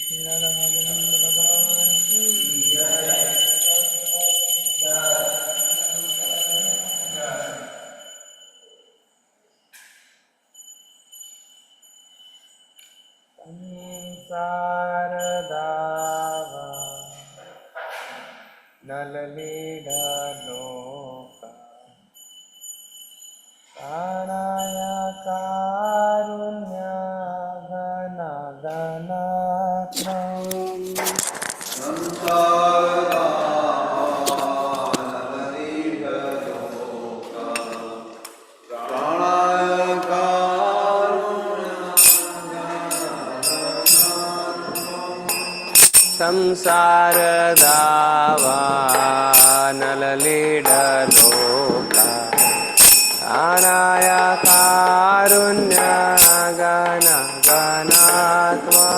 श्री राधा गोविंद भगवान की जय। संसारदावा नललीढलोका प्राणाय कारुण्य घन संसार दावा नललीढलोका प्राणाय कारुण्य गण गणात्मा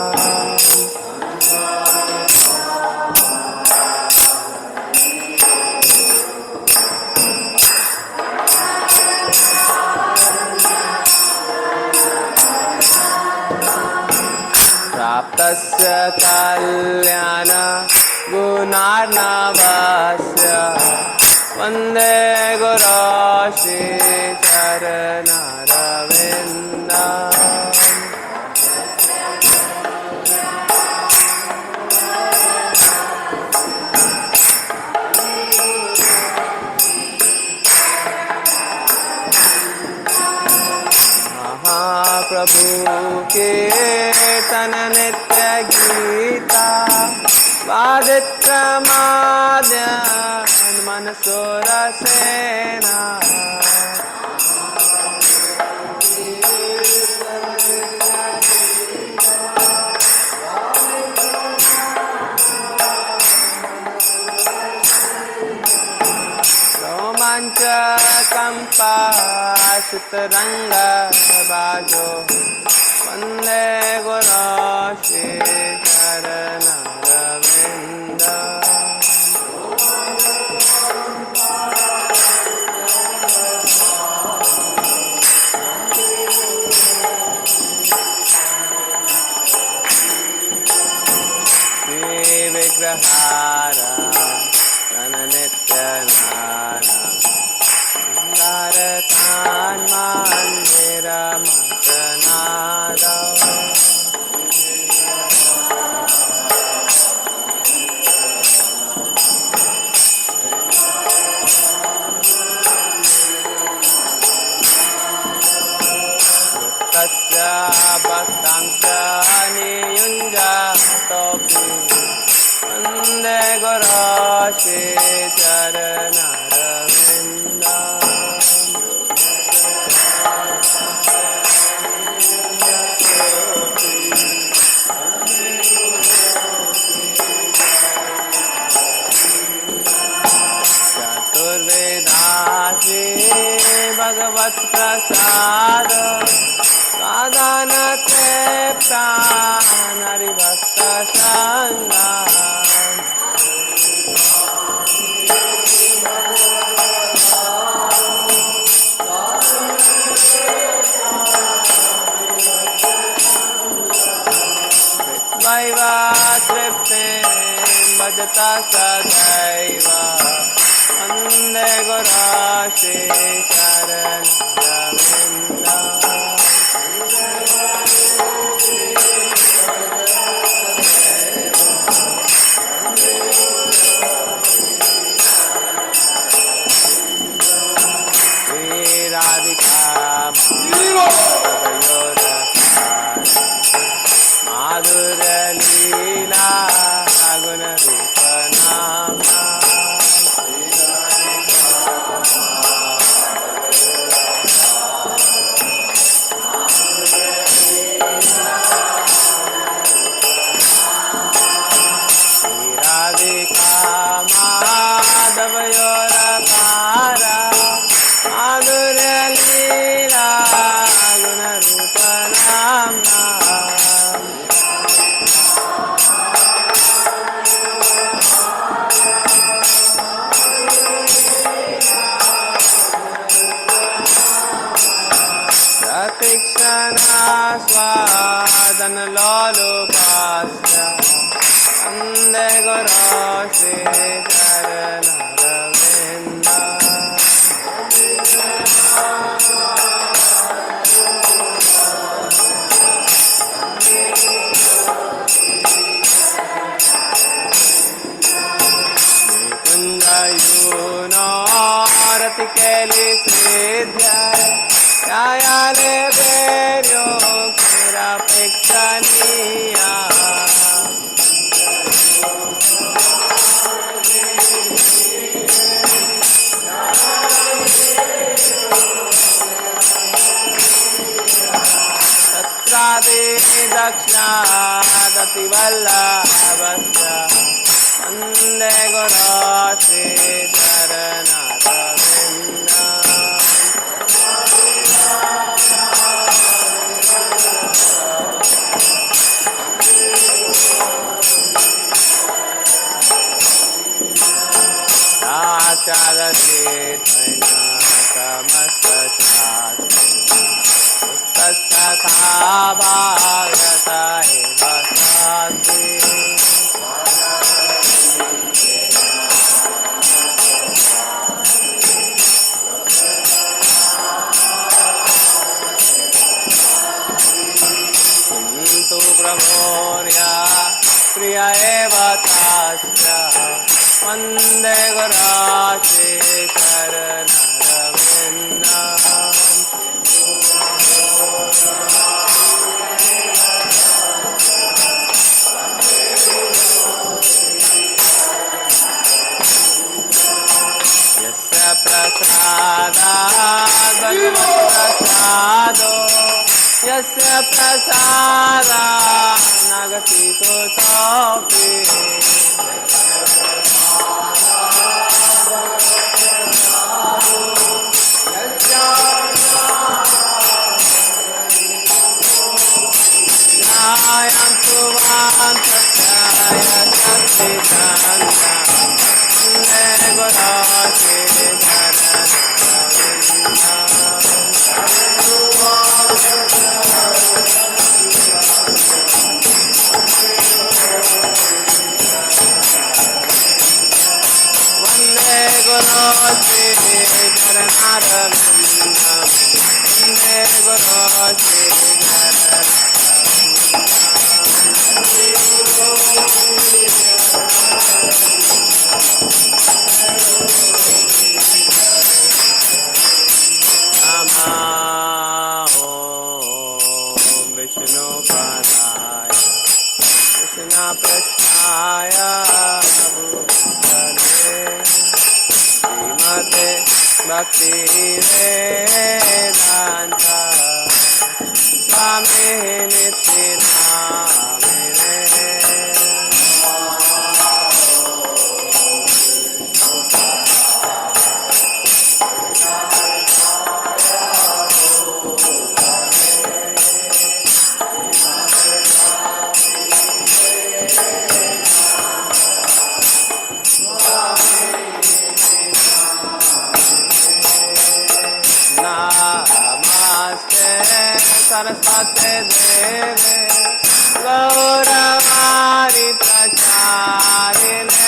प्राप्तस्य कल्याण गुणार्णवस्य वन्दे गुरो श्रीचरणरविन्दम्। महाप्रभु कीर्तन नित्य गीता वादित्रमाद्य मनसुर सेना रोमांच कंपाशितरंग बाजो वंदे गुरो श्रीचरणरविन्दम्। श्रीविग्रहार नित्यनाना मंदिरमतनाद तस्य भक्तं च नियुञ्जतोऽपि वन्दे गुरो श्रीचरणरविन्दम्। चतुर्वेदा श्री भगवत् प्रसाद साधन तृप्ता हरिभक्त संगा वैवा तृप्तिं भजता सदैव वन्दे गुरो श्रीचरणरविन्दम्। श्रीराधिका माधुर लीला गुण रूप नामा श्रीराधिका माधवयोरकार माधुर लीला गुण रूप नामा प्रतीक्षणा स्वादन लोलुपास्य वन्दे गुरो श्रीचरणरविन्द Ratikelisiddhya Jayale Veryo Kirapekshaniya Tatradi Dakshna Dati Vallabhasya Vande Guru Shri Charanaravinda Acharati Tvaina Samasta Shastri Tasya Bhagata Eva Sasti Brahmoria Priya Eva Tasya Vande Guru Shri Charanaravinda Yasya Prasada Bhagavat Prasado Yasya Prasada Nagati Kotopi Jayam Suvam Satyaya Shakti Chanda Vande Guru Shri Charanaravinda Vande Guru Shri Charanaravinda Vande Guru Shri Nama Om Vishnu Padaya Krishna Prasthaya Bhutale Srimate Bhakti Vedanta Swami Nityanamine Namaste Saraswate Deve Gauravani Pracharine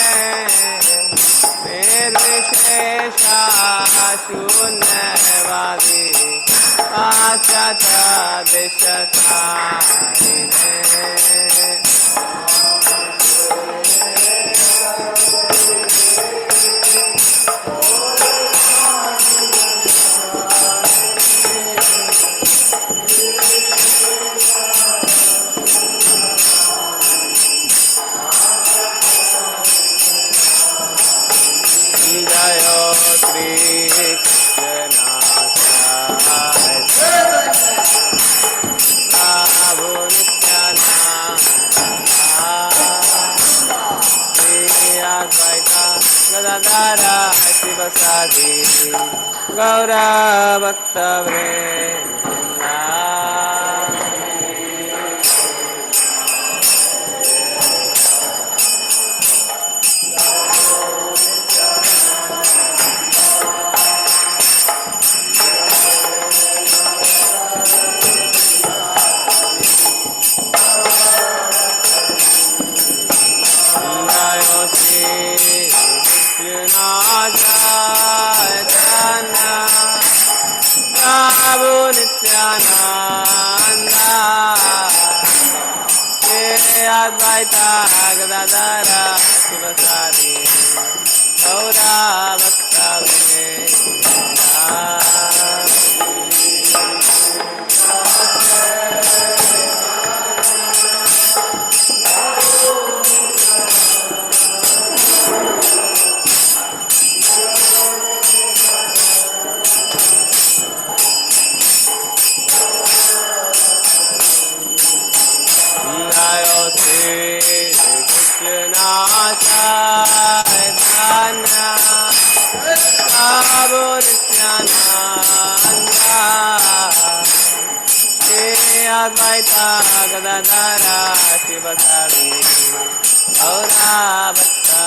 Nirvishesha Shunyavadi Achata Deshatarine Jayo Shri Krishna Prabhu Nityananda Shri Advaita Gadadhara Shivasadi Gaura Bhakta Vrinda Nityananda Shri Advaita Gadadara Shivasadi Gaura Bhakta Chaitanya Prabhu Nityananda Shri Advaita Gadadara Shivasadi Gaura Bhakta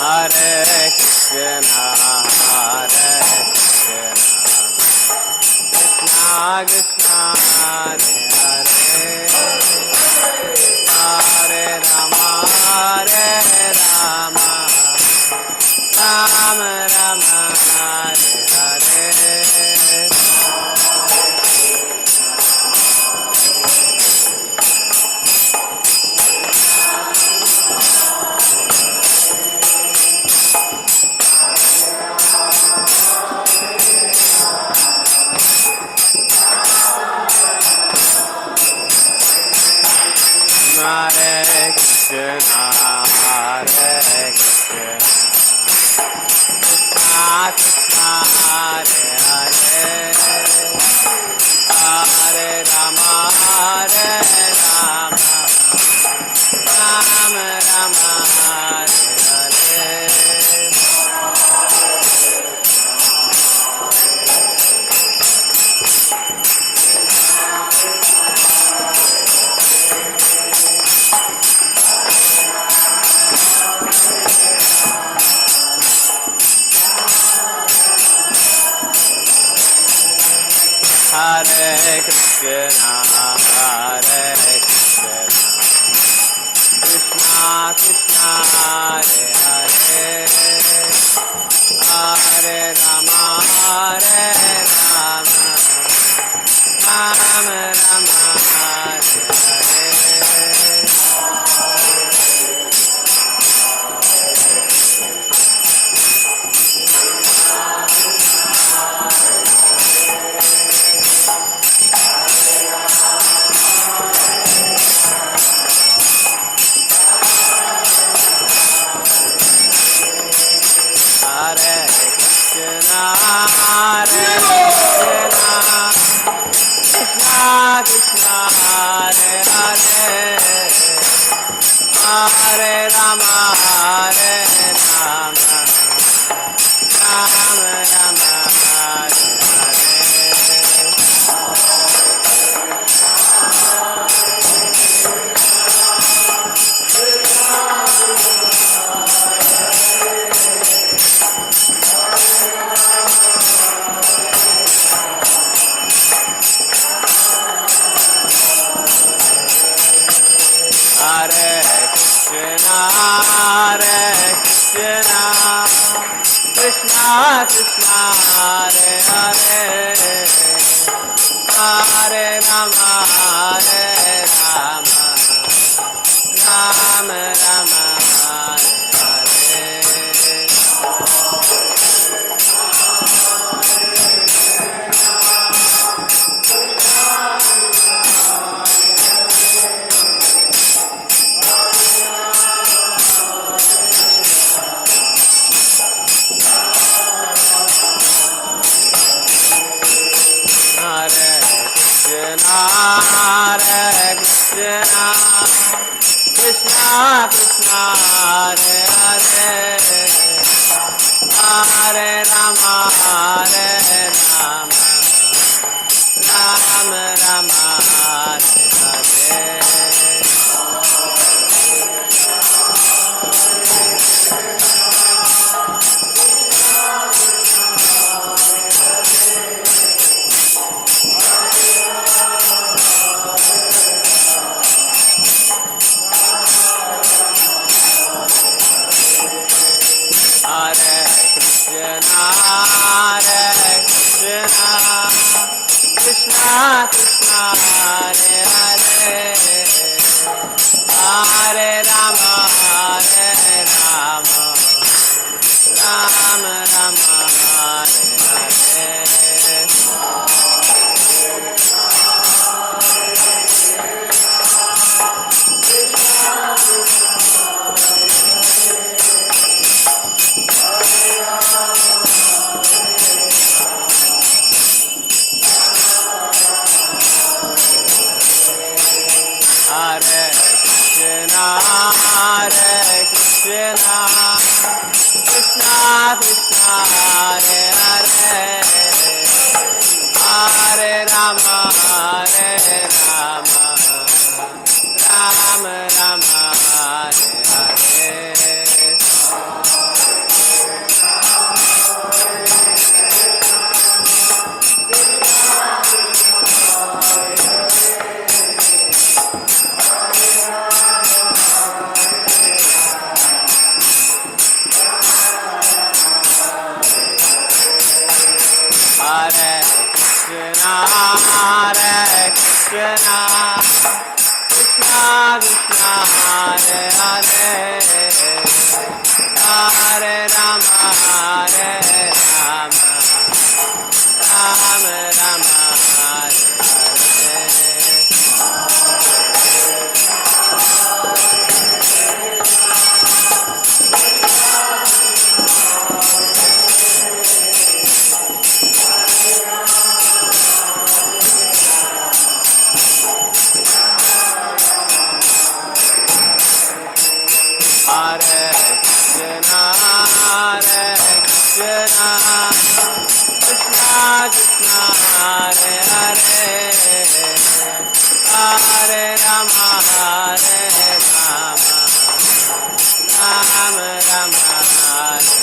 Hare Krishna, Hare Krishna, Krishna Krishna, Hare Rama, Hare Rama, Rama Rama, Hare Hare. Hare Krishna, Hare Krishna, Krishna Hare Hare, Hare Rama, Hare Rama, Rama Rama, Hare Hare. Hare Krishna, Hare Krishna, Krishna Krishna, Hare Hare, Hare Rama, Hare Rama, Rama Rama, Hare Hare. Hare Krishna, Hare Krishna, Krishna Krishna, Hare Hare, Hare Rama, Hare Rama, Rama Rama, Hare Hare. Hare Krishna, Hare Krishna, Krishna Krishna, Hare Hare, Hare Rama, Hare Rama, Rama Rama, Hare Hare. Hare Krishna, Hare Krishna, Krishna Krishna, Hare Hare, Hare Rama, Hare Rama, Rama Rama, Hare Hare. Krishna Krishna Hare Hare Hare Rama Rama Rama Hare Hare Hare Krishna Krishna Krishna Hare Hare Hare Rama Rama Rama Hare Hare Hare Krishna Krishna Krishna Hare Hare Hare Rama Rama Rama Hare Hare Hare Krishna Krishna Krishna Hare Hare Hare Rama Rama Rama Hare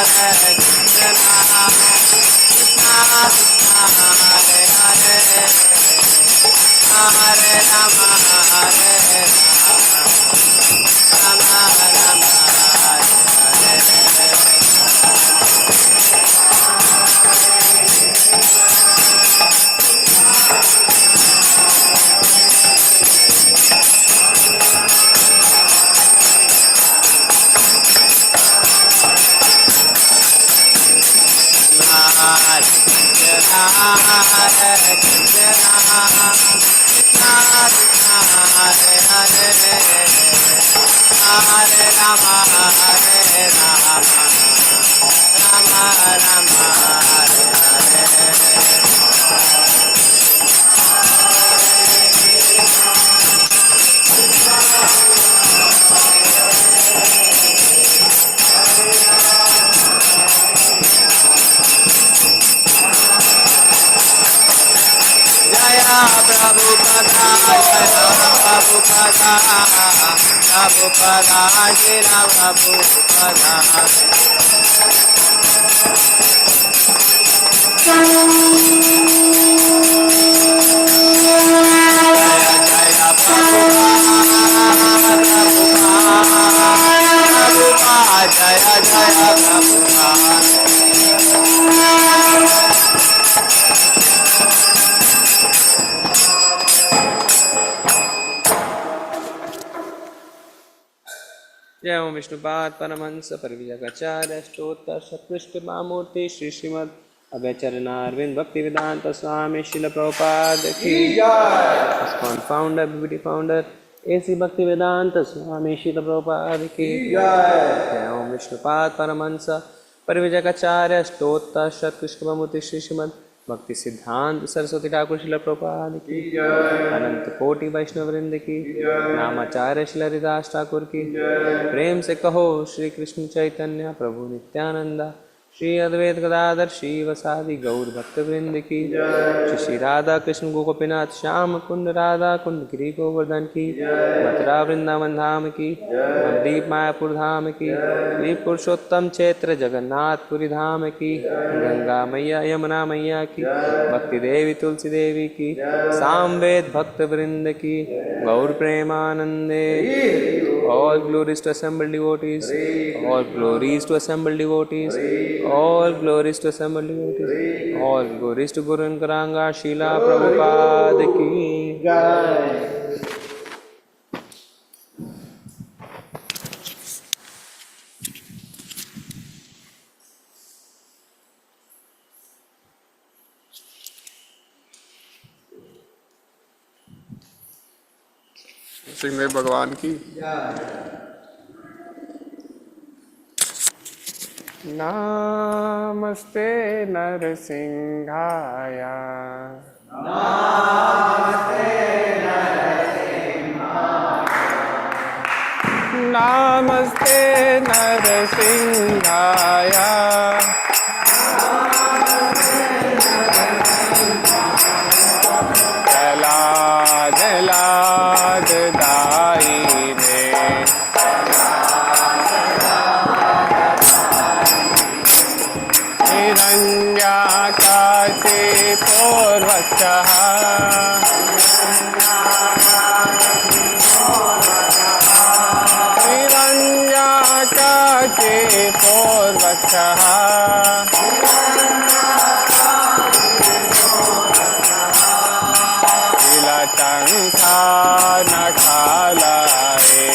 Hare Hare Krishna Krishna Krishna Hare Hare Hare Rama Rama Rama Hare Hare जय ओम विष्णुपाद परमहंस परिव्राजकाचार्य स्तोत्र सत्कृष्ट महामूर्ति श्री श्रीमद अभयचरणारविंद भक्ति वेदांत स्वामी शिल प्रभुपाद की ISKCON founder BBT founder AC भक्ति वेदांत स्वामी शिल प्रभुपाद की जय ओम विष्णुपाद परमहंस परिव्राजकाचार्य स्तोत्र सत्कृष्ट महामूर्ति श्री श्रीमद भक्ति सिद्धांत सरस्वती ठाकुर शिल प्रभुपाद की अनंत कोटि वैष्णव वृंद की नामाचार्य शिल हरिदास ठाकुर की प्रेम से कहो श्री कृष्ण चैतन्य प्रभु नित्यानंदा श्री अद्वैत गदाधर श्रीवसादि गौर भक्त वृंद की श्री श्री राधा कृष्ण गोपीनाथ श्याम कुंड राधा कुंड गिरी गोवर्धन की मथुरा वृंदावन धाम की नवदीप मायापुर धाम की श्री पुरुषोत्तम क्षेत्र जगन्नाथपुरी धाम की गंगा मैया यमुना मैया की भक्ति देवी तुलसी देवी की सामवेद भक्त वृंद की गौर प्रेमानंदे all glories to assembled devotees, all glories to assembled devotees, all glories to assembled devotees, all glories to Guru and Garanga Srila Prabhupada ki jai. Singh भगवान की नमस्ते नरसिंहाय नमस्ते नरसिंहाय लाद दाई रे हिरण्याकाशे पूर्वशः हिरण्याकाशे पूर्वशः टंका न खालाए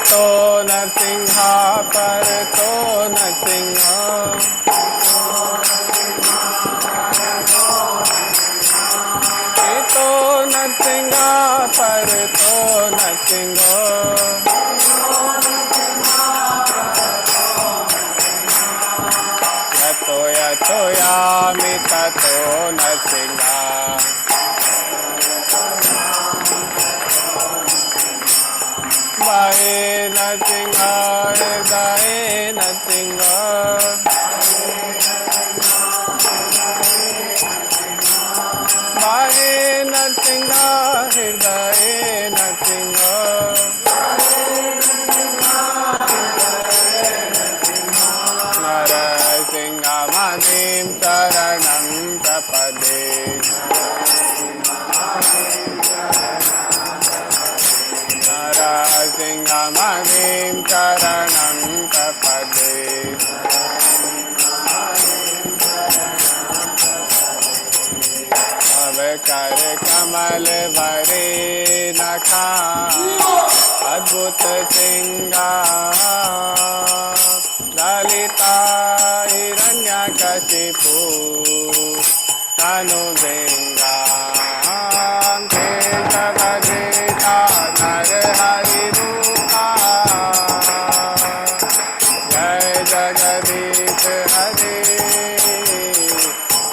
तो नरसिंहा पर तो नरसिंह तो नरसिंहा पर तो नरसिंह यतोयामि ततो नरसिंहा बाहे नरसिंहा हृदय नरसिंहा बाहे नरसिंहा हृदय नरसिंहा नरसिंहमणिं शरणं प्रपदे नरसिंहमणिं शरणं प्रपदे कर कमल भरे नखा अद्भुत सिंगार पिता हिरण्यकशिपु तनुजृङ्गान्ते जगदेका नरहरिरूपा जय जगदीश हरे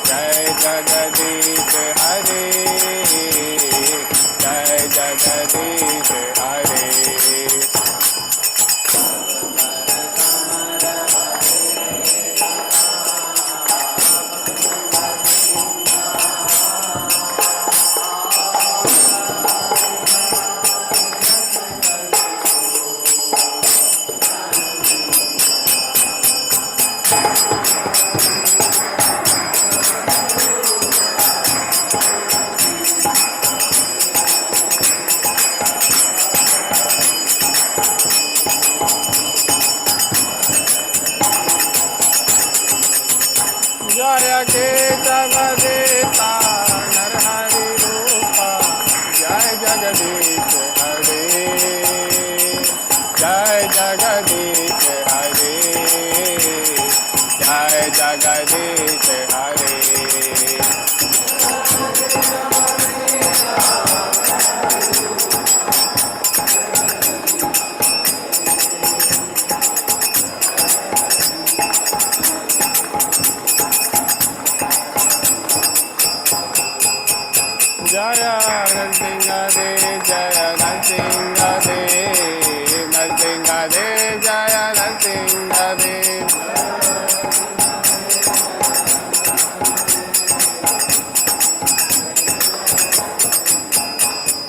जय जगदीश हरे जय जगदीश हरे जय केशवदेता नरहरि रूपा जय जगदीश हरे जय जगदीश हरे जय जगदीश हरे जय नरसिंह दे जय नरसिंह दे नरसिंह दे जय नरसिंह दे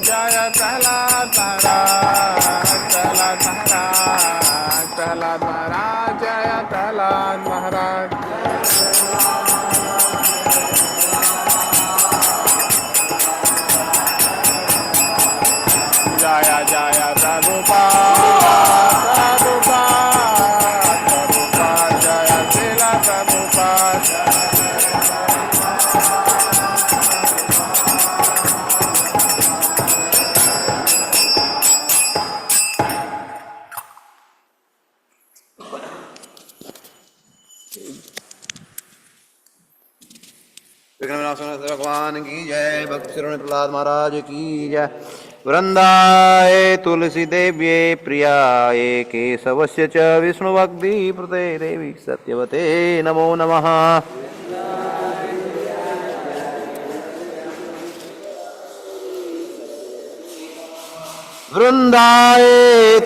जय प्रहलाद महाराज प्रहलाद महाराज प्रहलाद महाराज जय प्रहलाद महाराज जय जय प्रभुपाद प्रभुपाद प्रभुपाद जय श्रील प्रभुपाद भगवान की जय भक्त श्री प्रहलाद महाराज की जय वृंदाय तुलसी देव्ये प्रियाय केशवस्य च विष्णुभक्ति प्रदे देवी सत्यवते नमो नमः वृंदाय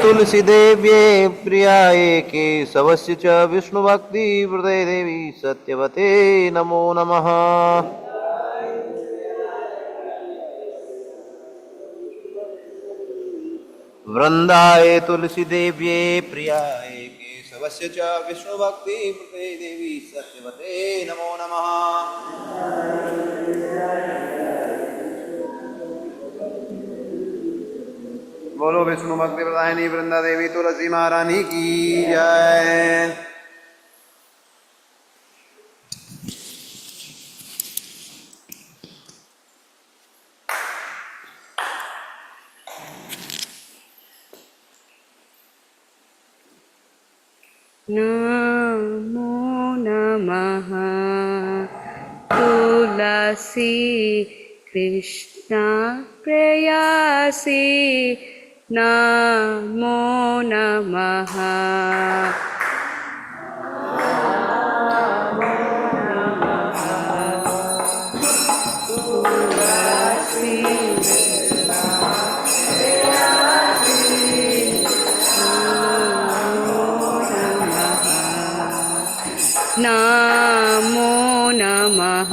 तुलसी देव्ये प्रियाय केशवस्य च विष्णुभक्ति प्रदे देवी सत्यवते नमो नमः वृंदाय तुलसी देव्ये प्रियाय केशवस्य च विष्णुभक्ति प्रदे देवी सत्यवते नमो नमः बोलो विष्णु भक्ति प्रदायिनी वृंदा देवी तुलसी महारानी की जय नमो नमः तुलसी कृष्णा प्रेयसी नमो नमः नमो नमः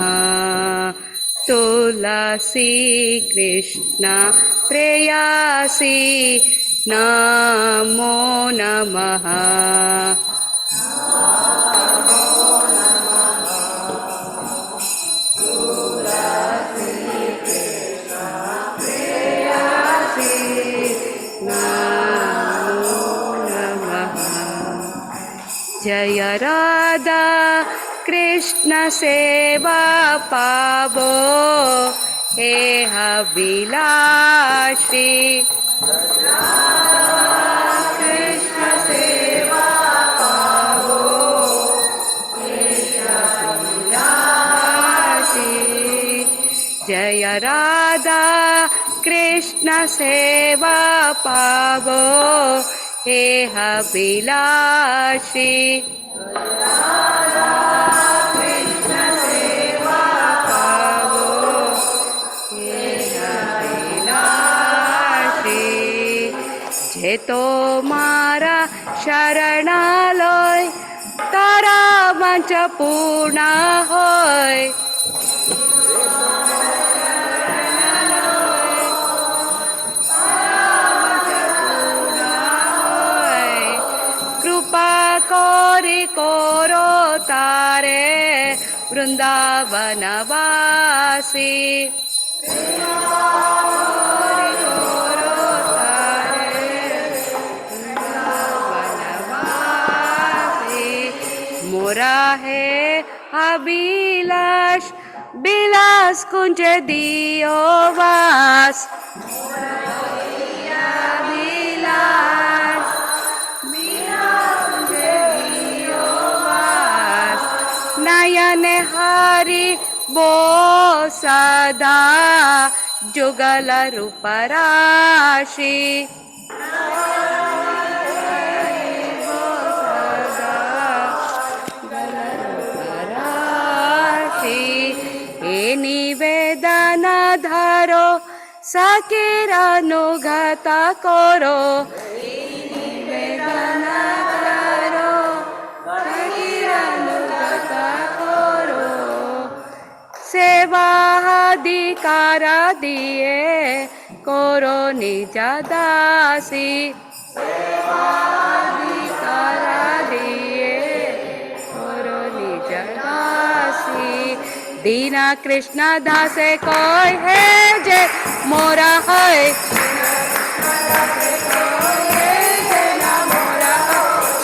तुलसी कृष्णा प्रेयसी नमो नमः जय राधा कृष्ण सेवा पावो एह विलासी कृष्ण सेवा पावो राधा कृष्ण सेवा पावो हे अभिलाषी कृष्ण सेवा पावो हे अभिलाषी जे तो मारा शरणालय तारा मंच पूर्ण होय कृपा कोरी कोरो तारे वृंदावनवासी मोरा है अभिलाष बिलास कुंज दियो वास अभिलाष बिलास कुंज दियो वास नयन हरि बो सदा जुगल रूप राशि निवेदन धरो सकीरानुगत करो निवेदन धरो सकीरानुगत करो सेवा अधिकार दिए करो निज दासी सेवा अधिकार दिए करो निज दासी दीना कृष्ण दासे कोई है जे मोरा है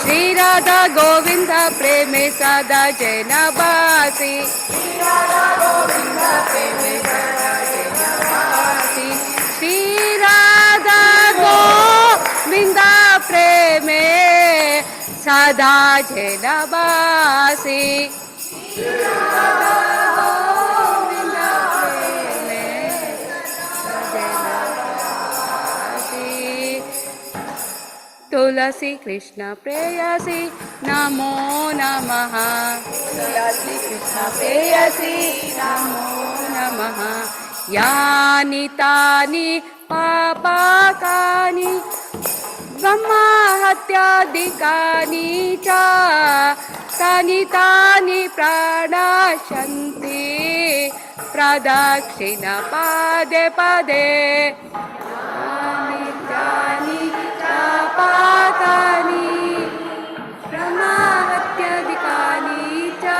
श्री राधा गोविंद प्रेम सदा जैन बासी श्री राधा गोविंद प्रेम सदा जैन बासी तुलसी कृष्ण प्रेयसी नमो नमः तुलसी कृष्ण प्रेयसी नमो नमः यानि तानि पापाकानि ब्रह्मा हत्यादिकानि च तानि तानि प्रणश्यन्ति प्रदक्षिण पदे पदे तानि पापाकानि ब्रह्मा हत्यादिकानि च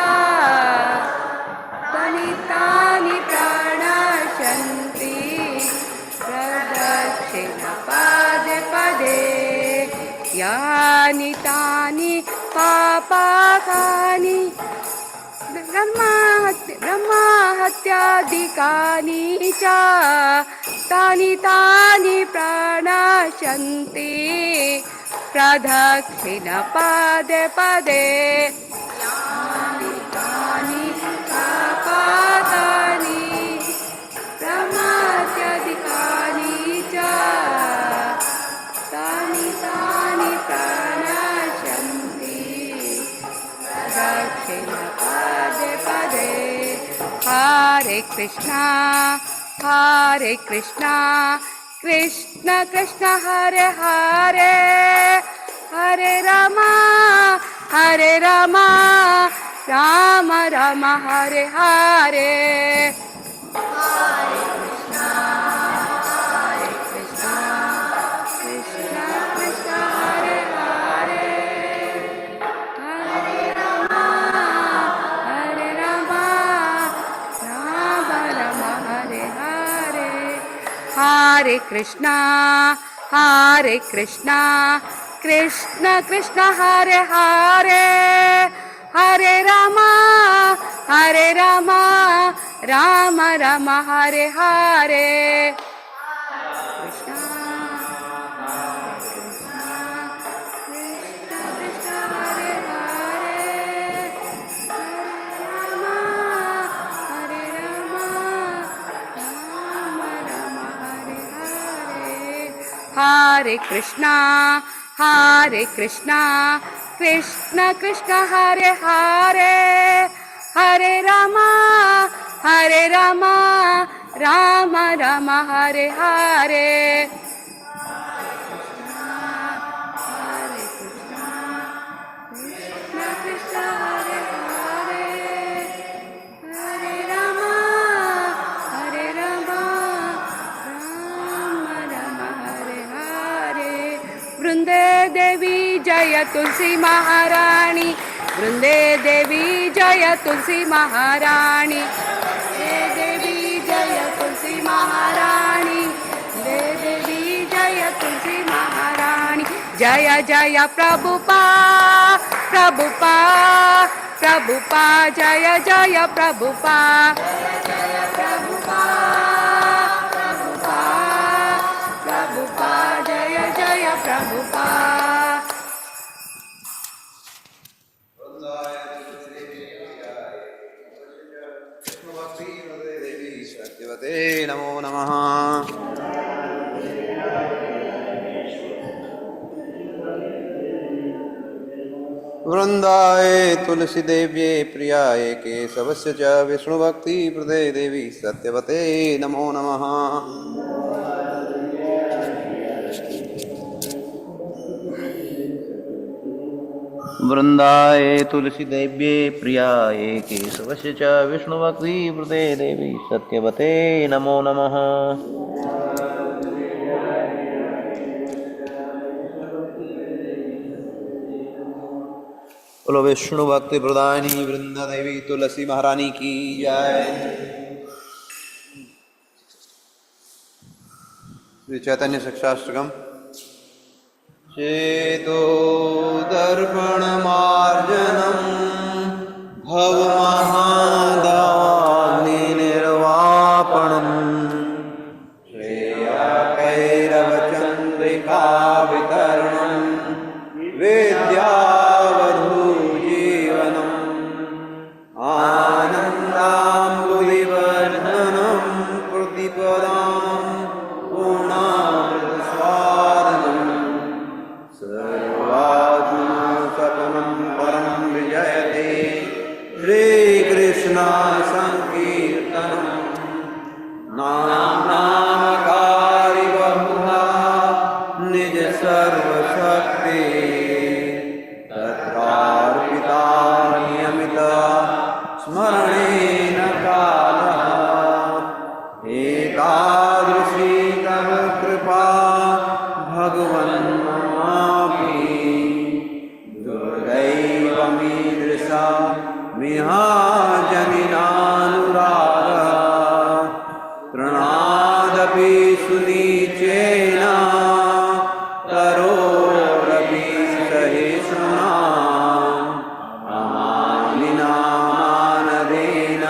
तानि तानि प्रणश्यन्ति प्रदक्षिण पदे पदे यानि तानि पापाकानि ब्रह्मा हत्यादिकानि च तानि तानि प्रणश्यन्ति प्रदक्षिण पदे पदे यानि तानि पापाकानि ब्रह्मा हत्यादिकानि च तानि तानि प्रणश्यन्ति प्रदक्षिण पदे पदे हरे Krishna Krishna Krishna Hare Hare Hare Rama Ram Ram Hare Hare Hare Krishna Krishna Krishna Hare Hare Hare Rama Ram Ram Hare Hare Krishna Krishna Krishna Hare Hare Hare Rama Ram Ram Hare Krishna, Hare Krishna, Krishna Krishna Hare Hare, Hare Rama, Hare Rama, Rama Rama Hare Hare. Hare Krishna, Krishna Krishna Hare Hare, Hare Rama, Hare Rama, Rama Rama Hare Hare. Vrunde Devi Jaya Tulsi Maharani, Vrunde Devi Jaya Tulsi Maharani, Devi Jaya Tulsi Maharani, Devi Jaya Tulsi Maharani. Jaya Jaya Prabhupada, Prabhupada, Prabhupada, Jaya Jaya Prabhupada, Jaya Prabhupada, Prabhupada, Prabhupada, Jaya Jaya Prabhupada. सत्यवते नमो नमः। वृंदाय तुलसी देव्ये प्रियाय केशवस्य च विष्णुभक्ति प्रदे देवी सत्यवते नमो नमः। वृंदाय तुलसी देव्ये प्रियाय केशवस्य च विष्णुभक्ति प्रदे देवी सत्यवते नमो नमः। बोलो विष्णु भक्ति प्रदायिनी वृंदा देवी तुलसी महारानी की जय। श्री चैतन्य शिक्षाष्टकम। चेतो दर्पण मार्जनम भवमहादाग्नि निर्वापणम श्रेया कैरव चंद्रिका वितरणम विद्यावधू जीवनम आनंदाम्बुधिवर्धनम प्रतिपदाम पूर्णामृतस्वादनम सर्वात्मसपनं परं विजयते श्रीकृष्ण संकीर्तनम नामकारी बहुधा निज सर्वशक्ति तत्रार्पिता नियमिता स्मरणेन कालः एतादृशी तव कृपा भगवन् ममापि दुर्दैवमीदृशा मिहाजनिनानुरागः तृणादपि सुनीचेन तरोरपि सहिष्णुना मानिनामानदेन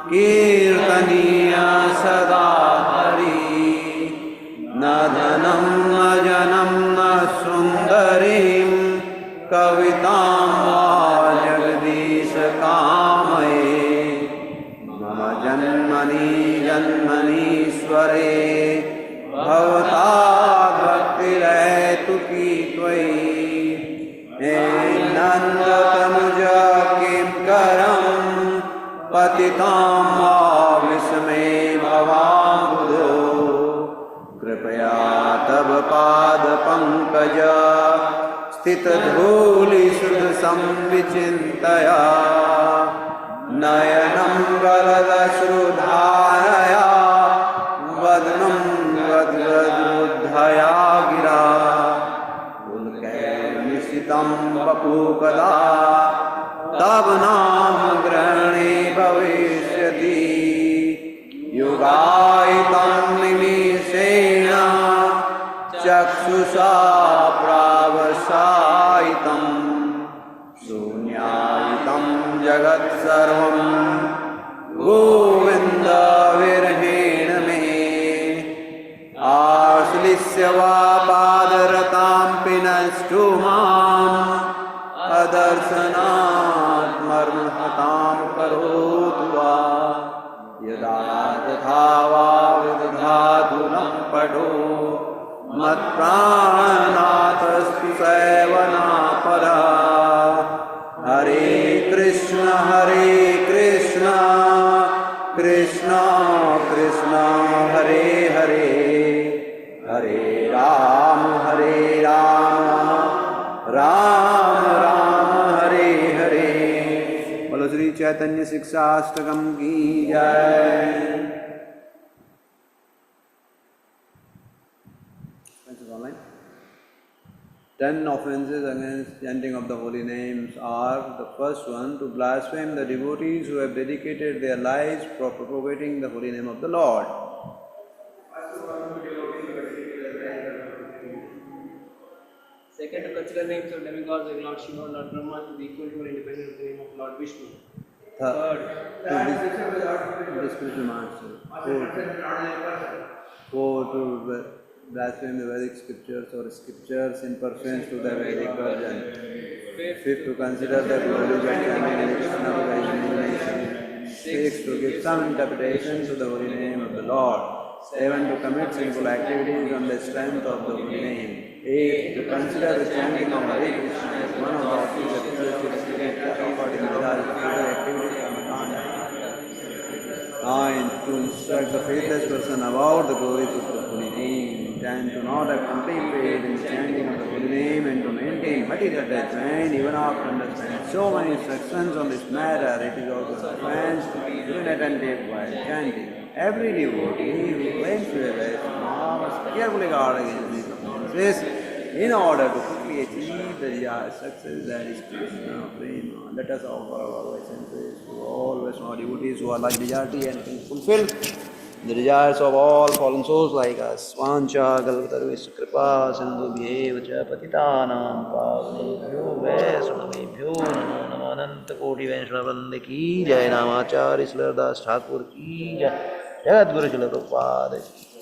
कीर्तनीया सदा हरि न धनं न जनं न सुन्दरीं कवितां वा जगदीश कामये मम जन्मनि जन्मनीश्वरे भवताद्भक्तिरहेतुकी त्वयि हे नन्दतनुज किं करं पतितां विस्मे भवाम्बुधो कृपया तव पादपङ्कज स्थितधूलिशुद्धसंविचिन्तया नयनं गलदश्रुधारया वदनं गद्गदुद्धया गिरा पुलकैर्निशितं वपुकदा तव नाम ग्रहणे भविष्यति युगायितं निमिषेण चक्षुषा प्रावसायितं शून्यायितं जगत्सर्वं गोविन्द विरहेण मे आश्लिष्य वा पादरतां पिनष्टु माम् अदर्शनात् मर्महतां करोतु वा यदा तथा वा विदधातु नं पठो मत्प्राणनाथस्तु सेवनापरः हरे कृष्ण कृष्ण कृष्ण हरे हरे हरे राम राम राम हरे हरे। बोलो श्री चैतन्य शिक्षाष्टकम की जय। Online. 10 offenses against chanting of the holy names are: the first one, to blaspheme the devotees who have dedicated their lives for propagating the holy name of the Lord. Second, to consider names of demigods like Lord Shiva, Lord Brahma to be equal to or independent of the name of Lord Vishnu. Third, to spiritual master. Four, to blaspheme the Vedic scriptures or scriptures in pursuance to the Vedic version. Fifth, to consider the glories of chanting Krishna by imagination. Sixth, to give some interpretation to the holy name of the Lord. Seven, to commit sinful activities on the strength of the holy name. Eight, to consider the chanting of Hare Krishna as one of the activities offered in Vedas, spiritual activities of Karma. 9, to instruct the faithless person about the glories of the holy name. 10, to not have complete faith in the chanting of the holy name and to maintain material attachment even after understanding so many instructions on this matter. It is also an offense to be inattentive while chanting. Every devotee who claims to have a must carefully guard against these offenses in order to quickly achieve the desired success, that is Krishna Prema. Let us offer our obeisances to all Vaishnava devotees who are like Vijayati and can fulfill the desires of all fallen souls like us. Svancha kalpatarvesya kripa sindhubhyev cha patitanam pavnebhyo vaishnavebhyo namo namo ananta koti vaishnavavrinda ki jai. Namacharya Srilas Thakur ki jai. Jagadguru Srila Prabhupada ki jai.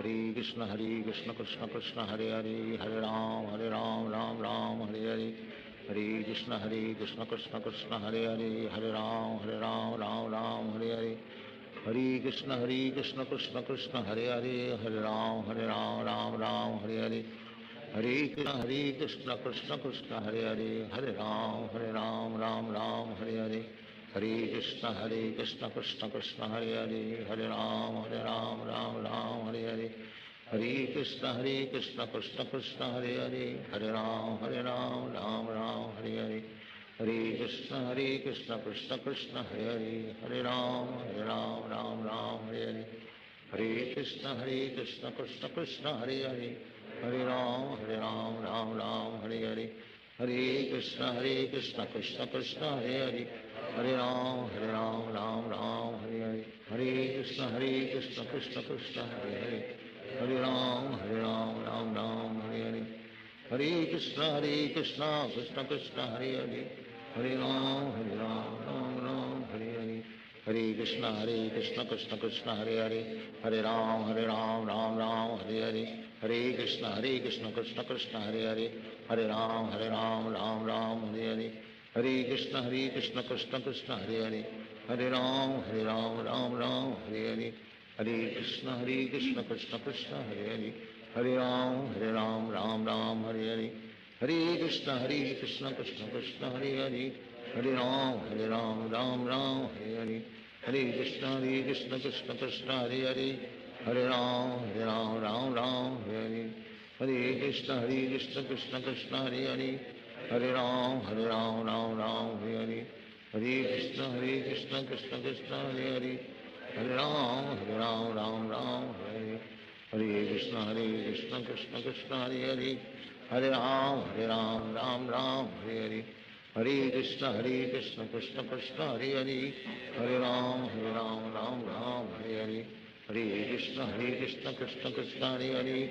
Hare Krishna Krishna Krishna Hare Hare Hare Ram Ram Ram Hare Hare. Hare Krishna Krishna Krishna Hare Hare Hare Ram Ram Hare Hare. Hare Krishna Krishna Krishna Hare Hare Hare Ram Ram Hare Hare. Hare Krishna Krishna Krishna Hare Hare Hare Ram Ram Hare Hare. Hare Krishna Krishna Krishna Hare Hare Hare Ram Ram Hare Hare. Hare Krishna Krishna Krishna Hare Hare Hare Ram Ram Hare Hare. Hare Krishna Krishna Krishna Hare Hare Hare Ram Ram Hare Hare. Hare Krishna Krishna Krishna Hare Hare Hare Ram Ram Hare Hare. Hare Krishna Krishna Krishna Hare Hare Hare Ram Ram Hare Hare. Hare Krishna Krishna Krishna Hare Hare Hare Ram Ram Hare Hare. Hare Krishna Krishna Krishna Hare Hare Hare Ram Ram Hare Hare. Hare Krishna Krishna Krishna Hare Hare Hare Ram Ram Hare Hare. Hare Krishna Krishna Krishna Hare Hare Hare Ram Ram Hare Hare. Hare Krishna Krishna Krishna Hare Hare Hare Ram Ram Hare Hare. Hare Krishna Krishna Krishna Hare Hare Hare Ram Ram Hare Hare. Hare Krishna Krishna Krishna Hare Hare Hare Ram Ram Hare Hare. Hare Krishna Krishna Krishna Hare Hare Hare Ram Ram Hare Hare. Hare Krishna Krishna Krishna Hare Hare Hare Ram Ram Hare Hare. Hare Krishna Krishna Krishna Hare Hare Hare Ram Ram Hare. Hare Krishna Krishna Krishna Hare Hare Hare Ram Ram Hare Hare. Hare Krishna Krishna Krishna Hare Hare Hare Ram Ram Hare Hare. Hare Krishna Krishna Krishna Hare Hare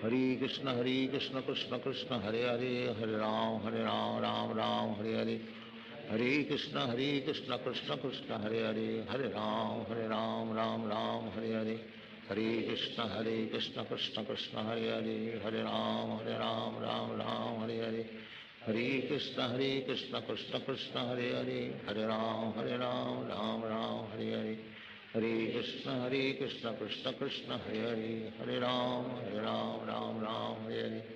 Hare Krishna Krishna Krishna Hare Hare, Hare Ram Ram Ram Hare Hare, Hare Krishna Krishna Krishna Hare Hare, Hare Ram Ram Ram Hare Hare, Hare Krishna Krishna Krishna Hare Hare, Hare Ram Ram Ram Hare Hare, Hare Krishna Krishna Krishna Hare Hare, Hare Ram Ram Ram Hare Hare, Hare Krishna Krishna Krishna Hare Hare, Hare Ram Ram Ram Hare Hare,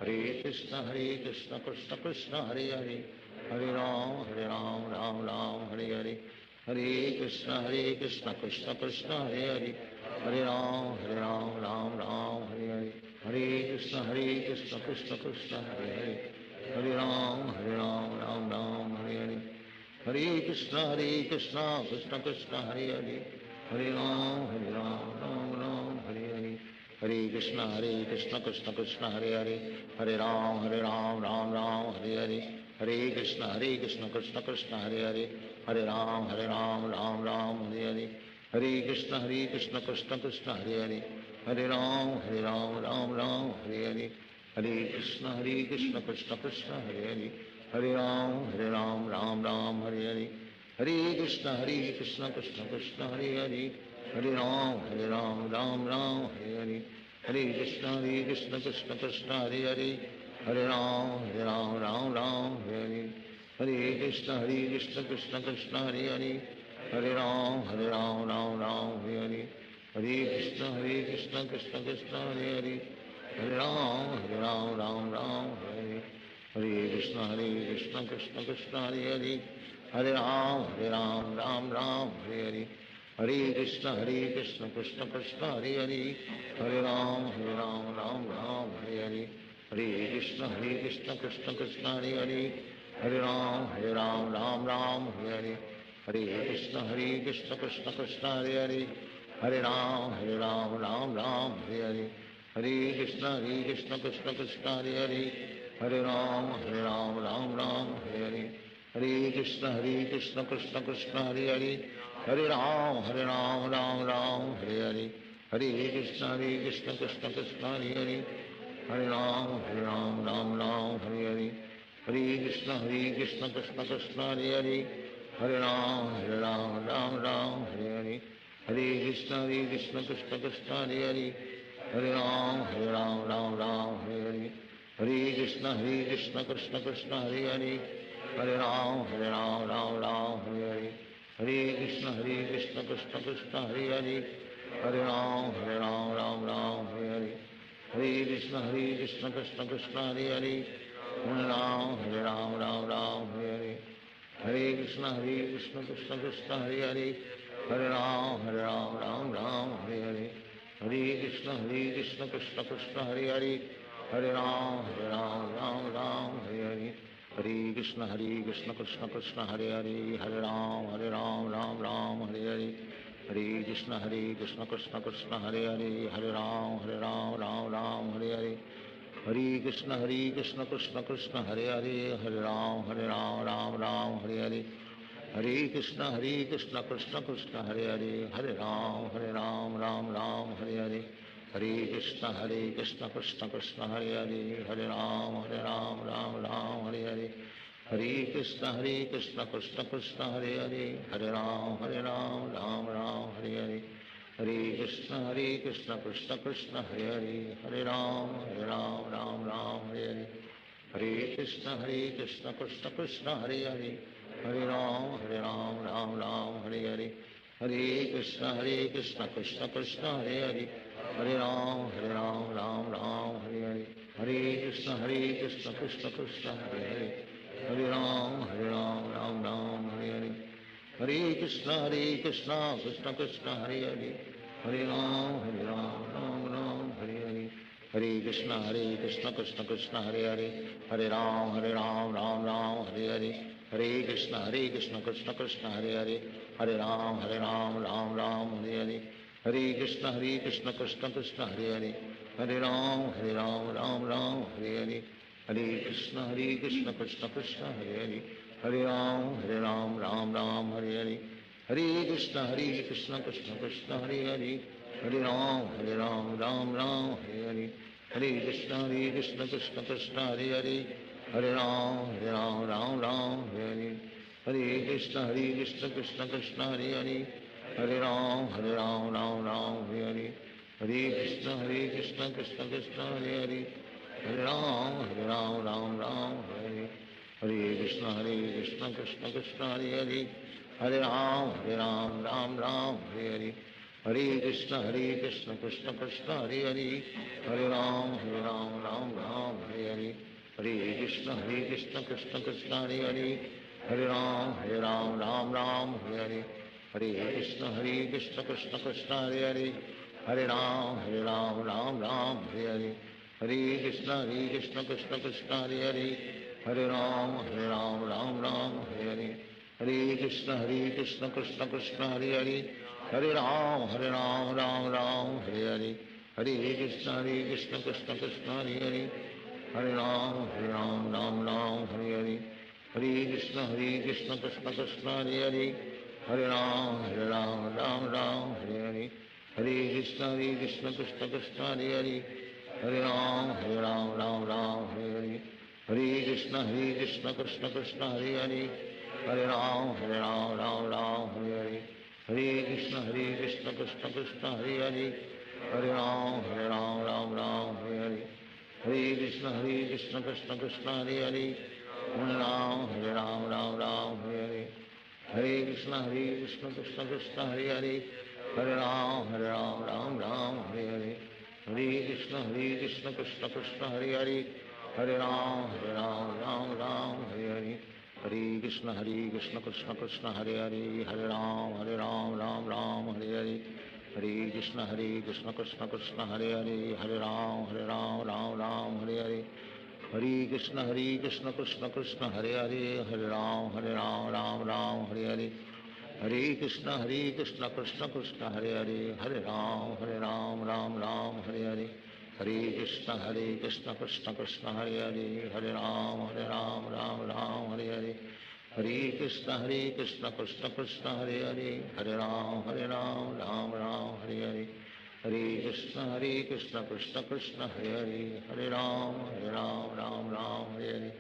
Hare Krishna Krishna Krishna Hare Hare, Hare Ram Ram Hare Hare, Hare Krishna Krishna Krishna Hare Hare, Hare Ram Ram Hare Hare, Hare Krishna Krishna Krishna Hare Hare, Hare Ram Ram Ram Hare Hare, Hare Krishna Krishna Krishna Hare Hare, Hare Ram Ram Hare Hare, Hare Krishna Krishna Krishna Hare Hare, Hare Ram Ram Ram Hare Hare, Hare Krishna Krishna Krishna Hare Hare, Hare Ram Ram Ram Hare Hare, Hare Krishna Krishna Krishna Hare Hare, Hare Ram Ram Hare Hare, Hare Krishna Krishna Krishna Hare Hare, Hare Ram Ram Hare Hare, Hare Krishna Krishna Krishna Hare Hare, Hare Ram Ram Hare Hare, Hare Krishna Krishna Krishna Hare Hare, Hare Ram Ram Hare Hare, Hare Krishna Krishna Krishna Hare Hare, Hare Ram Ram Hare Hare, Hare Krishna Krishna Krishna Hare Hare, Hare Ram Ram Hare, Hare Krishna Krishna Krishna Hare Hare, Hare Ram Ram Hare Hare, Hare Krishna Krishna Krishna Hare Hare, Hare Ram Ram Hare Hare, Hare Krishna Krishna Krishna Hare Hare, Hare Ram Ram Hare Hare, Hare Krishna Krishna Krishna Hare Hare, Hare Ram Ram Hare Hare, Hare Krishna Krishna Krishna Hare Hare, Hare Ram Ram Hare Hare, Hare Krishna Krishna Krishna Hare Hare, Hare Ram Ram Hare Hare, Hare Krishna Krishna Krishna Hare Hare, Hare Ram Ram Hare Hare, Hare Krishna Krishna Krishna Hare Hare, Hare Ram Ram Hare Hare, Hare Krishna Krishna Krishna Hare Hare, Hare Ram Ram Hare Hare, Hare Krishna Krishna Krishna Hare Hare, Hare Ram Ram Hare Hare, Hare Krishna Krishna Krishna Hare Hare, Hare Ram Ram Hare Hare, Hare Krishna Krishna Krishna Hare Hare, Hare Ram Hare Hare, Hare Krishna Krishna Krishna Hare Hare, Hare Ram Ram Hare Hare, Hare Krishna Krishna Krishna Hare Hare, Hare Ram Ram Hare Hare, Hare Krishna Krishna Krishna Hare Hare, Hare Ram Ram Hare Hare, Hare Krishna Krishna Krishna Hare Hare, Hare Ram Ram Hare Hare, Hare Krishna Krishna Krishna Hare Hare, Hare Ram Ram Hare Hare, Hare Krishna Krishna Krishna Hare Hare, Hare Ram Ram Hare Hare, Hare Krishna Krishna Krishna Hare Hare, Hare Ram Ram Hare Hare, Hare Krishna Krishna Krishna Hare Hare, Hare Ram Ram Hare Hare, Hare Krishna Krishna Krishna Hare Hare, Hare Ram Ram Hare Hare, Hare Krishna Krishna Krishna Hare Hare, Hare Ram Ram Hare Hare, Hare Krishna Krishna Krishna Hare Hare, Hare Ram Ram Hare Hare, Hare Krishna Krishna Krishna Hare Hare, Hare Ram Ram Hare Hare, Hare Krishna Krishna Krishna Hare Hare, Hare Ram Ram Hare Hare, Hare Krishna Krishna Krishna Hare Hare, Hare Ram Ram Hare Hare, Hare Krishna Krishna Krishna Hare Hare, Hare Ram Ram Hare Hare, Hare Krishna Krishna Krishna Hare Hare, Hare Ram Ram Hare Hare, Hare Krishna Krishna Krishna Hare Hare, Hare Ram Ram Hare Hare, Hare Krishna Krishna Krishna Hare Hare, Hare Ram Ram Hare Hare, Hare Krishna Krishna Krishna Hare Hare, Hare Ram Ram Ram Hare Hare, Hare Krishna Krishna Krishna Hare Hare, Hare Ram Ram Hare Hare, Hare Krishna Krishna Krishna Hare Hare, Hare Ram Ram Hare Hare, Hare Krishna Krishna Krishna Hare Hare, Hare Ram Ram Hare Hare, Hare Krishna Krishna Krishna Hare Hare, Hare Ram Ram Hare Hare, Hare Krishna Krishna Krishna Hare Hare, Hare Ram Ram Hare Hare, Hare Krishna Krishna Krishna Hare Hare, Hare Ram Ram Hare Hare, Hare Krishna Krishna Krishna Hare Hare, Hare Ram Hare Hare, Hare Krishna Krishna Krishna Hare Hare, Hare Ram Hare Hare, Hare Krishna Krishna Krishna Hare Hare, Hare Ram Hare Hare, Hare Krishna Krishna Krishna Hare Hare, Hare Ram Hare Hare, Hare Krishna Krishna Krishna Hare Hare, Hare Ram Hare Hare, Hare Krishna Krishna Krishna Hare Hare, Hare Ram Hare Hare, Hare Krishna Krishna Krishna Hare Hare, Hare Ram Hare Hare, Hare Krishna Krishna Krishna Hare Hare, Hare Ram Hare Hare, Hare Krishna Krishna Krishna Hare Hare, Hare Ram Hare Hare, Hare Krishna Krishna Krishna Hare Hare, Hare Ram Hare Hare, Hare Krishna Krishna Krishna Hare Hare, Hare Ram Hare Hare, Hare Krishna Krishna Krishna Hare Hare, Hare Ram Hare Hare, Hare Krishna Krishna Krishna Hare Hare, Hare Ram Hare Hare, Hare Krishna Krishna Krishna Hare Hare, Hare Ram Hare Hare, Hare Krishna Krishna Krishna Hare Hare, Hare Ram Hare Hare, Hare Krishna Krishna Krishna Hare Hare, Hare Ram Hare Hare, Hare Krishna Krishna Krishna Hare Hare, Hare Ram Hare Hare, Hare Krishna Krishna Krishna Hare Hare, Hare Ram Hare Hare, Hare Krishna Krishna Krishna Hare Hare, Hare Ram Hare Hare, Hare Krishna Krishna Krishna Hare Hare, Hare Ram Hare Hare,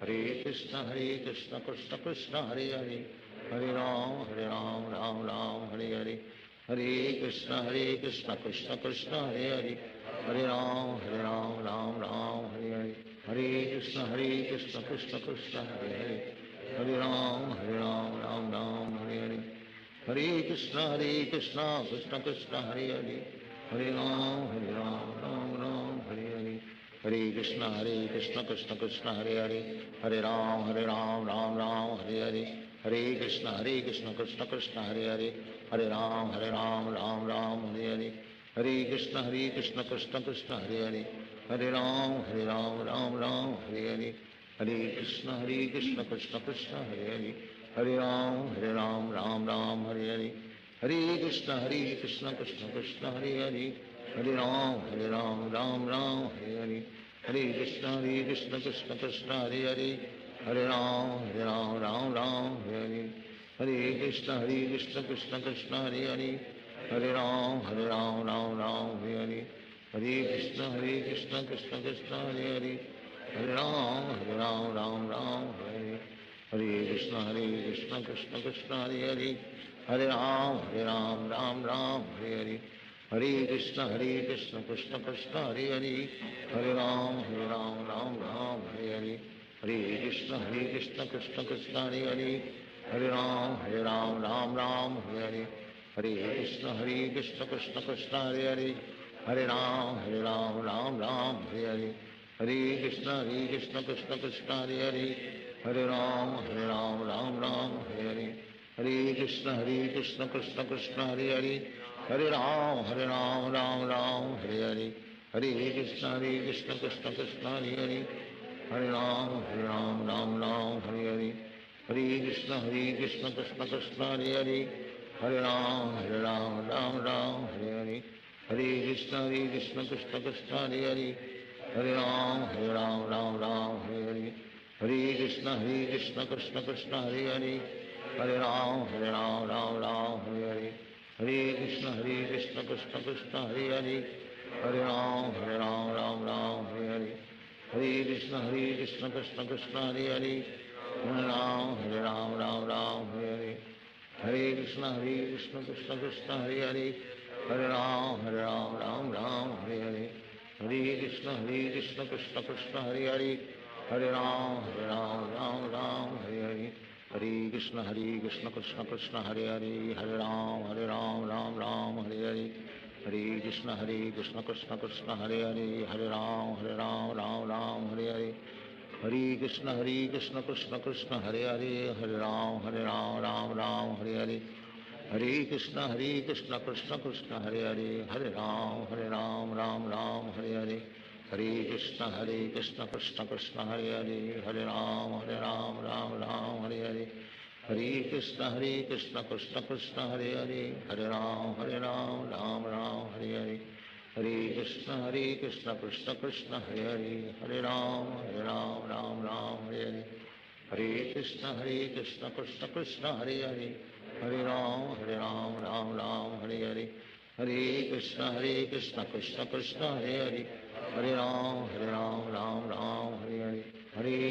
Hare Krishna Krishna Krishna Hare Hare, Hare Ram Hare Hare, Hare Krishna Krishna Krishna Hare Hare, Hare Ram Hare Hare, Hare Krishna Krishna Krishna Hare Hare, Hare Ram Hare Hare, Hare Krishna Krishna Krishna Hare Hare, Hare Ram Hare Hare, Hare Krishna Krishna Krishna Hare Hare, Hare Ram Hare Hare, Hare Krishna Krishna Krishna Hare Hare, Hare Ram Hare Hare, Hare Krishna Krishna Krishna Hare Hare, Hare Ram Hare Hare, Hare Krishna Krishna Krishna Hare Hare, Hare Ram Hare Hare, Hare Krishna Krishna Krishna Hare Hare, Hare Ram Hare Hare, Hare Krishna Krishna Krishna Hare Hare, Hare Ram Hare Hare, Hare Krishna Krishna Krishna Hare Hare, Hare Ram Hare Hare, Hare Krishna Krishna Krishna Hare Hare, Hare Ram Hare Hare, Hare Krishna Krishna Krishna Hare Hare, Hare Ram Hare Hare, Hare Krishna Krishna Krishna Hare Hare, Hare Ram Hare Hare, Hare Krishna Krishna Krishna Hare Hare, Hare Ram Hare Hare, Hare Krishna Krishna Krishna Hare Hare, Hare Ram Hare Hare, Hare Krishna Krishna Krishna Hare Hare, Hare Ram Hare Hare, Hare Krishna Krishna Krishna Hare Hare, Hare Ram Hare Hare, Hare Krishna Krishna Krishna Hare Hare, Hare Ram Hare Hare, Hare Krishna Krishna Krishna Hare Hare, Hare Ram Ram Ram Hare Hare, Hare Krishna Krishna Krishna Hare Hare, Hare Ram Ram Hare Hare, Hare Krishna Krishna Krishna Hare Hare, Hare Ram Ram Hare Hare, Hare Krishna Krishna Krishna Hare Hare, Hare Ram Ram Hare Hare, Hare Krishna Krishna Krishna Hare Hare, Hare Ram Ram Hare Hare, Hare Krishna Krishna Krishna Hare Hare, Hare Ram Ram Hare Hare, Hare Krishna Krishna Krishna Hare Hare, Hare Ram Hare Hare, Hare Krishna Krishna Krishna Hare Hare, Hare Ram Hare Hare, Hare Krishna Krishna Krishna Hare Hare, Hare Ram Hare Hare, Hare Krishna Krishna Krishna Hare Hare, Hare Ram Hare Hare, Hare Krishna Krishna Krishna Hare Hare, Hare Ram Hare Hare, Hare Krishna Krishna Krishna Hare Hare, Hare Ram Hare Hare, Hare Krishna Krishna Krishna Hare Hare, Hare Ram Hare Hare, Hare Krishna Krishna Krishna Hare Hare, Hare Ram Hare Hare, Hare Krishna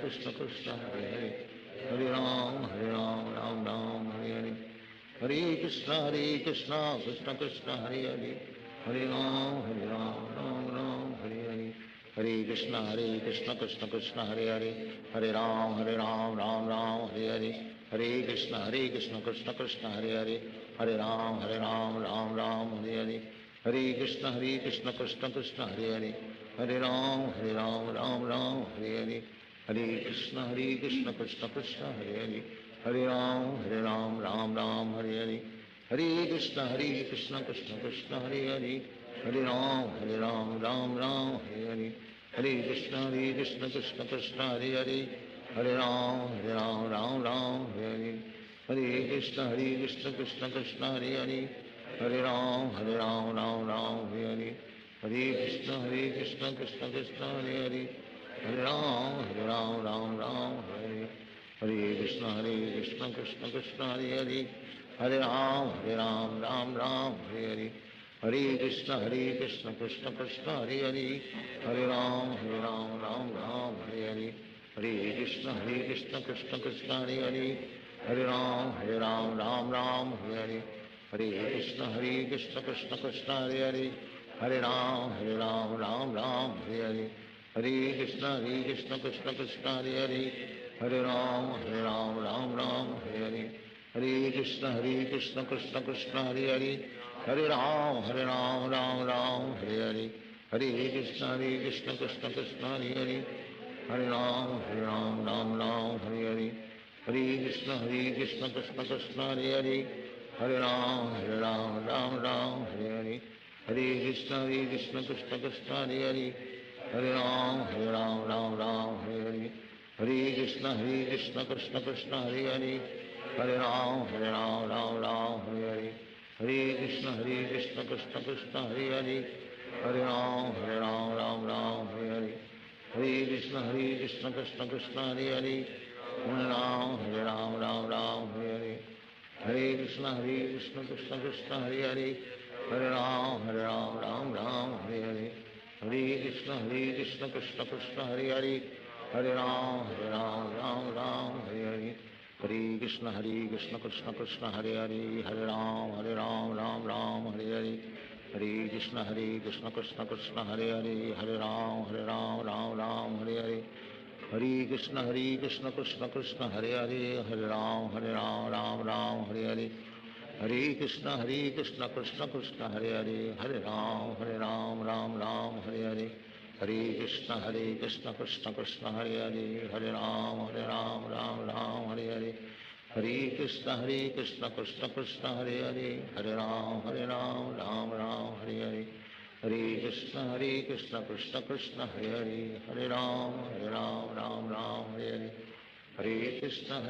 Krishna Krishna Hare Hare, Hare Ram Hare Hare, Hare Krishna Krishna Krishna Hare Hare, Hare Ram Hare Hare, Hare Krishna Krishna Krishna Hare Hare, Hare Ram Hare Hare, Hare Krishna Krishna Krishna Hare Hare, Hare Ram Hare Hare, Hare Krishna Krishna Krishna Hare Hare, Hare Ram Hare Hare, Hare Krishna Krishna Krishna Hare Hare, Hare Ram Hare Hare, Hare Krishna Krishna Krishna Hare Hare, Hare Ram Hare Hare, Hare Krishna Krishna Krishna Hare Hare, Hare Ram Hare Hare, Hare Krishna Krishna Krishna Hare Hare, Hare Ram Hare Hare, Hare Krishna Krishna Krishna Hare Hare, Hare Ram Hare Hare, Hare Krishna Krishna Krishna Hare Hare, Hare Ram Hare Hare, Hare Krishna Krishna Krishna Hare Hare, Hare Ram Hare Hare, Hare Krishna Krishna Krishna Hare Hare, Hare Ram Hare Hare, Hare Krishna Krishna Krishna Hare Hare, Hare Ram Hare Hare, Hare Krishna Krishna Krishna Hare Hare, Hare Ram Hare Hare, Hare Krishna Krishna Krishna Hare Hare, Hare Ram Hare Hare, Hare Krishna Krishna Krishna Hare Hare, Hare Ram Hare Hare, Hare Krishna Krishna Krishna Hare Hare, Hare Ram Hare Hare, Hare Krishna Krishna Krishna Hare Hare, Hare Ram Hare Hare, Hare Krishna Krishna Krishna Hare Hare, Hare Ram Hare Hare, Hare Krishna Krishna Krishna Hare Hare, Hare Ram Hare Hare, Hare Krishna Krishna Krishna Hare Hare, Hare Ram Hare Hare, Hare Krishna Krishna Krishna Hare Hare, Hare Ram Hare Hare, Hare Krishna Krishna Krishna Hare Hare, Hare Ram Hare Hare, Hare Krishna Krishna Krishna Hare Hare, Hare Ram Hare Hare, Hare Krishna Krishna Krishna Hare Hare, Hare Ram Hare Hare, Hare Krishna Krishna Krishna Hare Hare, Hare Ram Hare Hare, Hare Krishna Krishna Krishna Hare Hare, Hare Ram Hare Hare, Hare Krishna Krishna Krishna Hare Hare, Hare Ram Hare Hare, Hare Krishna Krishna Krishna Hare Hare, Hare Ram Hare Hare, Hare Krishna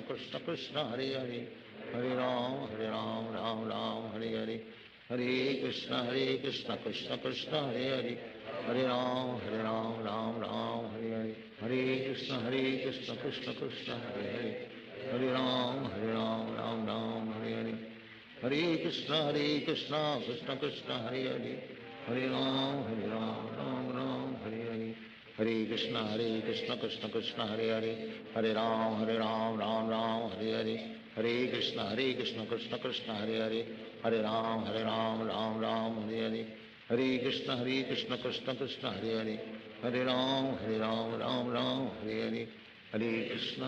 Krishna Krishna Hare Hare, Hare Ram Hare Hare, Hare Krishna Krishna Krishna Hare Hare, Hare Ram Hare Hare, Hare Krishna Krishna Krishna Hare Hare, Hare Ram Hare Hare, Hare Krishna Krishna Krishna Hare Hare Hare Ram Ram Ram Hare Hare Hare Krishna Krishna Krishna Hare Hare Hare Ram Ram Ram Hare Hare Hare Krishna Krishna Krishna Hare Hare Hare Ram Ram Ram Hare Hare Hare Krishna Krishna Krishna Hare Hare Hare Ram Ram Ram Hare Hare Hare Krishna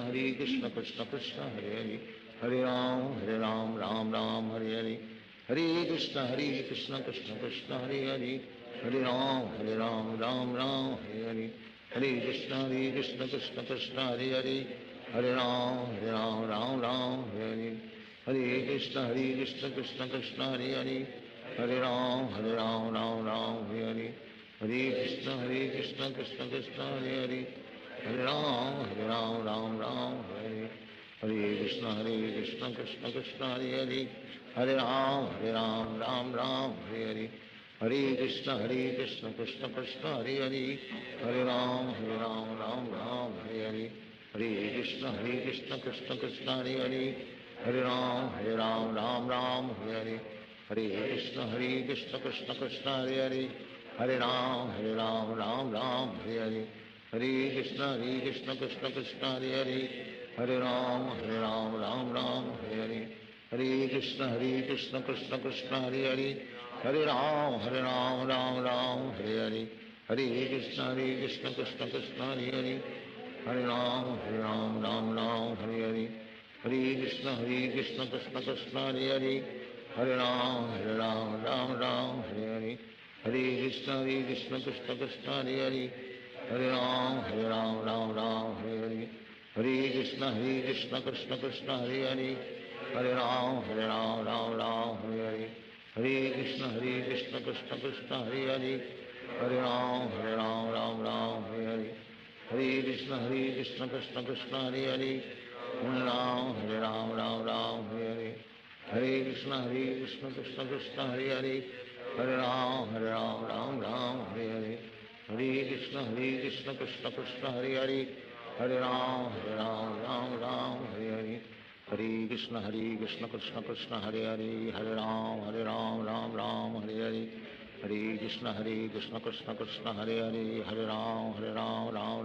Krishna Krishna Hare Hare Hare Ram Ram Hare Hare Hare Krishna Krishna Krishna Hare Hare Hare Ram Ram Hare Hare Hare Krishna Krishna Krishna Hare Hare Hare Ram Ram Hare Hare Hare Krishna Krishna Krishna Hare Hare Hare Ram Ram Hare Hare Hare Krishna Krishna Krishna Hare Hare Hare Ram Ram Hare Hare Krishna Krishna Krishna Hare Hare Hare Ram Ram Hare Hare Hare Krishna Krishna Krishna Hare Hare Hare Ram Ram Hare Hare Hare Krishna Krishna Krishna Hare Hare Hare Ram Ram Hare Hare Hare Krishna Krishna Krishna Hare Hare Hare Ram Ram Hare Hare Hare Krishna Krishna Krishna Hare Hare Hare Ram Ram Hare Hare Hare Krishna Krishna Krishna Hare Hare Hare Ram Ram Hare Hare Hare Krishna Krishna Krishna Hare Hare Hare Ram Ram Hare Hare Hare Krishna Krishna Krishna Hare Hare Hare Ram Ram Hare Hare Hare Krishna Krishna Krishna Hare Hare Hare Ram Ram Hare Hare Hare Krishna Krishna Krishna Hare Hare Hare Ram Ram Hare Hare Hare Krishna Krishna Krishna Hare Hare Hare Ram Ram Hare Hare Hare Krishna Krishna Krishna Hare Hare Hare Ram Hare Hare Hare Krishna Krishna Krishna Hare Hare Hare Ram Ram Hare Hare Hare Krishna Krishna Krishna Hare Hare Hare Ram Ram Hare Hare Hare Krishna Krishna Krishna Hare Hare Hare Ram Ram Hare Hare Hare Krishna Krishna Krishna Hare Hare Hare Ram Ram Hare Hare Hare Krishna Krishna Krishna Hare Hare Hare Ram Ram Hare Hare Hare Krishna Krishna Krishna Hare Hare Hare Ram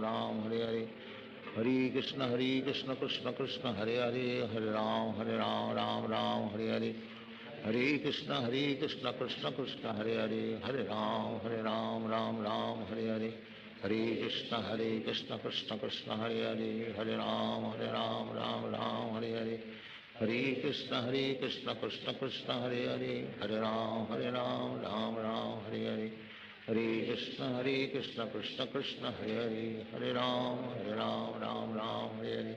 Ram Hare Hare Hare Krishna Krishna Krishna Hare Hare Hare Ram Ram Hare Hare Hare Krishna Krishna Krishna Hare Hare Hare Ram Ram Hare Hare Hare Krishna Krishna Krishna Hare Hare Hare Ram Ram Hare Hare Hare Krishna Krishna Krishna Hare Hare Hare Ram Ram Hare Hare Hare Krishna Krishna Krishna Hare Hare Hare Ram Ram Hare Hare Hare Krishna Krishna Krishna Hare Hare Hare Ram Ram Hare Hare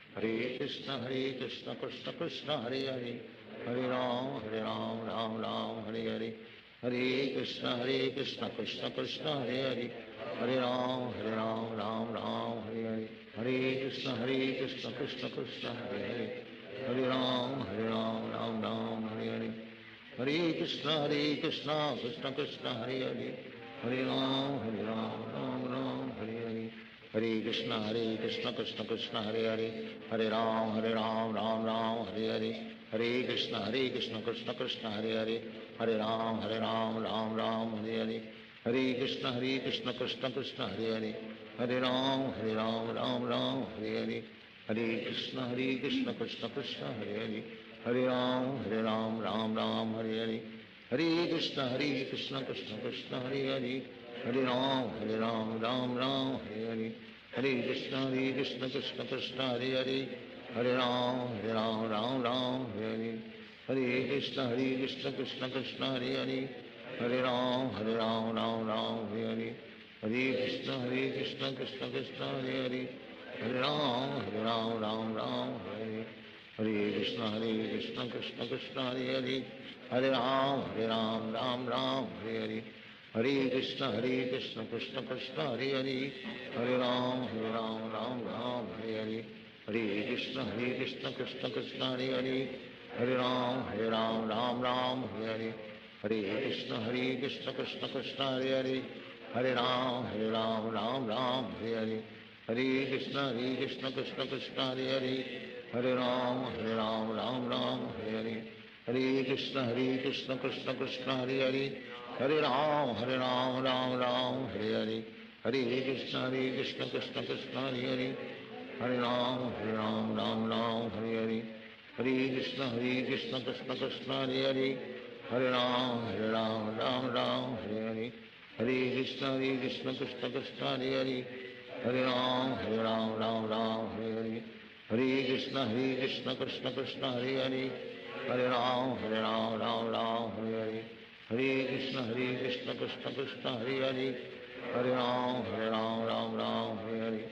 Hare Krishna Krishna Krishna Hare Hare Hare Ram Ram Hare Hare Hare Krishna Krishna Krishna Hare Hare Hare Ram Ram Hare Hare Hare Krishna Krishna Krishna Hare Hare Hare Ram Ram Hare Hare Hare Krishna Krishna Krishna Hare Hare Hare Ram Ram Hare Hare Hare Krishna Krishna Krishna Hare Hare Hare Ram Ram Hare Hare Hare Krishna Krishna Krishna Hare Hare Hare Ram Ram Hare Hare Hare Krishna Krishna Krishna Hare Hare Hare Ram Ram Hare Hare Hare Krishna Krishna Krishna Hare Hare Hare Ram Ram Hare Hare Hare Krishna Krishna Krishna Hare Hare Hare Ram Ram Hare Hare Hare Krishna Krishna Krishna Hare Hare Hare Ram Ram Hare Hare Hare Krishna Krishna Krishna Hare Hare Hare Ram Ram Hare Hare Hare Krishna Krishna Krishna Hare Hare Hare Ram Ram Hare Hare Hare Krishna Krishna Krishna Hare Hare Hare Ram Ram Hare Hare Hare Krishna Krishna Krishna Hare Hare Hare Ram Ram Ram Hare Hare Hare Krishna Krishna Krishna Hare Hare, Hare Ram Ram Ram Hare Hare, Hare Krishna Krishna Krishna Hare Hare, Hare Ram Ram Ram Hare Hare, Hare Krishna Krishna Krishna Hare Hare, Hare Ram Ram Ram Hare Hare, Hare Krishna Krishna Krishna Hare Hare, Hare Ram Ram Hare Hare, Hare Krishna Krishna Krishna Hare Hare, Hare Ram Ram Hare Hare, Hare Krishna Krishna Krishna Hare Hare, Hare Ram Ram Hare Hare,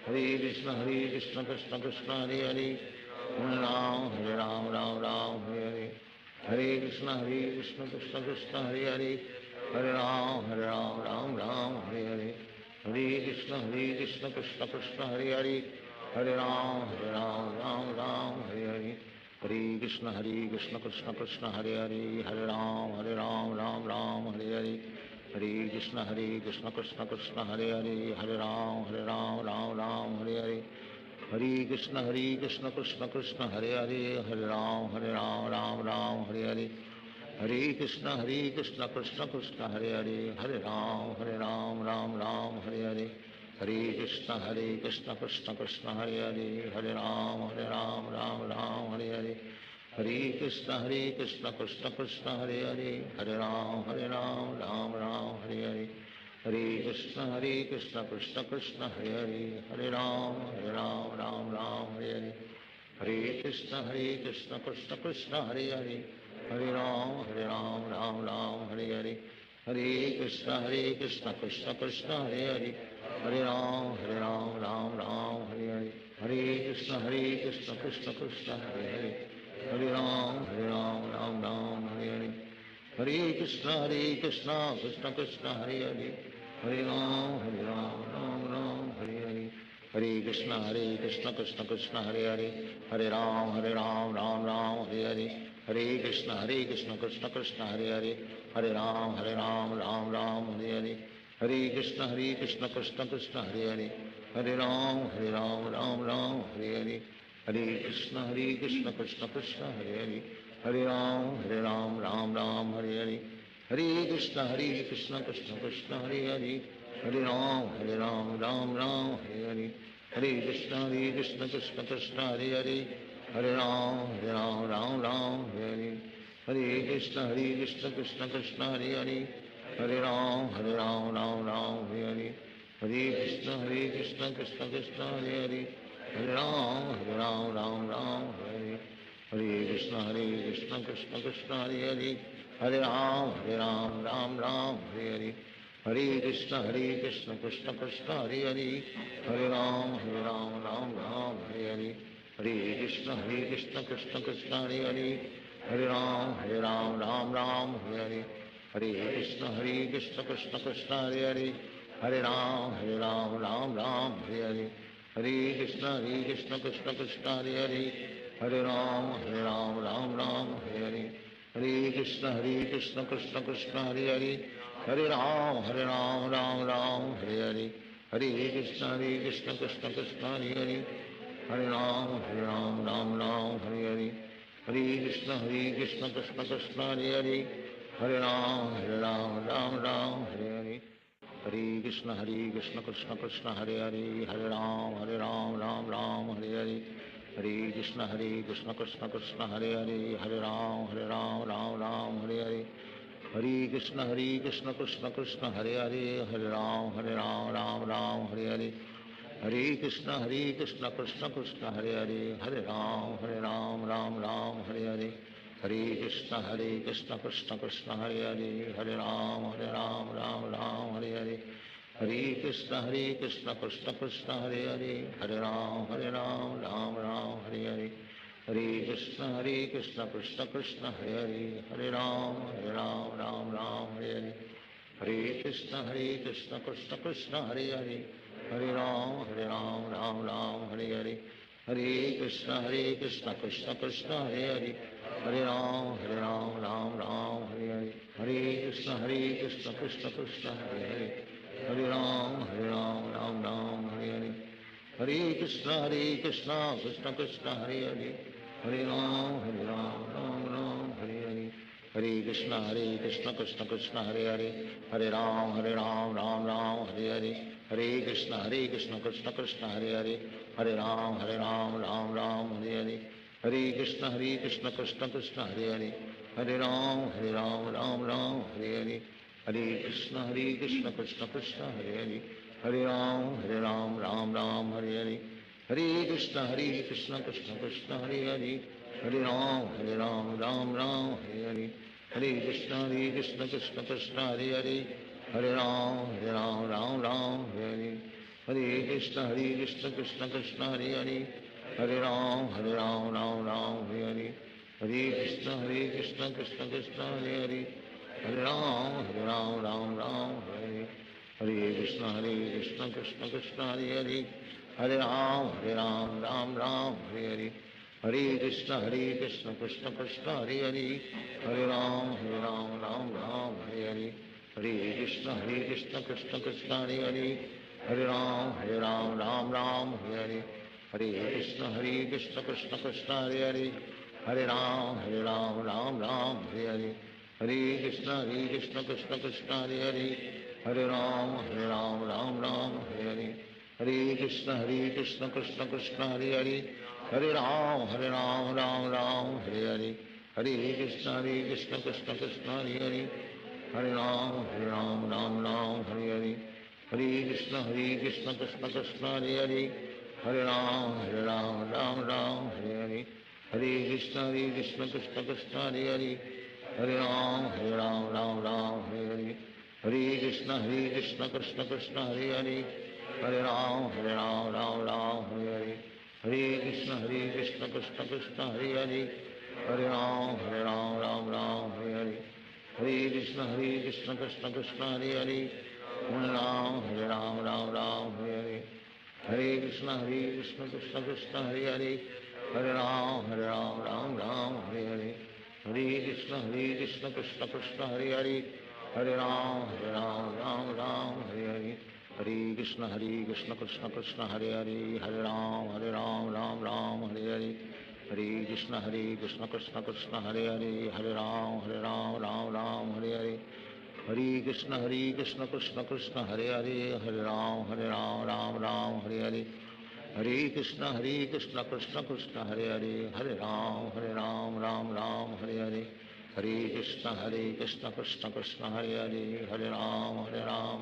Hare Krishna Krishna Krishna Hare Hare, Hare Ram Ram Hare Hare, Hare Krishna Krishna Krishna Hare Hare, Hare Ram Ram Hare Hare, Hare Krishna Krishna Krishna Hare Hare, Hare Ram Ram Hare Hare, Hare Krishna Krishna Krishna Hare Hare, Hare Ram Ram Hare Hare, Hare Krishna Krishna Krishna Hare Hare, Hare Ram Ram Hare Hare, Hare Krishna Krishna Krishna Hare Hare, Hare Ram Ram Hare Hare, Hare Krishna Krishna Krishna Hare Hare, Hare Ram Ram Hare Hare, Hare Krishna Krishna Krishna Hare Hare, Hare Ram Ram Hare Hare, Hare Krishna Krishna Krishna Hare Hare, Hare Ram Ram Hare Hare, Hare Krishna Krishna Krishna Hare Hare, Hare Ram Ram Hare Hare, Hare Krishna Krishna Krishna Hare Hare, Hare Ram Ram Hare Hare, Hare Krishna Krishna Krishna Hare Hare, Hare Ram Ram Hare Hare, Hare Krishna Krishna Krishna Hare Hare, Hare Ram Ram Hare Hare, Hare Krishna Krishna Krishna Hare Hare, Hare Ram Hare Hare, Hare Krishna Krishna Krishna Hare Hare, Hare Ram Ram Hare Hare, Hare Krishna Krishna Krishna Hare Hare, Hare Ram Ram Hare Hare, Hare Krishna Krishna Krishna Hare Hare, Hare Ram Ram Hare Hare, Hare Krishna Krishna Krishna Hare Hare, Hare Ram Ram Hare Hare, Hare Krishna Krishna Krishna Hare Hare, Hare Ram Ram Hare Hare, Hare Krishna Krishna Krishna Hare Hare, Hare Ram Ram Hare Hare, Hare Krishna Krishna Krishna Hare Hare, Hare Ram Ram Hare Hare, Hare Krishna Krishna Krishna Hare Hare, Hare Ram Ram Hare Hare, Hare Krishna Krishna Krishna Hare Hare, Hare Ram Ram Hare Hare, Hare Krishna Krishna Krishna Hare Hare, Hare Ram Ram Hare Hare, Hare Krishna Krishna Krishna Hare Hare, Hare Ram Ram Hare Hare, Hare Krishna Krishna Krishna Hare Hare, Hare Ram Ram Hare Hare, Hare Krishna Krishna Krishna Hare Hare, Hare Ram Ram Hare Hare, Hare Krishna Krishna Krishna Hare Hare, Hare Ram Ram Hare Hare, Hare Krishna Krishna Krishna Hare Hare, Hare Ram Ram Hare Hare, Hare Krishna Krishna Krishna Hare Hare, Hare Ram Ram Hare Hare, Hare Krishna Krishna Krishna Hare Hare, Hare Ram Ram Hare Hare, Hare Krishna Krishna Krishna Hare Hare, Hare Ram Ram Hare Hare, Hare Krishna Krishna Krishna Hare Hare, Hare Ram Ram Hare Hare, Hare Krishna Krishna Krishna Hare Hare, Hare Ram Ram Hare Hare, Hare Krishna Krishna Krishna Hare Hare, Hare Ram Ram Hare Hare, Hare Krishna Krishna Krishna Hare Hare, Hare Ram Ram Hare Hare, Hare Krishna Krishna Krishna Hare Hare, Hare Ram Ram Hare Hare, Hare Krishna Krishna Krishna Hare Hare, Hare Ram Hare Hare, Hare Krishna Krishna Krishna Hare Hare, Hare Ram Hare Hare, Hare Krishna Krishna Krishna Hare Hare, Hare Ram Hare Hare, Hare Krishna Krishna Krishna Hare Hare, Hare Ram, Ram Ram, Hare Hare. Hare Krishna, Krishna Krishna, Hare Hare. Hare Ram, Ram Ram, Hare Hare. Hare Krishna, Krishna Krishna, Hare Hare. Hare Ram, Ram Ram, Hare Hare. Hare Krishna, Krishna Krishna, Hare Hare. Hare Ram, Ram Ram, Hare Hare. Hare Krishna, Krishna Krishna, Hare Hare. Hare Ram, Ram Ram, Hare Hare. Hare Krishna, Krishna Krishna, Hare Hare. Hare Ram, Ram Ram, Hare Hare. Hare Krishna, Krishna Krishna, Hare Hare. Hare Ram, Ram Ram, Hare Hare. Hare Krishna, Krishna Krishna, Hare Hare. Hare Ram, Ram Ram, Hare Hare. Hare Krishna, Krishna Krishna, Hare Hare. Hare Ram, Ram Ram, Hare Hare. Hare Krishna, Krishna Krishna, Hare Hare. Hare Ram, Ram Ram, Hare Hare. Hare Krishna, Krishna Krishna, Hare Hare. Hare Ram, Ram Ram, Hare Hare. Hare Krishna, Krishna Krishna, Hare Hare. Hare Ram, Ram Ram, Hare Hare. Hare Krishna, Krishna Krishna, Hare Hare. Hare Ram, Ram Ram, Hare Hare. Hare Krishna, Krishna Krishna, Hare Hare. Hare Ram, Ram Ram, Hare Hare. Hare Krishna, Krishna Krishna, Hare Hare. Hare Ram, Ram Ram, Hare Hare. Hare Krishna, Krishna Krishna, Hare Hare. Hare Ram, Ram Ram, Hare Hare. Hare Krishna, Krishna Krishna, Hare Hare. Hare Ram, Ram Ram, Hare Hare. Hare Krishna, Krishna Krishna, Hare Hare. Hare Ram, Ram Ram, Hare Hare. Hare Krishna, Krishna Krishna, Hare Hare. Hare Ram, Ram Ram, Hare Hare. Hare Krishna, Krishna Krishna, Hare Hare. Hare Ram, Ram Ram, Hare Hare. Hare Krishna, Krishna Krishna, Hare Hare. Hare Ram, Ram Ram, Hare Hare. Hare Krishna, Krishna Krishna, Hare Hare. Hare Ram, Ram Ram, Hare Hare. Hare Krishna, Krishna Krishna, Hare Hare. Hare Ram, Ram Ram, Hare Hare. Hare Krishna, Krishna Krishna, Hare Hare. Hare Ram, Ram Ram, Hare Hare. Hare Krishna, Krishna Krishna, Hare Hare. Hare Ram, Ram Hare Hare. Hare Krishna, Krishna Krishna, Hare Hare. Hare Ram, Ram Hare Hare. Hare Krishna, Krishna Krishna, Hare Hare. Hare Ram, Ram Hare Hare. Hare Krishna, Krishna Krishna, Hare Hare. Hare Ram, Ram Hare Hare. Hare Krishna, Krishna Krishna, Hare Hare. Hare Ram,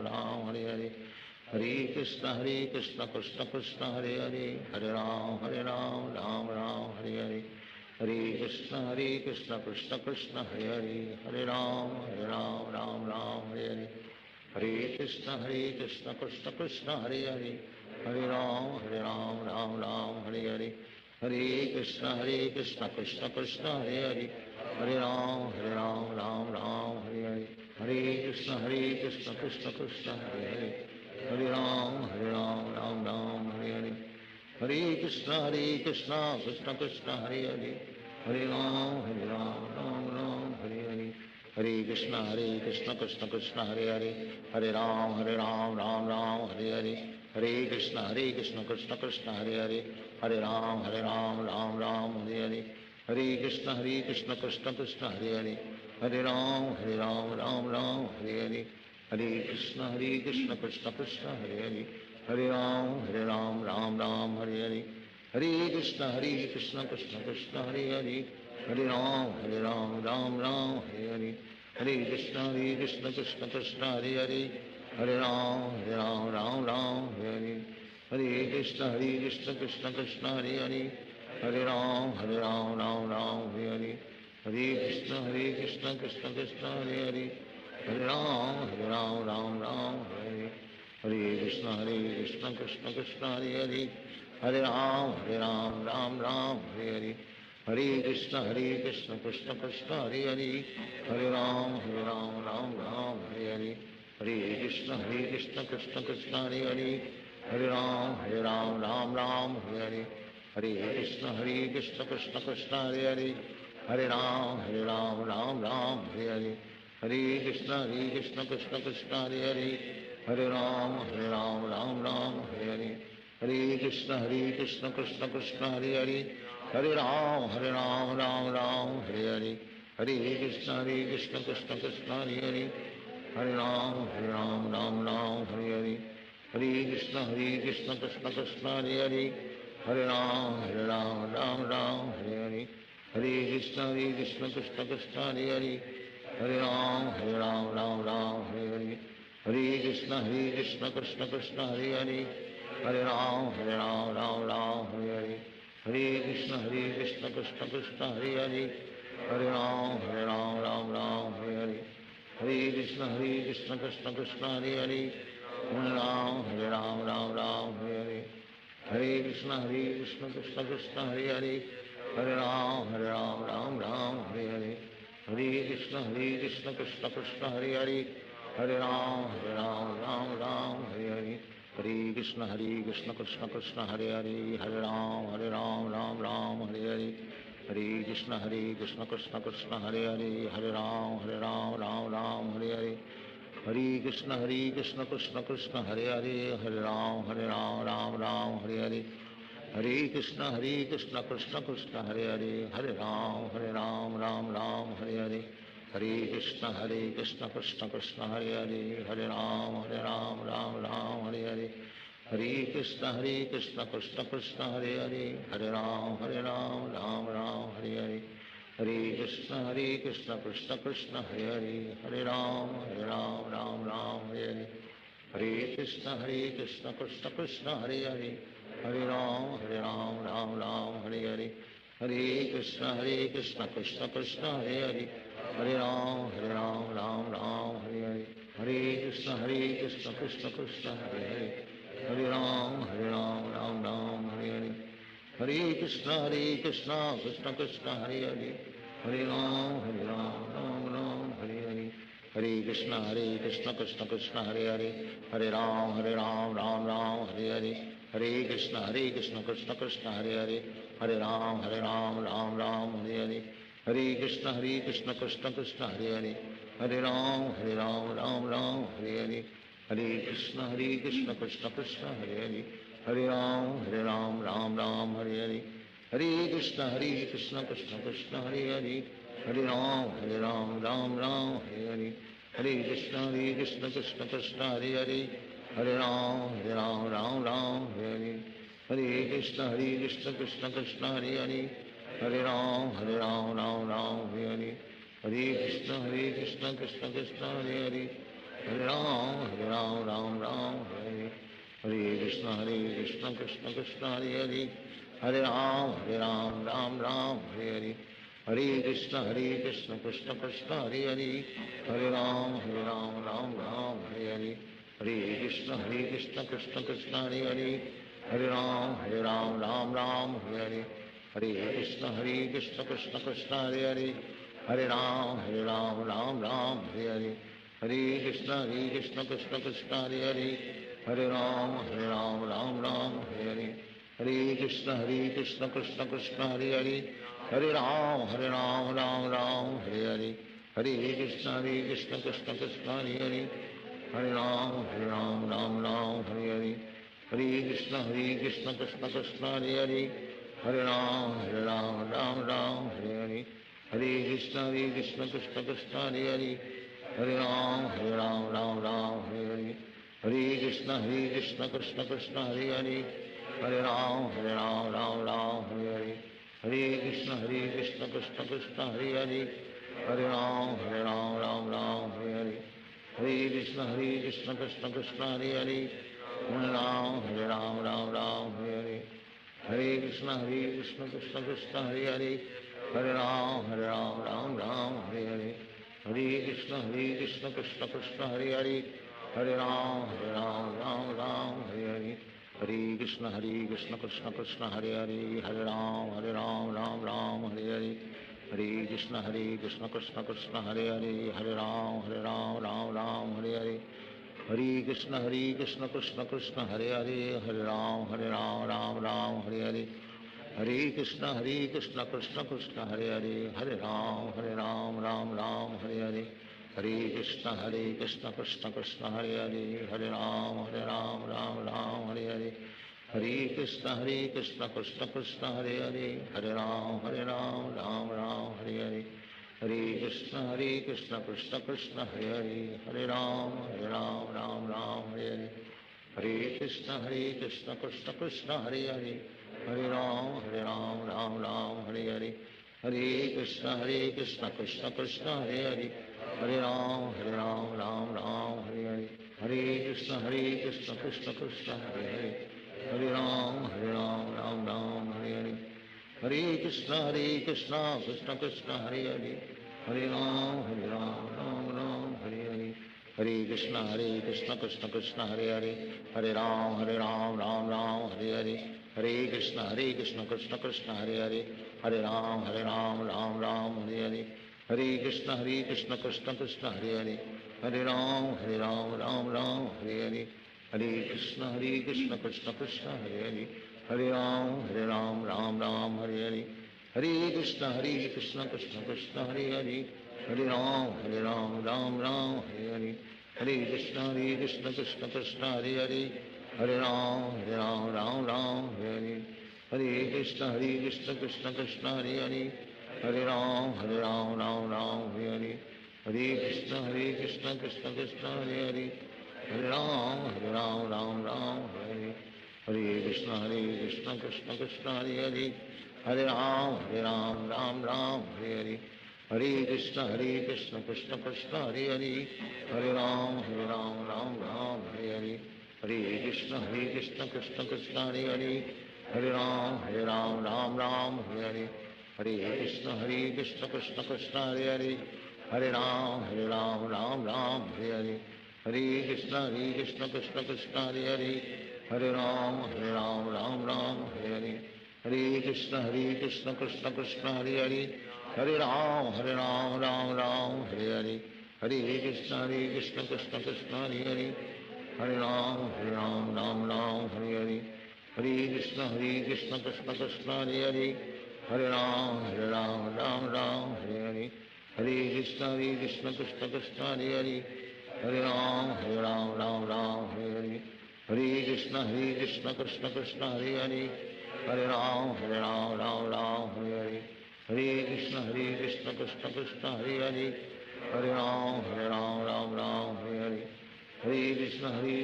Ram Hare Hare. Hare Krishna, Krishna Krishna, Hare Hare. Hare Ram, Ram Hare Hare. Hare Krishna, Krishna Krishna, Hare Hare. Hare Ram, Ram Hare Hare. Hare Krishna, Krishna Krishna, Hare Hare. Hare Ram, Ram Hare Hare. Hare Krishna, Krishna Krishna, Hare Hare. Hare Ram, Ram Hare Hare. Hare Krishna, Krishna Krishna, Hare Hare. Hare Ram, Ram Hare Hare. Hare Krishna, Krishna Krishna, Hare Hare. Hare Ram, Ram Hare Hare. Hare Krishna, Krishna Krishna, Hare Hare. Hare Ram, Ram Hare Hare. Hare Krishna, Krishna Krishna, Hare Hare. Hare Ram, Ram Hare Hare. Hare Krishna, Krishna Krishna, Hare Hare. Hare Ram, Ram Hare Hare. Hare Krishna, Krishna Krishna, Hare Hare. Hare Ram, Ram Hare Hare. Hare Krishna, Krishna Krishna, Hare Hare. Hare Ram, Ram Hare Hare. Hare Krishna, Krishna Krishna, Hare Hare. Hare Ram, Ram Hare Hare. Hare Krishna, Krishna Krishna, Hare Hare. Hare Ram, Ram Hare Hare. Hare Krishna, Krishna Krishna, Hare Hare. Hare Ram, Ram Hare Hare. Hare Krishna, Krishna Krishna, Hare Hare. Hare Ram, Ram Hare Hare. Hare Krishna, Krishna Krishna, Hare Hare. Hare Ram, Ram Hare Hare. Hare Krishna, Krishna Krishna, Hare Hare. Hare Ram, Ram Hare Hare. Hare Krishna, Krishna Krishna, Hare Hare. Hare Ram, Ram Hare Hare. Hare Krishna Krishna Krishna Hare Hare, Hare Ram Ram Ram Hare Hare, Hare Krishna Krishna Krishna Hare Hare, Hare Ram Ram Ram Hare Hare, Hare Krishna Krishna Krishna Hare Hare, Hare Ram Ram Hare Hare, Hare Krishna Krishna Krishna Hare Hare, Hare Ram Ram Hare Hare, Hare Krishna Krishna Krishna Hare Hare, Hare Ram Ram Hare Hare, Hare Krishna Krishna Krishna Hare Hare, Hare Ram Ram Hare Hare, Hare Krishna Krishna Krishna Hare Hare, Hare Ram Ram Hare Hare, Hare Krishna Krishna Krishna Hare Hare, Hare Ram Ram Hare Hare, Hare Krishna Krishna Krishna Hare Hare, Hare Ram Ram Hare Hare, Hare Krishna Krishna Krishna Hare Hare, Hare Ram Ram Hare Hare, Hare Krishna Krishna Krishna Hare Hare, Hare Ram Ram Hare Hare, Hare Krishna Krishna Krishna Hare Hare, Hare Ram Ram Hare Hare, Hare Krishna Krishna Krishna Hare Hare, Hare Ram Ram Hare Hare, Hare Krishna Krishna Krishna Hare Hare, Hare Ram Ram Hare Hare, Hare Krishna Krishna Krishna Hare Hare, Hare Ram Ram Hare Hare, Hare Krishna Krishna Krishna Hare Hare, Hare Ram Ram Hare Hare, Hare Krishna Krishna Krishna Hare Hare, Hare Ram Ram Hare Hare, Hare Krishna Krishna Krishna Hare Hare, Hare Ram Ram Hare Hare, Hare Krishna Krishna Krishna Hare Hare, Hare Ram Ram Hare Hare, Hare Krishna Krishna Krishna Hare Hare, Hare Ram Ram Hare Hare, Hare Krishna Krishna Krishna Hare Hare, Hare Ram Ram Hare Hare, Hare Krishna Krishna Krishna Hare Hare, Hare Ram Ram Hare Hare, Hare Krishna Krishna Krishna Hare Hare, Hare Ram Ram Hare Hare, Hare Krishna Krishna Krishna Hare Hare, Hare Ram Ram Hare Hare, Hare Krishna Krishna Krishna Hare Hare, Hare Ram Ram Hare Hare, Hare Krishna Krishna Krishna Hare Hare, Hare Ram Ram Hare Hare, Hare Krishna Krishna Krishna Hare Hare, Hare Ram Ram Hare Hare, Hare Krishna Krishna Krishna Hare Hare, Hare Ram Ram Hare Hare, Hare Krishna Krishna Krishna Hare Hare, Hare Ram Hare Hare, Hare Krishna Krishna Krishna Hare Hare, Hare Ram Ram Hare Hare, Hare Krishna Krishna Krishna Hare Hare, Hare Ram Ram Hare Hare, Hare Krishna Krishna Krishna Hare Hare, Hare Ram Ram Hare Hare, Hare Krishna Krishna Krishna Hare Hare, Hare Ram Ram Hare Hare, Hare Krishna Krishna Krishna Hare Hare, Hare Ram Ram Hare Hare, Hare Krishna Krishna Krishna Hare Hare, Hare Ram Ram Hare Hare, Hare Krishna Krishna Krishna Hare Hare, Hare Ram Ram Hare Hare, Hare Krishna Krishna Krishna Hare Hare, Hare Ram Ram Hare Hare, Hare Krishna Krishna Krishna Hare Hare, Hare Ram Hare Hare, Hare Krishna Krishna Krishna Hare Hare, Hare Ram Ram Hare Hare, Hare Krishna Krishna Krishna Hare Hare, Hare Ram Hare Hare, Hare Krishna Krishna Krishna Hare Hare, Hare Ram Ram Hare Hare, Hare Krishna Krishna Krishna Hare Hare, Hare Ram Hare Hare, Hare Krishna Krishna Krishna Hare Hare, Hare Ram Ram Hare Hare, Hare Krishna Krishna Krishna Hare Hare, Hare Ram Hare Hare, Hare Krishna Krishna Krishna Hare Hare, Hare Ram Ram Hare Hare, Hare Krishna Krishna Krishna Hare Hare, Hare Ram Ram Hare Hare, Hare Krishna Krishna Krishna Hare Hare, Hare Ram Ram Hare Hare, Hare Krishna Krishna Krishna Hare Hare, Hare Ram Ram Ram Hare Hare, Hare Krishna Krishna Krishna Hare Hare, Hare Ram Ram Ram Hare Hare, Hare Krishna Krishna Krishna Hare Hare, Hare Ram Ram Ram Hare Hare, Hare Krishna Krishna Krishna Hare Hare, Hare Ram Ram Ram Hare Hare, Hare Krishna Krishna Krishna Hare Hare, Hare Ram Ram Ram Hare Hare, Hare Krishna Krishna Krishna Hare Hare, Hare Ram Ram Ram Hare Hare, Hare Krishna Krishna Krishna Hare Hare, Hare Ram Ram Ram Hare Hare, Hare Krishna Krishna Krishna Hare Hare, Hare Ram Ram Ram Hare Hare, Hare Krishna Krishna Krishna Hare Hare, Hare Ram Ram Ram Hare Hare, Hare Krishna Krishna Krishna Hare Hare, Hare Ram Ram Hare Hare, Hare Krishna Krishna Krishna Hare Hare, Hare Ram Ram Hare Hare, Hare Krishna Krishna Krishna Hare Hare, Hare Ram Ram Hare Hare, Hare Krishna Krishna Krishna Hare Hare, Hare Ram Ram Hare Hare, Hare Krishna Krishna Krishna Hare Hare, Hare Ram Ram Hare Hare, Hare Krishna Krishna Krishna Hare Hare, Hare Ram Ram Hare Hare, Hare Krishna Krishna Krishna Hare Hare, Hare Ram Ram Hare Hare, Hare Krishna Krishna Krishna Hare Hare, Hare Ram Ram Hare Hare, Hare Krishna Krishna Krishna Hare Hare, Hare Ram Ram Hare Hare, Hare Krishna Krishna Krishna Hare Hare, Hare Ram Ram Hare Hare, Hare Krishna Krishna Krishna Hare Hare, Hare Ram Ram Hare Hare, Hare Krishna Krishna Krishna Hare Hare, Hare Ram Ram Hare Hare, Hare Krishna Krishna Krishna Hare Hare, Hare Ram Ram Hare Hare, Hare Krishna Krishna Krishna Hare Hare, Hare Ram Ram Hare Hare, Hare Krishna Krishna Krishna Hare Hare, Hare Ram Ram Hare Hare, Hare Krishna Krishna Krishna Hare Hare, Hare Ram Ram Hare Hare, Hare Krishna Krishna Krishna Hare Hare, Hare Ram Ram Hare Hare, Hare Krishna Krishna Krishna Hare Hare, Hare Ram Ram Hare Hare, Hare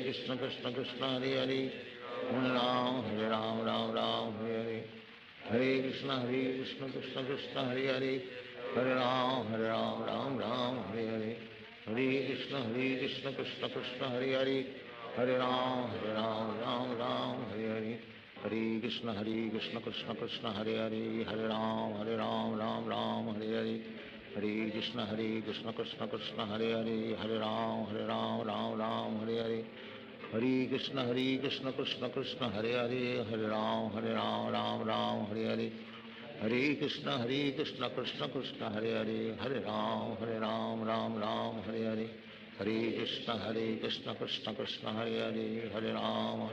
Krishna Krishna Krishna Hare Hare, Hare Ram Ram Hare Hare, Hare Krishna Krishna Krishna Hare Hare, Hare Ram Ram Hare Hare, Hare Krishna Krishna Krishna Hare Hare, Hare Ram Ram Hare Hare, Hare Krishna Krishna Krishna Hare Hare, Hare Ram Ram Hare Hare, Hare Krishna Krishna Krishna Hare Hare, Hare Ram Ram Hare Hare, Hare Krishna Krishna Krishna Hare Hare, Hare Ram Ram Hare Hare, Hare Krishna Krishna Krishna Hare Hare, Hare Ram Ram Hare Hare, Hare Krishna Krishna Krishna Hare Hare, Hare Ram Ram Hare Hare, Hare Krishna Krishna Krishna Hare Hare, Hare Ram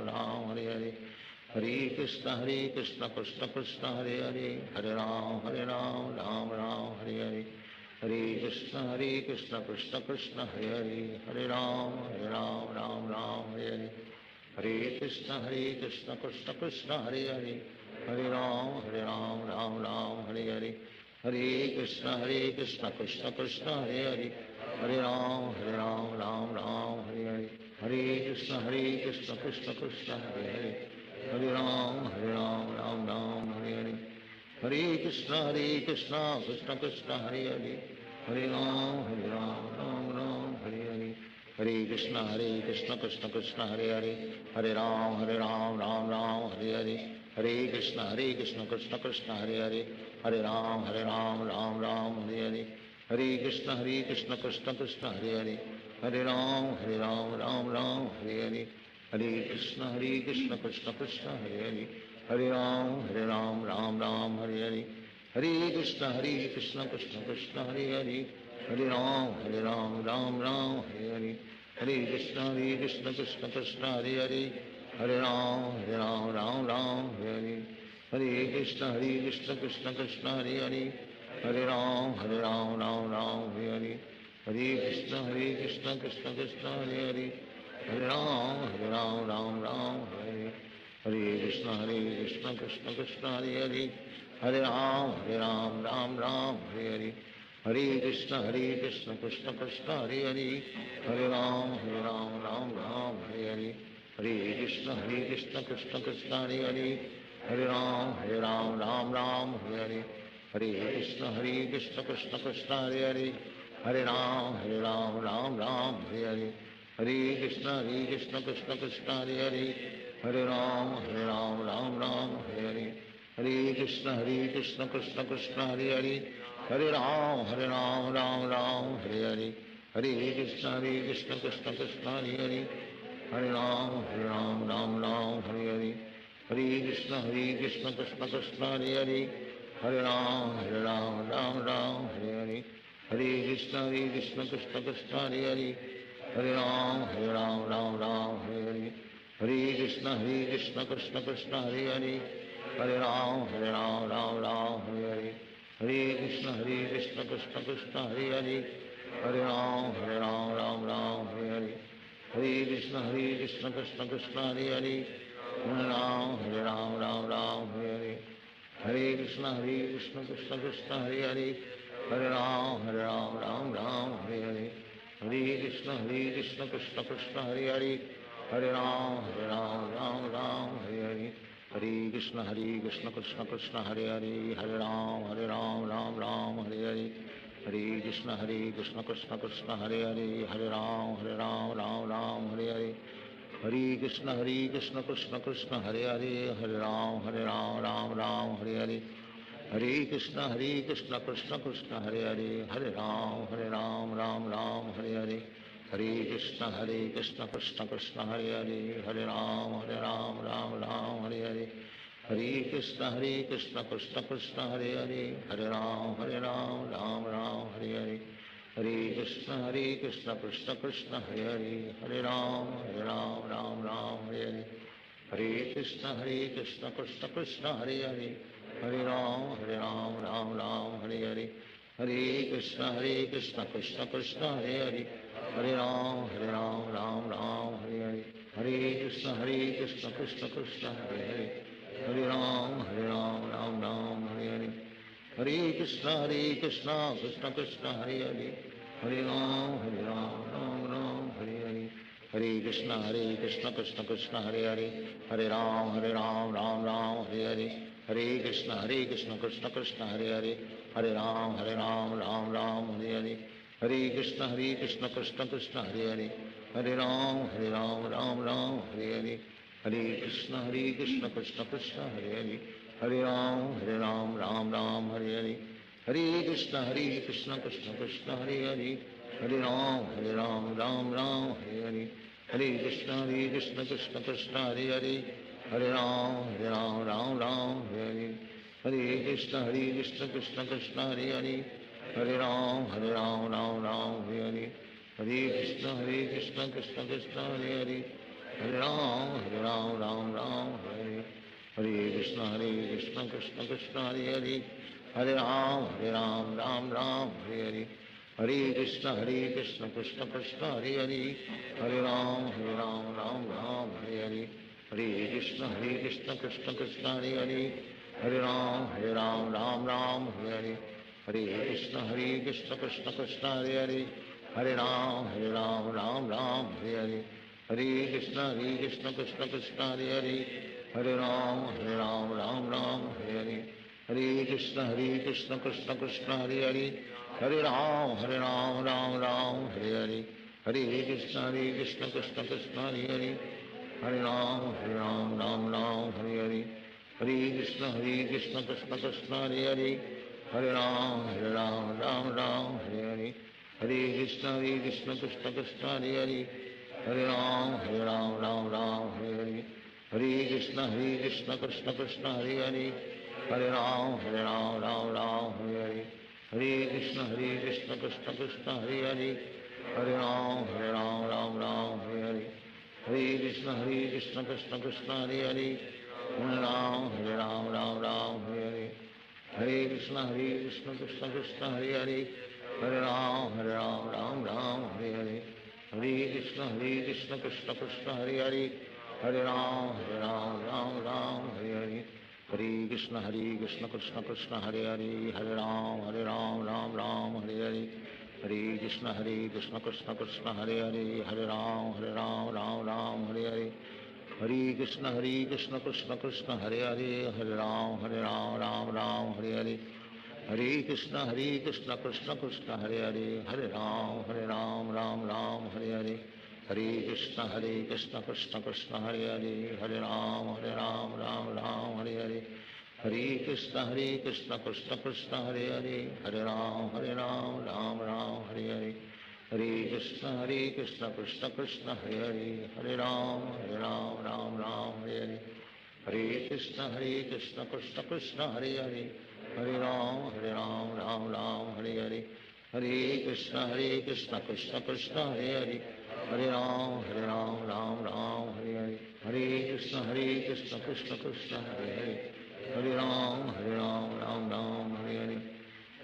Ram Hare Hare, Hare Krishna Krishna Krishna Hare Hare, Hare Ram Ram Hare Hare, Hare Krishna Krishna Krishna Hare Hare, Hare Ram Ram Hare Hare, Hare Krishna Krishna Krishna Hare Hare, Hare Ram Ram Hare Hare, Hare Krishna Krishna Krishna Hare Hare, Hare Ram Ram Hare Hare, Hare Krishna Krishna Krishna Hare Hare, Hare Ram Ram Hare Hare, Hare Krishna Krishna Krishna Hare Hare, Hare Ram Ram Hare Hare, Hare Krishna Krishna Krishna Hare Hare, Hare Ram Ram Hare Hare, Hare Krishna Krishna Krishna Hare Hare, Hare Ram Ram Hare Hare, Hare Krishna Krishna Krishna Hare Hare, Hare Ram Ram Hare Hare, Hare Krishna Krishna Krishna Hare Hare, Hare Ram Ram Hare Hare, Hare Krishna Krishna Krishna Hare Hare, Hare Ram Ram Ram Hare Hare Krishna Krishna Krishna Hare Hare Hare Ram Ram Ram Hare Hare Hare Krishna Krishna Krishna Hare Hare Hare Ram Ram Hare Hare Hare Krishna Krishna Krishna Hare Hare Hare Ram Ram Hare Hare Hare Krishna Krishna Krishna Hare Hare Hare Ram Ram Hare Hare Hare Krishna Krishna Krishna Hare Hare Hare Ram Hare Hare Hare Krishna Krishna Krishna Hare Hare Hare Ram Hare Hare Hare Krishna Krishna Krishna Hare Hare Hare Ram Hare Hare Hare Krishna Krishna Krishna Hare Hare Hare Ram Hare Hare Hare Krishna Krishna Krishna Hare Hare Hare Ram Hare Hare Hare Krishna Krishna Krishna Hare Hare Hare Ram Hare Hare Hare Krishna Krishna Krishna Hare Hare Hare Ram Hare Hare Hare Krishna Krishna Krishna Hare Hare Hare Ram Hare Hare Hare Krishna Krishna Krishna Hare Hare Hare Ram Hare Hare Hare Krishna Krishna Krishna Hare Hare Hare Ram Hare Hare Hare Krishna Krishna Krishna Hare Hare Hare Ram Hare Hare Hare Krishna Krishna Krishna Hare Hare Hare Ram Hare Hare Hare Krishna Krishna Krishna Hare Hare Hare Ram Hare Hare Hare Krishna Krishna Krishna Hare Hare Hare Ram Hare Hare Hare Krishna Krishna Krishna Hare Hare Hare Ram Hare Hare Hare Krishna Krishna Krishna Hare Hare Hare Ram Hare Hare Hare Krishna Krishna Krishna Hare Hare Hare Ram Hare Hare Hare Krishna Krishna Krishna Hare Hare Hare Ram Hare Hare Hare Krishna Krishna Krishna Hare Hare Hare Ram Hare Hare Hare Krishna Krishna Krishna Hare Hare Hare Ram Hare Hare Hare Krishna Krishna Krishna Hare Hare Hare Ram Hare Hare Hare Krishna Krishna Krishna Hare Hare Hare Ram Ram Hare Hare Hare Krishna Krishna Krishna Hare Hare Hare Ram Ram Hare Hare Hare Krishna Krishna Krishna Hare Hare Hare Ram Hare Hare Hare Krishna Krishna Krishna Hare Hare Hare Ram Hare Hare Hare Krishna Krishna Krishna Hare Hare Hare Ram Hare Hare Hare Krishna Krishna Krishna Hare Hare Hare Ram Hare Hare Hare Krishna Krishna Krishna Hare Hare Hare Ram Hare Hare Hare Krishna Krishna Krishna Hare Hare Hare Ram Hare Hare Krishna Krishna Krishna Hare Hare Hare Ram Hare Hare Hare Krishna Krishna Krishna Hare Hare Hare Ram Hare Hare Hare Krishna Krishna Krishna Hare Hare Hare Ram Hare Hare Hare Krishna Krishna Krishna Hare Hare Hare Ram Hare Hare Hare Krishna Krishna Krishna Hare Hare Hare Ram Hare Hare Hare Krishna Krishna Krishna Hare Hare Hare Ram Hare Hare Hare Krishna Krishna Krishna Hare Hare Hare Ram Hare Hare Hare Krishna Krishna Krishna Hare Hare Hare Ram Hare Hare Hare Krishna Krishna Krishna Hare Hare Hare Ram Hare Hare Hare Krishna Krishna Krishna Hare Hare Hare Ram Hare Hare Hare Krishna Krishna Krishna Hare Hare Hare Ram Hare Hare Hare Krishna Krishna Krishna Hare Hare Hare Ram Hare Hare Hare Krishna Krishna Krishna Hare Hare Hare Ram Hare Hare Hare Krishna Krishna Krishna Hare Hare, Hare Ram Ram Ram Hare Hare, Hare Krishna Krishna Krishna Hare Hare, Hare Ram Ram Ram Hare Hare, Hare Krishna Krishna Krishna Hare Hare, Hare Ram Ram Hare Hare, Hare Krishna Krishna Krishna Hare Hare, Hare Ram Ram Hare Hare, Hare Krishna Krishna Krishna Hare Hare, Hare Ram Ram Hare Hare, Hare Krishna Krishna Krishna Hare Hare, Hare Ram Ram Hare Hare, Hare Krishna Krishna Krishna Hare Hare, Hare Ram Ram Hare Hare, Hare Krishna Krishna Krishna Hare Hare, Hare Ram Ram Hare Hare, Hare Krishna Krishna Krishna Hare Hare, Hare Ram Ram Hare Hare, Hare Krishna Krishna Krishna Hare Hare, Hare Ram Ram Hare Hare, Hare Krishna Krishna Krishna Hare Hare, Hare Ram Ram Hare Hare, Hare Krishna Krishna Krishna Hare Hare, Hare Ram Hare Hare, Hare Krishna Krishna Krishna Hare Hare, Hare Ram Ram Hare Hare,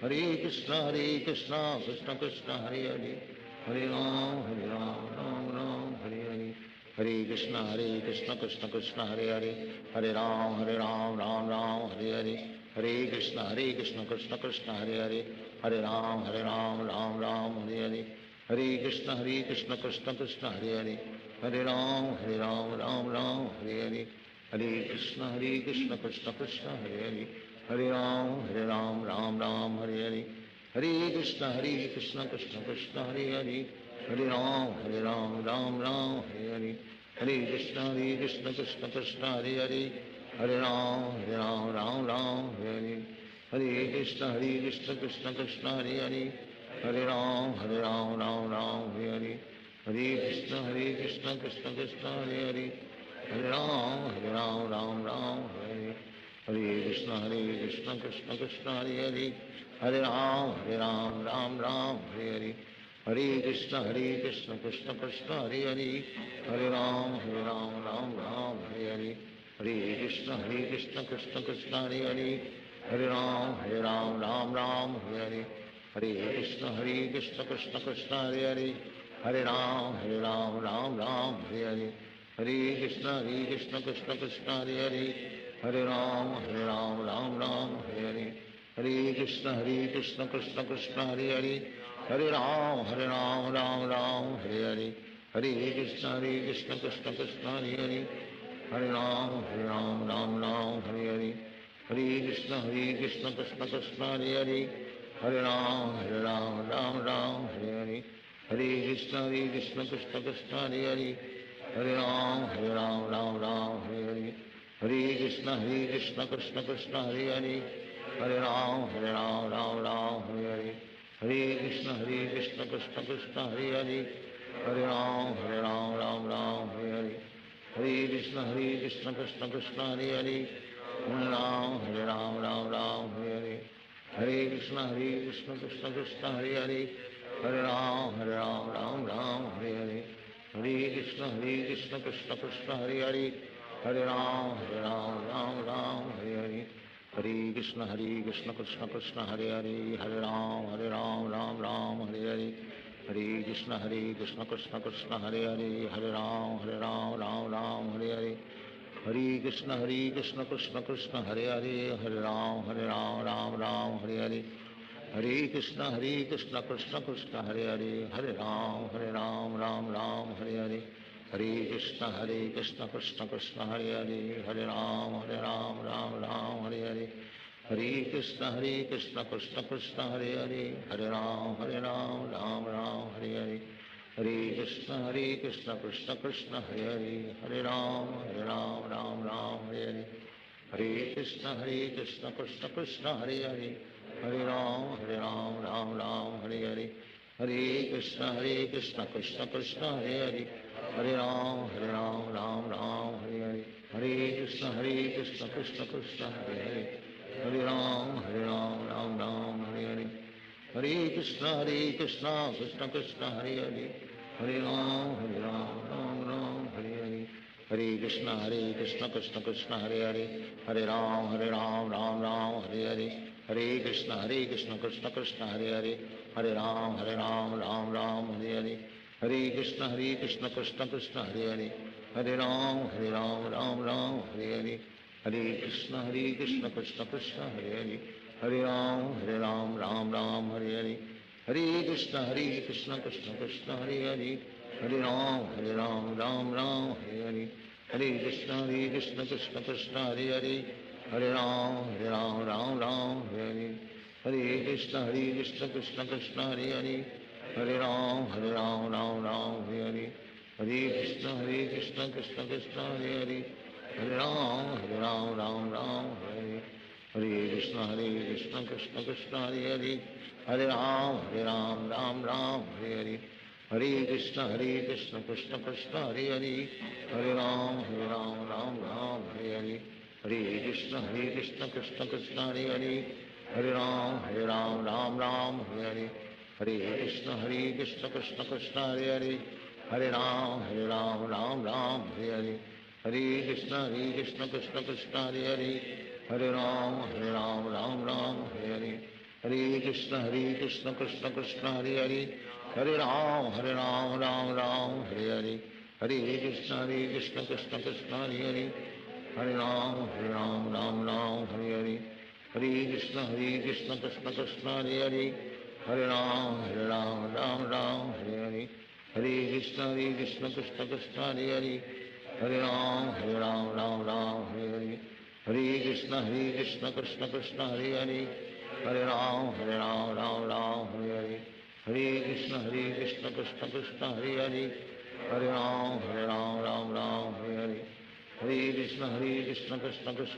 Hare Krishna Krishna Krishna Hare Hare, Hare Ram Ram Hare Hare, Hare Krishna Krishna Krishna Hare Hare, Hare Ram Ram Hare Hare, Hare Krishna Krishna Krishna Hare Hare, Hare Ram Ram Hare Hare, Hare Krishna Krishna Krishna Hare Hare, Hare Ram Ram Hare Hare, Hare Krishna Krishna Krishna Hare Hare, Hare Ram Ram Hare Hare, Hare Krishna Krishna Krishna Hare Hare, Hare Ram Ram Hare Hare, Hare Krishna Krishna Krishna Hare Hare, Hare Ram Ram Hare Hare, Hare Krishna Krishna Krishna Hare Hare, Hare Ram Ram Hare Hare, Hare Krishna Krishna Krishna Hare Hare, Hare Ram Ram Hare Hare, Hare Krishna Krishna Krishna Hare Hare, Hare Ram Ram Hare Hare, Hare Krishna Krishna Krishna Hare Hare, Hare Ram Ram Hare Hare, Hare Krishna Krishna Krishna Hare Hare, Hare Ram Ram Hare Hare, Hare Krishna Krishna Krishna Hare Hare, Hare Ram Hare Hare, Hare Krishna Krishna Krishna Hare Hare, Hare Ram Ram Hare Hare, Hare Krishna Krishna Krishna Hare Hare, Hare Ram Ram Hare Hare, Hare Krishna Krishna Krishna Hare Hare, Hare Ram Ram Hare Hare, Hare Krishna Krishna Krishna Hare Hare, Hare Ram Ram Hare Hare, Hare Krishna Krishna Krishna Hare Hare, Hare Ram Ram Hare Hare, Hare Krishna Krishna Krishna Hare Hare, Hare Ram Hare Hare, Hare Krishna Krishna Krishna Hare Hare, Hare Ram Hare Hare, Hare Krishna Krishna Krishna Hare Hare, Hare Ram Hare Hare, Hare Krishna Krishna Krishna Hare Hare, Hare Ram Ram Hare Hare, Hare Krishna Krishna Krishna Hare Hare, Hare Ram Hare Hare, Hare Krishna Krishna Krishna Hare Hare, Hare Ram Hare Hare, Hare Krishna Krishna Krishna Hare Hare, Hare Ram Ram Hare Hare, Hare Krishna Krishna Krishna Hare Hare, Hare Ram Ram Hare Hare, Hare Krishna Krishna Krishna Hare Hare, Hare Ram Ram Hare Hare, Hare Krishna Krishna Krishna Hare Hare, Hare Ram Ram Hare Hare, Hare Krishna Krishna Krishna Hare Hare, Hare Ram Ram Hare Hare, Hare Krishna Krishna Krishna Hare Hare, Hare Ram Ram Hare Hare, Hare Krishna Krishna Krishna Hare Hare, Hare Ram Ram Hare Hare, Hare Krishna Krishna Krishna Hare Hare, Hare Ram Hare Hare, Hare Krishna Krishna Krishna Hare Hare, Hare Ram Ram Hare Hare, Hare Krishna Krishna Krishna Hare Hare, Hare Ram Ram Hare Hare, Hare Krishna Krishna Krishna Hare Hare, Hare Ram Ram Ram Hare Hare, Hare Krishna Krishna Krishna Hare Hare, Hare Ram Ram Hare Hare, Hare Krishna Krishna Hare Hare, Hare Ram Ram Hare Hare, Hare Krishna Krishna Hare Hare, Hare Ram Ram Hare Hare, Hare Krishna Krishna Hare Hare, Hare Ram Ram Hare Hare, Hare Krishna Krishna Hare Hare, Hare Ram Ram Hare Hare, Hare Krishna Krishna Hare Hare, Hare Ram Ram Hare Hare, Hare Krishna Krishna Hare Hare, Hare Ram Ram Hare Hare, Hare Krishna Krishna Hare Hare, Hare Ram Ram Hare Hare, Hare Krishna Krishna Hare Hare, Hare Ram Ram Hare Hare, Hare Krishna Krishna Hare Hare, Hare Ram Ram Hare Hare, Hare Krishna Krishna Hare Hare, Hare Ram Ram Hare Hare, Hare Krishna Krishna Hare Hare, Hare Ram Ram Hare Hare, Hare Krishna Krishna Hare Hare, Hare Ram Ram Hare Hare, Hare Krishna Krishna Krishna Hare Hare, Hare Ram Ram Hare Hare, Hare Krishna Krishna Krishna Hare Hare, Hare Ram Ram Hare Hare, Hare Krishna Krishna Krishna Hare Hare, Hare Ram Ram Hare Hare, Hare Krishna Krishna Krishna Hare Hare, Hare Ram Hare Hare, Hare Krishna Krishna Krishna Hare Hare, Hare Ram Hare Hare, Hare Krishna Krishna Krishna Hare Hare, Hare Ram Hare Hare, Hare Krishna Krishna Krishna Hare Hare,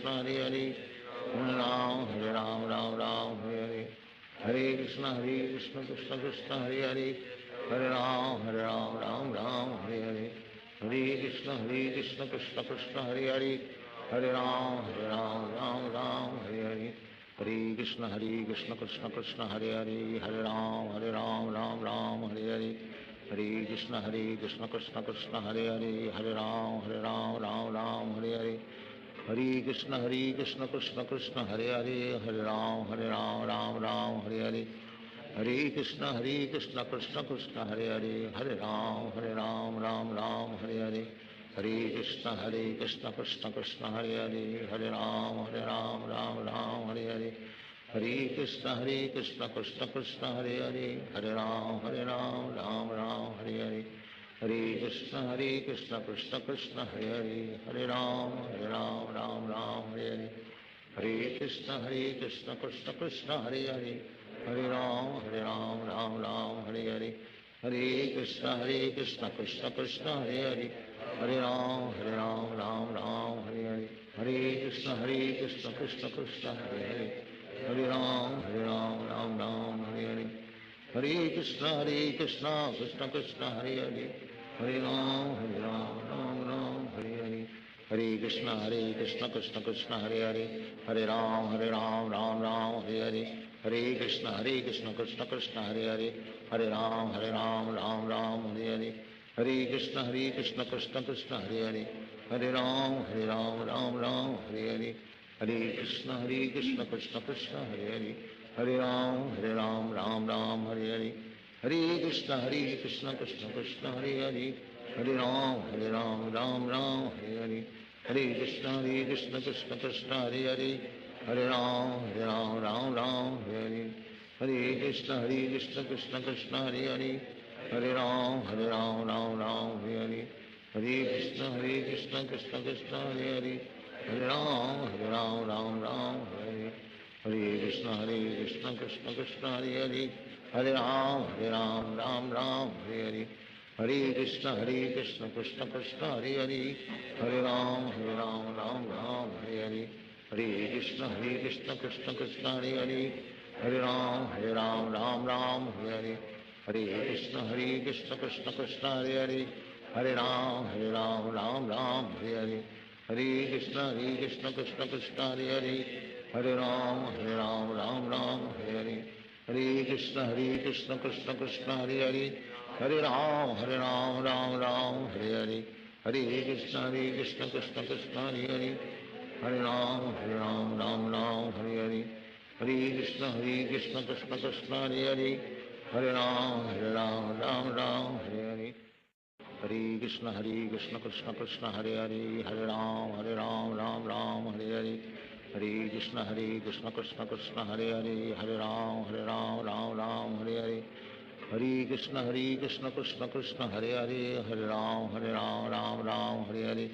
Hare Ram Ram Hare Hare, Hare Krishna Krishna Krishna Hare Hare, Hare Ram Ram Hare Hare, Hare Krishna Krishna Krishna Hare Hare, Hare Ram Ram Hare Hare, Hare Krishna Krishna Krishna Hare Hare, Hare Ram Ram Hare Hare, Hare Krishna Krishna Krishna Hare Hare, Hare Ram Ram Hare Hare, Hare Krishna Krishna Krishna Hare Hare, Hare Ram Ram Hare Hare, Hare Krishna Krishna Krishna Hare Hare, Hare Ram Ram Hare Hare, Hare Krishna Krishna Krishna Hare Hare, Hare Ram Ram Hare Hare, Hare Krishna Krishna Krishna Hare Hare, Hare Ram Ram Hare Hare, Hare Krishna Krishna Krishna Hare Hare, Hare Ram Ram Hare Hare, Hare Krishna Krishna Krishna Hare Hare, Hare Ram Hare Hare, Hare Krishna Krishna Krishna Hare Hare, Hare Ram Ram Hare Hare, Hare Krishna Krishna Krishna Hare Hare, Hare Ram Ram Hare Hare, Hare Krishna Krishna Krishna Hare Hare, Hare Ram Ram Hare Hare, Hare Krishna Krishna Krishna Hare Hare, Hare Ram Ram Hare Hare, Hare Krishna Krishna Krishna Hare Hare, Hare Ram Ram Hare Hare, Hare Krishna Krishna Krishna Hare Hare, Hare Ram Ram Hare Hare, Hare Krishna Krishna Krishna Hare Hare, Hare Ram Ram Hare Hare, Hare Krishna Krishna Krishna Hare Hare, Hare Ram Ram Hare Hare, Hare Krishna Krishna Krishna Hare Hare, Hare Ram Hare Hare, Hare Krishna Krishna Krishna Hare Hare, Hare Ram Hare Hare, Hare Krishna Krishna Krishna Hare Hare, Hare Ram Hare Hare, Hare Krishna Krishna Krishna Hare Hare, Hare Ram Hare Hare, Hare Krishna Krishna Krishna Hare Hare, Hare Ram Hare Hare, Hare Krishna Krishna Krishna Hare Hare, Hare Ram Ram Hare Hare, Hare Krishna Krishna Krishna Hare Hare, Hare Ram Ram Hare Hare, Hare Krishna Krishna Krishna Hare Hare, Hare Ram Ram Hare Hare, Hare Krishna Krishna Krishna Hare Hare, Hare Ram Ram Ram Hare Hare, Hare Krishna Krishna Krishna Hare Hare, Hare Ram Ram Ram Hare Hare, Hare Krishna Krishna Krishna Hare Hare, Hare Ram Ram Ram Hare Hare,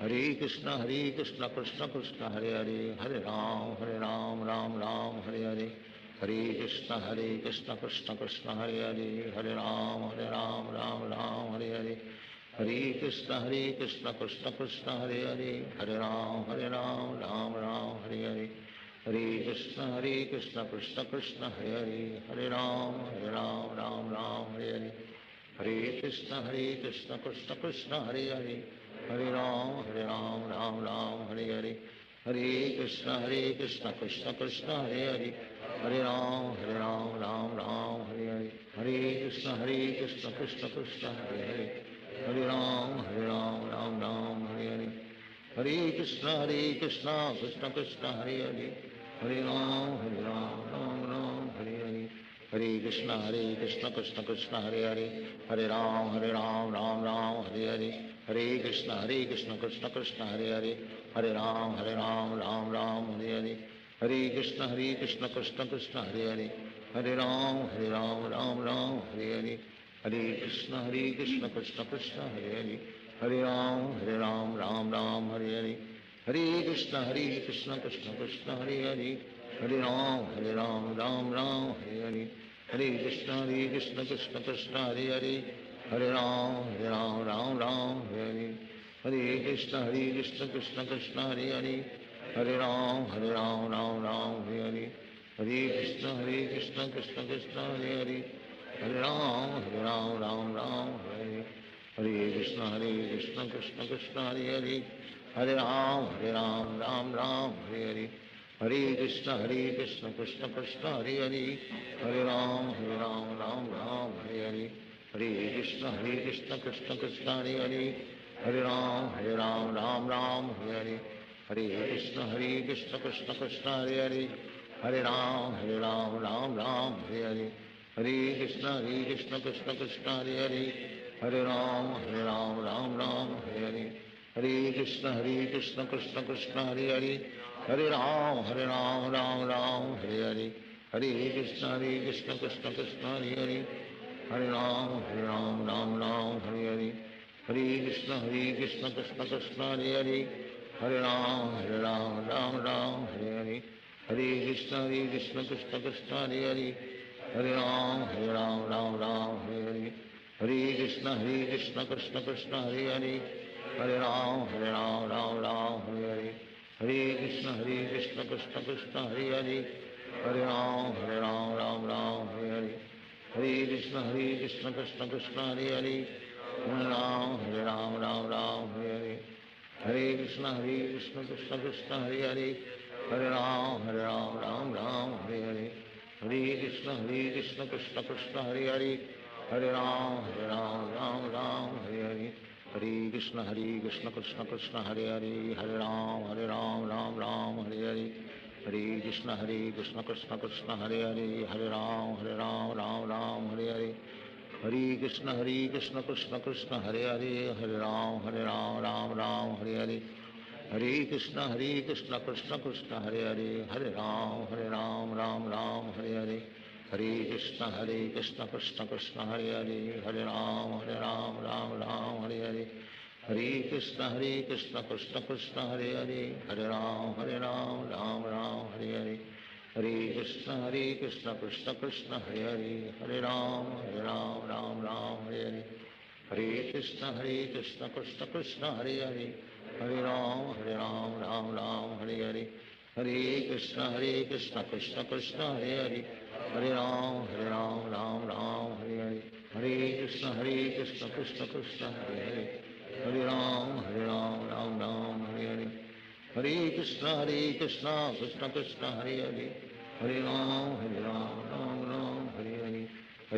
Hare Krishna Krishna Krishna Hare Hare, Hare Ram Ram Ram Hare Hare, Hare Krishna Krishna Krishna Hare Hare, Hare Ram Ram Ram Hare Hare, Hare Krishna Krishna Krishna Hare Hare, Hare Ram Ram Hare Hare, Hare Krishna Krishna Krishna Hare Hare, Hare Ram Ram Ram Hare Hare, Hare Krishna Krishna Krishna Hare Hare, Hare Ram Ram Ram Hare Hare, Hare Krishna Krishna Krishna Hare Hare, Hare Ram Ram Hare Hare, Hare Krishna Krishna Krishna Hare Hare, Hare Ram Ram Ram Hare Hare, Hare Krishna Krishna Krishna Hare Hare, Hare Ram Ram Hare Hare, Hare Krishna Krishna Krishna Hare Hare, Hare Ram Ram Hare Hare, Hare Krishna Krishna Krishna Hare Hare, Hare Ram Ram Hare Hare, Hare Krishna Krishna Krishna Hare Hare, Hare Ram Ram Hare Hare, Hare Krishna Krishna Krishna Hare Hare, Hare Ram Ram Hare Hare, Hare Krishna Krishna Krishna Hare Hare, Hare Ram Ram Hare Hare, Hare Krishna Krishna Krishna Hare Hare, Hare Ram Ram Hare Hare, Hare Krishna Krishna Krishna Hare Hare, Hare Ram Ram Hare Hare, Hare Krishna Krishna Krishna Hare Hare, Hare Ram Ram Hare Hare, Hare Krishna Krishna Krishna Hare Hare, Hare Ram Ram Hare Hare, Hare Krishna Krishna Krishna Hare Hare, Hare Ram Ram Hare Hare, Hare Krishna Krishna Krishna Hare Hare, Hare Ram Ram Hare Hare, Hare Krishna Krishna Krishna Hare Hare, Hare Ram Ram Hare Hare, Hare Krishna Krishna Krishna Hare Hare, Hare Ram Ram Hare Hare, Hare Krishna Krishna Krishna Hare Hare, Hare Ram Ram Hare Hare, Hare Krishna Krishna Krishna Hare Hare, Hare Ram Ram Hare Hare, Hare Krishna Krishna Krishna Hare Hare, Hare Ram Ram Hare Hare, Hare Krishna Krishna Krishna Hare Hare, Hare Ram Ram Hare Hare, Hare Krishna Krishna Krishna Hare Hare, Hare Ram Ram Hare Hare, Hare Krishna Krishna Krishna Hare Hare, Hare Ram Ram Hare Hare, Hare Krishna Krishna Krishna Hare Hare, Hare Ram Hare Hare, Hare Krishna Krishna Krishna Hare Hare, Hare Ram Ram Hare Hare, Hare Krishna Krishna Krishna Hare Hare, Hare Ram Ram Hare Hare, Hare Krishna Krishna Krishna Hare Hare, Hare Ram Ram Hare Hare, Hare Krishna Krishna Krishna Hare Hare, Hare Ram Ram Hare Hare, Hare Krishna Krishna Krishna Hare Hare, Hare Ram Ram Hare Hare, Hare Krishna Krishna Krishna Hare Hare, Hare Ram Ram Hare Hare, Hare Krishna Krishna Krishna Hare Hare, Hare Ram Ram Hare Hare, Hare Krishna Krishna Krishna Hare Hare, Hare Ram Ram Hare Hare, Hare Krishna Krishna Krishna Hare Hare, Hare Ram Ram Hare Hare, Hare Krishna Krishna Krishna Hare Hare, Hare Ram Ram Hare Hare, Hare Krishna Krishna Krishna Hare Hare, Hare Ram Ram Hare Hare, Hare Krishna Krishna Krishna Hare Hare, Hare Ram Ram Hare Hare,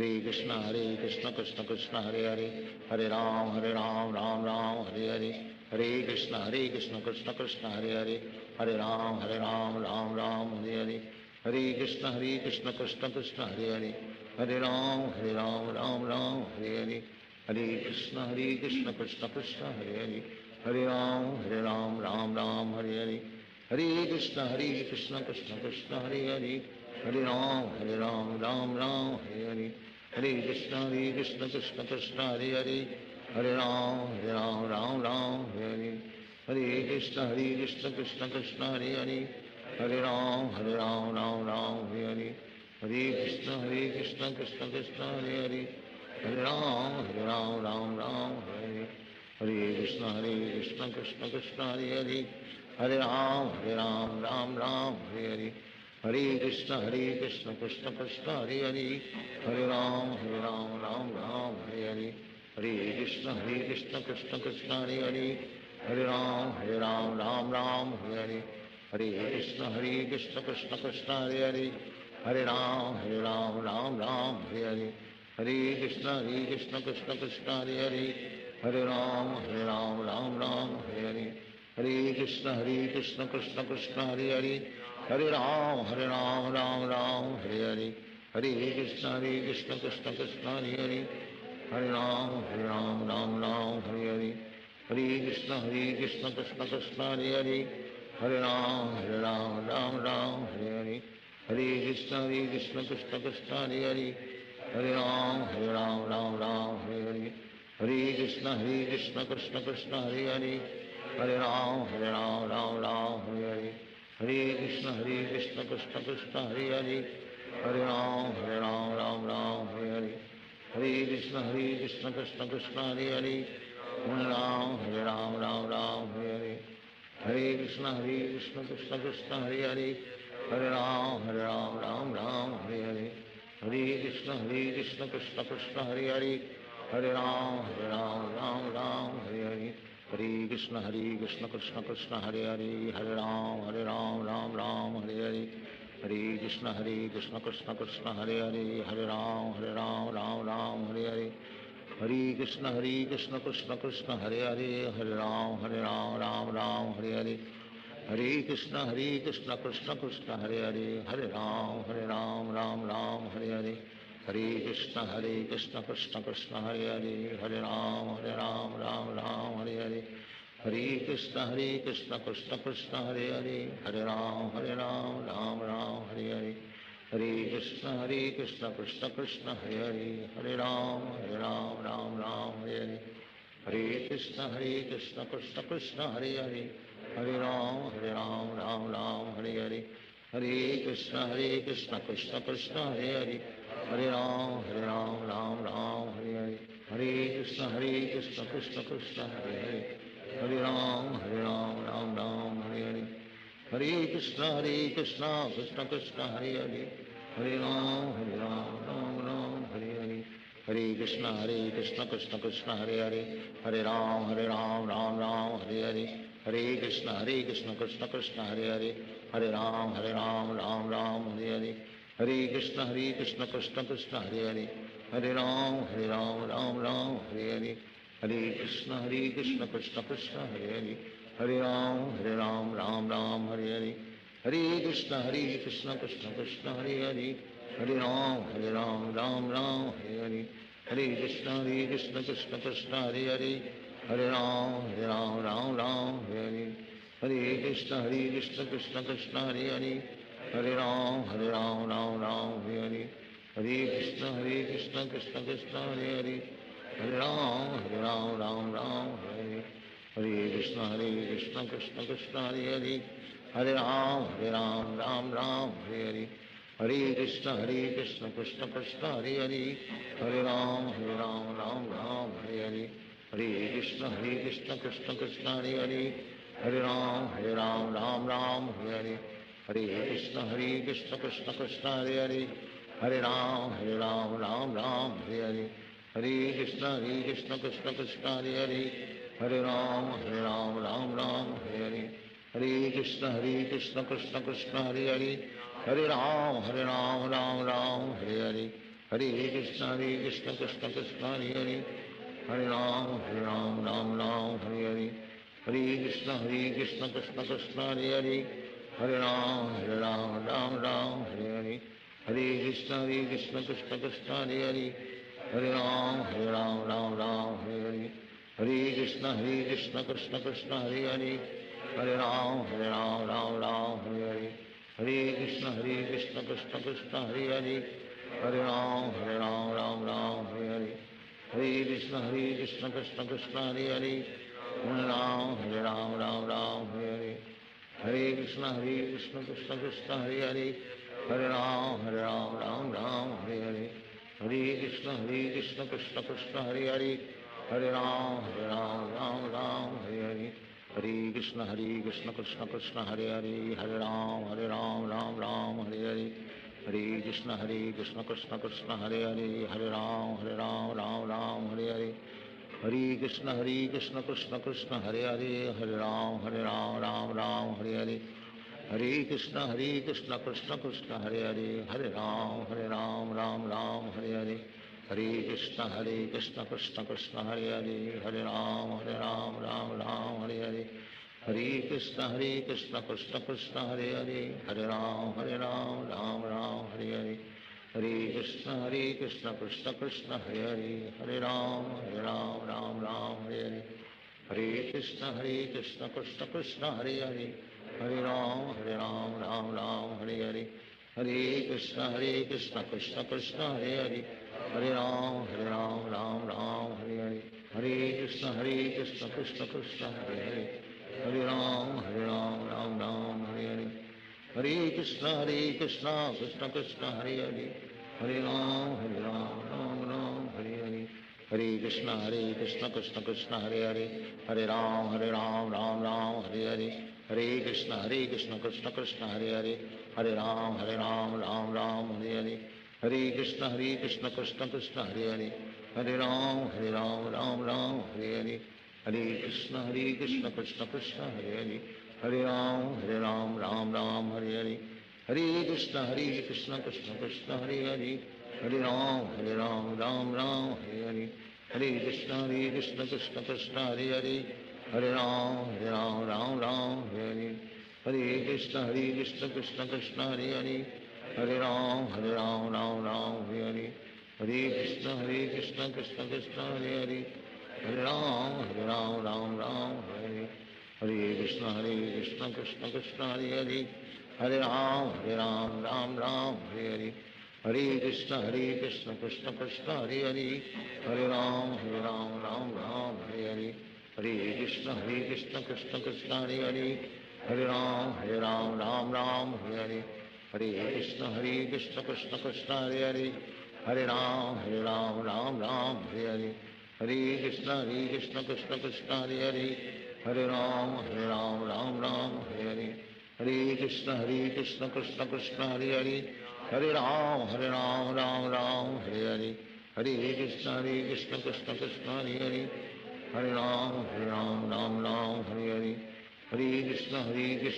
Hare Krishna Krishna Krishna Hare Hare, Hare Ram Ram Hare Hare, Hare Krishna Krishna Krishna Hare Hare, Hare Ram Ram Hare Hare, Hare Krishna Krishna Krishna Hare Hare, Hare Ram Ram Hare Hare, Hare Krishna Krishna Krishna Hare Hare, Hare Ram Ram Hare Hare, Hare Krishna Krishna Krishna Hare Hare, Hare Ram Ram Ram Hare Hare, Hare Krishna Krishna Krishna Hare Hare, Hare Ram Ram Ram Hare Hare, Hare Krishna Krishna Krishna Hare Hare, Hare Ram Ram Ram Hare Hare, Hare Krishna Krishna Krishna Hare Hare, Hare Ram Ram Ram Hare Hare, Hare Krishna Krishna Krishna Hare Hare, Hare Ram Ram Ram Hare, Hare Krishna Krishna Krishna Hare Hare, Hare Ram Ram Ram Hare Hare, Hare Krishna Krishna Krishna Hare Hare, Hare Ram Ram Ram Hare Hare, Hare Krishna Krishna Krishna Hare Hare, Hare Ram Ram Ram Hare Hare, Hare Krishna Krishna Krishna Hare Hare, Hare Ram Ram Ram Hare Hare, Hare Krishna Krishna Krishna Hare Hare, Hare Ram Ram Ram Hare Hare, Hare Krishna Krishna Krishna Hare Hare, Hare Ram Ram Ram Hare Hare, Hare Krishna Krishna Krishna Hare Hare, Hare Ram Ram Ram Hare Hare, Hare Krishna Krishna Krishna Hare Hare, Hare Ram Ram Ram Hare Hare, Hare Krishna Krishna Krishna Hare Hare, Hare Ram Ram Ram Hare Hare, Hare Krishna Krishna Krishna Hare Hare, Hare Ram Ram Ram Hare Hare, Hare Krishna Krishna Krishna Hare Hare, Hare Ram Ram Ram Hare Hare, Hare Krishna Krishna Krishna Hare Hare, Hare Ram Ram Ram Hare Hare, Hare Krishna Krishna Krishna Hare Hare, Hare Ram Ram Ram Hare Hare, Hare Krishna Krishna Krishna Hare Hare, Hare Ram Ram Ram Hare Hare, Hare Krishna Krishna Krishna Hare Hare, Hare Ram Ram Ram Hare Hare, Hare Krishna Krishna Krishna Hare Hare, Hare Ram Ram Ram Hare Hare, Hare Krishna Krishna Krishna Hare Hare, Hare Ram Ram Ram Hare Hare, Hare Krishna Krishna Krishna Hare Hare, Hare Ram Ram Ram Hare Hare, Hare Krishna Krishna Krishna Hare Hare, Hare Ram Ram Ram Hare Hare, Hare Krishna Krishna Krishna Hare Hare, Hare Ram Ram Ram Hare Hare, Hare Krishna Krishna Krishna Hare Hare, Hare Ram Ram Ram Hare Hare, Hare Krishna Krishna Krishna Hare Hare, Hare Ram Ram Hare Hare, Hare Krishna Krishna Krishna Hare Hare, Hare Ram Ram Hare Hare, Hare Krishna Krishna Krishna Hare Hare, Hare Ram Ram Hare Hare, Hare Krishna Krishna Krishna Hare Hare, Hare Ram Ram Hare Hare, Hare Krishna Krishna Krishna Hare Hare, Hare Ram Ram Ram Hare Hare, Hare Krishna Krishna Krishna Hare Hare, Hare Ram Ram Ram Hare Hare, Hare Krishna Krishna Krishna Hare Hare, Hare Ram Ram Ram Hare Hare, Hare Krishna Krishna Krishna Hare Hare, Hare Ram Ram Hare Hare, Hare Krishna Krishna Krishna Hare Hare, Hare Ram Ram Hare Hare, Hare Krishna Krishna Krishna Hare Hare, Hare Ram Ram Hare Hare, Hare Krishna Krishna Krishna Hare Hare, Hare Ram Ram Hare Hare, Hare Krishna Krishna Krishna Hare Hare, Hare Ram Ram Hare Hare, Hare Krishna Krishna Krishna Hare Hare, Hare Ram Ram Hare Hare, Hare Krishna Krishna Krishna Hare Hare, Hare Ram Ram Hare Hare, Hare Krishna Krishna Krishna Hare Hare, Hare Ram Ram Hare Hare, Hare Krishna Krishna Krishna Hare Hare, Hare Ram Ram Hare Hare, Hare Krishna Krishna Krishna Hare Hare, Hare Ram Ram Hare Hare, Hare Krishna Krishna Krishna Hare Hare, Hare Ram Ram Hare Hare, Hare Krishna Krishna Krishna Hare Hare, Hare Ram Ram Hare Hare, Hare Krishna Krishna Krishna Hare Hare, Hare Ram Ram Hare Hare, Hare Krishna Krishna Krishna Hare Hare, Hare Ram Ram Ram Hare Hare, Hare Krishna Krishna Krishna Hare Hare, Hare Ram Ram Ram Hare Hare, Hare Krishna Krishna Krishna Hare Hare, Hare Ram Ram Ram Hare Hare, Hare Krishna Krishna Krishna Hare Hare, Hare Ram Ram Hare Hare, Hare Krishna Krishna Krishna Hare Hare, Hare Ram Ram Hare Hare, Hare Krishna Krishna Krishna Hare Hare, Hare Ram Ram Hare Hare, Hare Krishna Krishna Krishna Hare Hare, Hare Ram Ram Hare Hare, Hare Krishna Krishna Krishna Hare Hare, Hare Ram Ram Hare Hare, Hare Krishna Krishna Krishna Hare Hare, Hare Ram Ram Hare Hare, Hare Krishna Krishna Krishna Hare Hare, Hare Ram Ram Hare Hare, Hare Krishna Krishna Krishna Hare Hare, Hare Ram Ram Hare Hare, Hare Krishna Krishna Krishna Hare Hare, Hare Ram Ram Hare Hare, Hare Krishna Krishna Krishna Hare Hare, Hare Ram Ram Hare Hare, Hare Krishna Krishna Krishna Hare Hare, Hare Ram Ram Hare Hare, Hare Krishna Krishna Krishna Hare Hare, Hare Ram Ram Hare Hare, Hare Krishna Krishna Krishna Hare Hare, Hare Ram Ram Hare Hare, Hare Krishna Krishna Krishna Hare Hare, Hare Ram Ram Hare Hare, Hare Krishna Krishna Krishna Hare Hare, Hare Ram Ram Hare Hare, Hare Krishna Krishna Krishna Hare Hare, Hare Ram Ram Hare Hare, Hare Krishna Krishna Krishna Hare Hare, Hare Ram Ram Hare Hare, Hare Krishna Krishna Krishna Hare Hare, Hare Ram Ram Hare Hare, Hare Krishna Krishna Krishna Hare Hare, Hare Ram Ram Hare Hare, Hare Krishna Krishna Krishna Hare Hare, Hare Ram Ram Hare Hare, Hare Krishna Krishna Krishna Hare Hare, Hare Ram Ram Hare Hare, Hare Krishna Krishna Krishna Hare Hare, Hare Ram Ram Hare Hare, Hare Krishna Krishna Krishna Hare Hare, Hare Ram Ram Hare Hare, Hare Krishna Krishna Krishna Hare Hare, Hare Ram Ram Hare Hare, Hare Krishna Krishna Krishna Hare Hare, Hare Ram Ram Hare Hare, Hare Krishna Krishna Krishna Hare Hare, Hare Ram Ram Hare Hare, Hare Krishna Krishna Krishna Hare Hare, Hare Ram Ram Hare Hare, Hare Krishna Krishna Krishna Hare Hare, Hare Ram Ram Hare Hare, Hare Krishna Krishna Krishna Hare Hare, Hare Ram Ram Hare Hare, Hare Krishna Krishna Krishna Hare Hare, Hare Ram Ram Hare Hare, Hare Krishna Krishna Krishna Hare Hare, Hare Ram Ram Hare Hare, Hare Krishna Krishna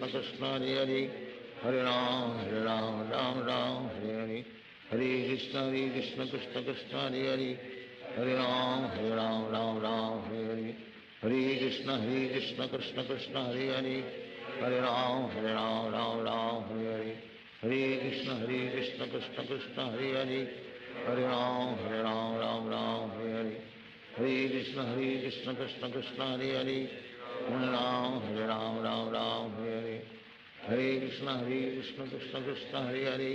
Krishna Hare Hare, Hare Ram Ram Hare Hare, Hare Krishna Krishna Krishna Hare Hare, Hare Ram Ram Hare Hare, Hare Krishna Krishna Krishna Hare Hare, Hare Ram Ram Hare Hare, Hare Krishna Krishna Krishna Hare Hare, Hare Ram Ram Hare Hare, Hare Krishna Krishna Krishna Hare Hare,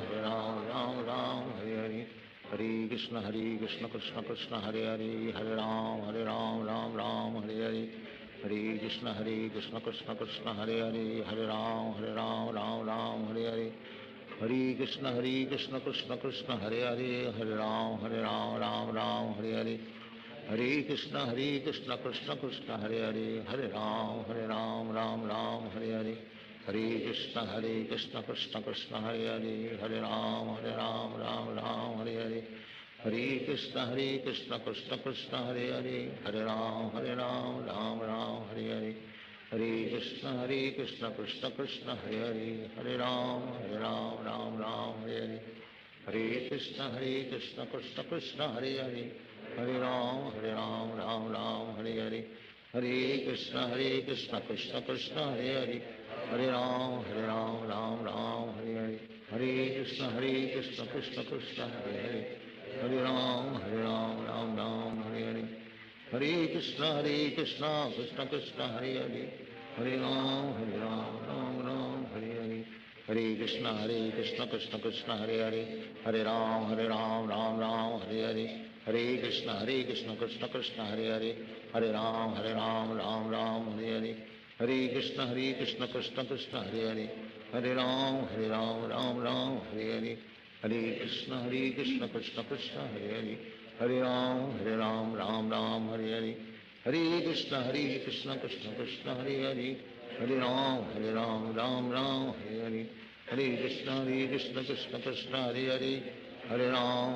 Hare Ram Ram Hare Hare, Hare Krishna Krishna Krishna Hare Hare, Hare Ram Ram Hare Hare, Hare Krishna Krishna Krishna Hare Hare, Hare Ram Ram Hare Hare, Hare Krishna Krishna Krishna Hare Hare, Hare Ram Ram Hare Hare, Hare Krishna Krishna Krishna Hare Hare, Hare Ram Ram Hare Hare, Hare Krishna Krishna Krishna Hare Hare, Hare Ram Ram Hare Hare, Hare Krishna Krishna Krishna Hare Hare, Hare Ram Ram Hare Hare, Hare Krishna Krishna Hare Hare, Hare Ram Ram Hare Hare, Hare Krishna Krishna Hare Hare, Hare Ram Ram Hare Hare, Hare Krishna Krishna Krishna Hare Hare, Hare Ram Ram Ram Hare Hare, Hare Krishna Krishna Krishna Hare Hare, Hare Ram Ram Ram Hare Hare, Hare Krishna Krishna Krishna Hare Hare, Hare Ram Ram Ram Hare Hare, Hare Krishna Krishna Krishna Hare Hare, Hare Ram Ram Ram Hare Hare, Hare Krishna Krishna Krishna Hare Hare, Hare Ram Ram Ram Hare Hare, Hare Krishna Krishna Krishna Hare Hare, Hare Ram Ram Ram Hare Hare, Hare Krishna Krishna Krishna Hare Hare, Hare Ram Ram Hare Hare, Hare Krishna Krishna Krishna Hare Hare, Hare Ram Ram Ram Hare Hare, Hare Krishna Krishna Krishna Hare Hare, Hare Ram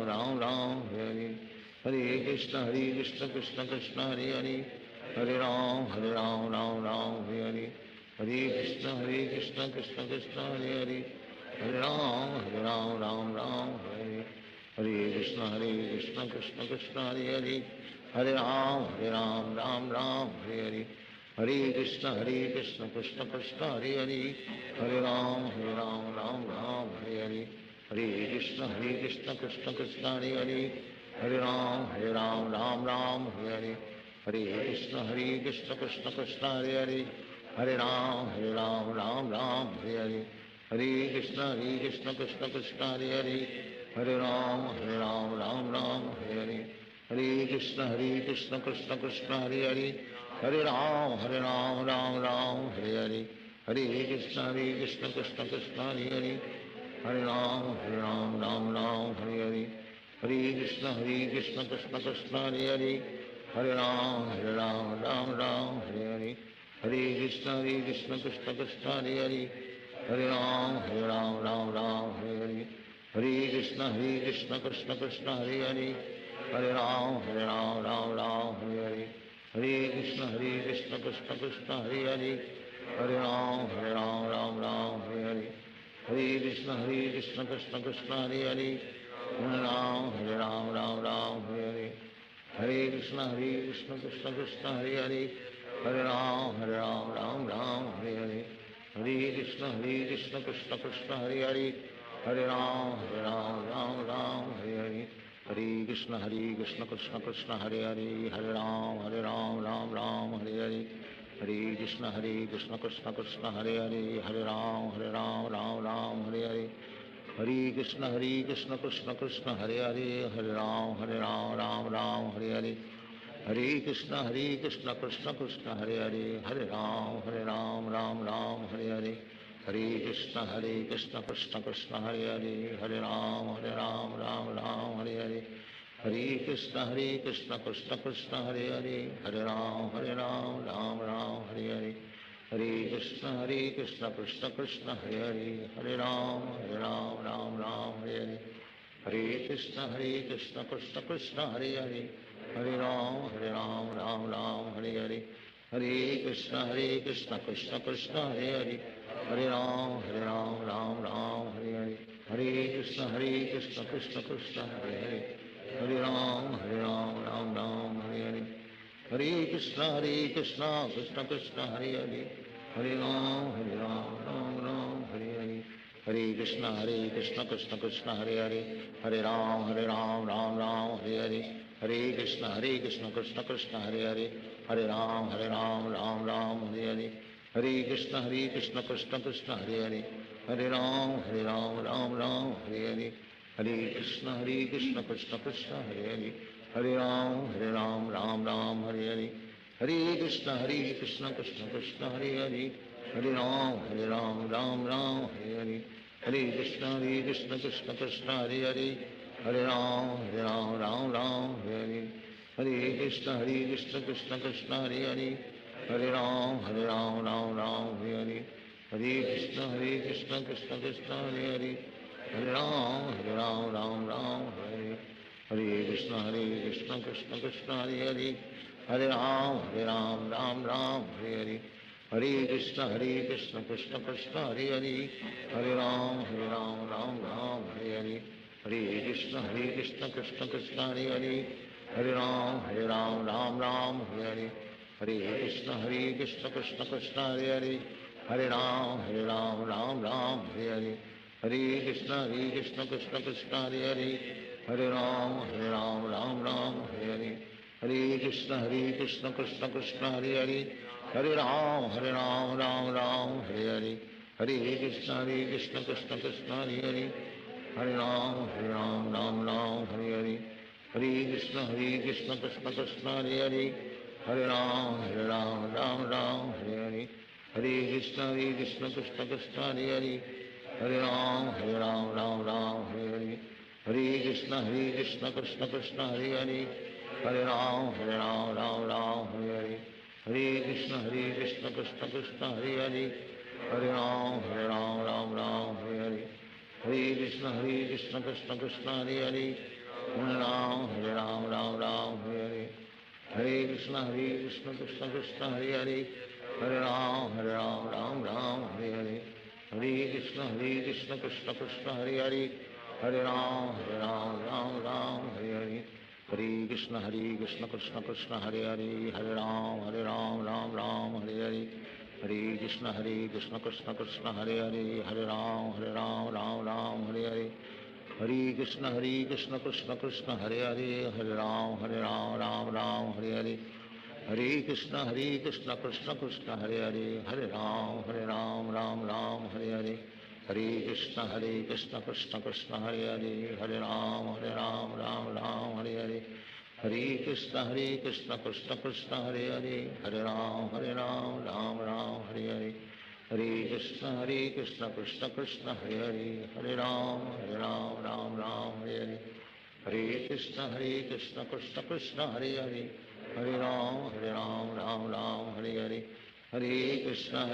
Ram Hare Hare, Hare Krishna Krishna Krishna Hare Hare, Hare Ram Ram Hare Hare, Hare Krishna Krishna Krishna Hare Hare, Hare Ram Ram Hare Hare, Hare Krishna Krishna Krishna Hare Hare, Hare Ram Ram Hare Hare, Hare Krishna Krishna Krishna Hare Hare, Hare Ram Ram Hare Hare, Hare Krishna Krishna Krishna Hare Hare, Hare Ram Ram Hare Hare, Hare Krishna Krishna Krishna Hare Hare, Hare Ram Ram Hare Hare, Hare Krishna Krishna Krishna Hare Hare, Hare Ram Ram Hare Hare, Hare Krishna Krishna Krishna Hare Hare, Hare Ram Ram Hare Hare, Hare Krishna Krishna Krishna Hare Hare, Hare Ram Ram Hare Hare, Hare Krishna Krishna Krishna Hare Hare, Hare Ram Ram Hare Hare, Hare Krishna Krishna Krishna Hare Hare, Hare Ram Ram Hare Hare, Hare Krishna Krishna Krishna Hare Hare, Hare Ram Ram Hare Hare, Hare Krishna Krishna Krishna Hare Hare, Hare Ram Ram Hare Hare, Hare Krishna Krishna Krishna Hare Hare, Hare Ram Ram Hare Hare, Hare Krishna Krishna Krishna Hare Hare, Hare Ram Ram Hare Hare, Hare Krishna Krishna Krishna Hare Hare, Hare Ram Ram Hare Hare, Hare Krishna Krishna Krishna Hare Hare, Hare Ram Ram Hare Hare, Hare Krishna Krishna Krishna Hare Hare, Hare Ram Ram Hare Hare, Hare Krishna Krishna Krishna Hare Hare, Hare Ram Ram Hare Hare, Hare Krishna Krishna Krishna Hare Hare, Hare Ram Ram Hare Hare, Hare Krishna Krishna Krishna Hare Hare, Hare Ram Ram Hare Hare, Hare Krishna Krishna Krishna Hare Hare, Hare Ram Ram Hare Hare, Hare Krishna Krishna Krishna Hare Hare, Hare Ram Ram Hare Hare, Hare Krishna Krishna Krishna Hare Hare, Hare Ram Ram Hare Hare, Hare Krishna Krishna Krishna Hare Hare, Hare Ram Ram Hare Hare, Hare Krishna Krishna Krishna Hare Hare, Hare Ram Ram Hare Hare, Hare Krishna Krishna Krishna Hare Hare, Hare Ram Hare Hare, Hare Krishna Krishna Krishna Hare Hare, Hare Ram Ram Hare Hare, Hare Krishna Krishna Krishna Hare Hare, Hare Ram Ram Hare Hare, Hare Krishna Krishna Krishna Hare Hare, Hare Ram Hare Hare, Hare Krishna Krishna Krishna Hare Hare, Hare Ram Ram Hare Hare, Hare Krishna Krishna Krishna Hare Hare, Hare Ram Ram Hare Hare, Hare Krishna Krishna Krishna Hare Hare, Hare Ram Ram Hare Hare, Hare Krishna Krishna Krishna Hare Hare, Hare Ram Ram Hare Hare, Hare Krishna Krishna Krishna Hare Hare, Hare Ram Ram Hare Hare, Hare Krishna Krishna Krishna Hare Hare, Hare Ram Ram Hare Hare, Hare Krishna Krishna Krishna Hare Hare, Hare Ram Ram Hare Hare, Hare Krishna Krishna Krishna Hare Hare, Hare Ram Ram Hare Hare, Hare Krishna Krishna Krishna Hare Hare, Hare Ram Ram Ram Hare Hare, Hare Krishna Krishna Krishna Hare Hare, Hare Ram Ram Hare Hare, Hare Krishna Krishna Krishna Hare Hare, Hare Ram Ram Hare Hare, Hare Krishna Krishna Krishna Hare Hare, Hare Ram Ram Hare Hare, Hare Krishna Krishna Krishna Hare Hare, Hare Ram Ram Hare Hare, Hare Krishna Krishna Krishna Hare Hare, Hare Ram Ram Hare Hare, Hare Krishna Krishna Krishna Hare Hare, Hare Ram Ram Hare Hare, Hare Krishna Krishna Krishna Hare Hare, Hare Ram Ram Hare Hare, Hare Krishna Krishna Krishna Hare Hare, Hare Ram Ram Hare Hare, Hare Krishna Krishna Krishna Hare Hare, Hare Ram Ram Hare Hare, Hare Krishna Krishna Krishna Hare Hare, Hare Ram Ram Hare Hare, Hare Krishna Krishna Krishna Hare Hare, Hare Ram Ram Hare Hare, Hare Krishna Krishna Krishna Hare Hare, Hare Ram Ram Hare Hare, Hare Krishna Krishna Krishna Hare Hare, Hare Ram Ram Hare Hare, Hare Krishna Krishna Krishna Hare Hare, Hare Ram Ram Hare Hare, Hare Krishna Krishna Krishna Hare Hare, Hare Ram Ram Hare Hare, Hare Krishna Krishna Krishna Hare Hare, Hare Ram Ram Hare Hare, Hare Krishna Krishna Krishna Hare Hare, Hare Ram Ram Hare Hare, Hare Krishna Krishna Krishna Hare Hare, Hare Ram Ram Hare Hare, Hare Krishna Krishna Krishna Hare Hare, Hare Ram Ram Hare Hare, Hare Krishna Krishna Krishna Hare Hare, Hare Ram Ram Hare Hare, Hare Krishna Krishna Krishna Hare Hare, Hare Ram Ram Hare Hare, Hare Krishna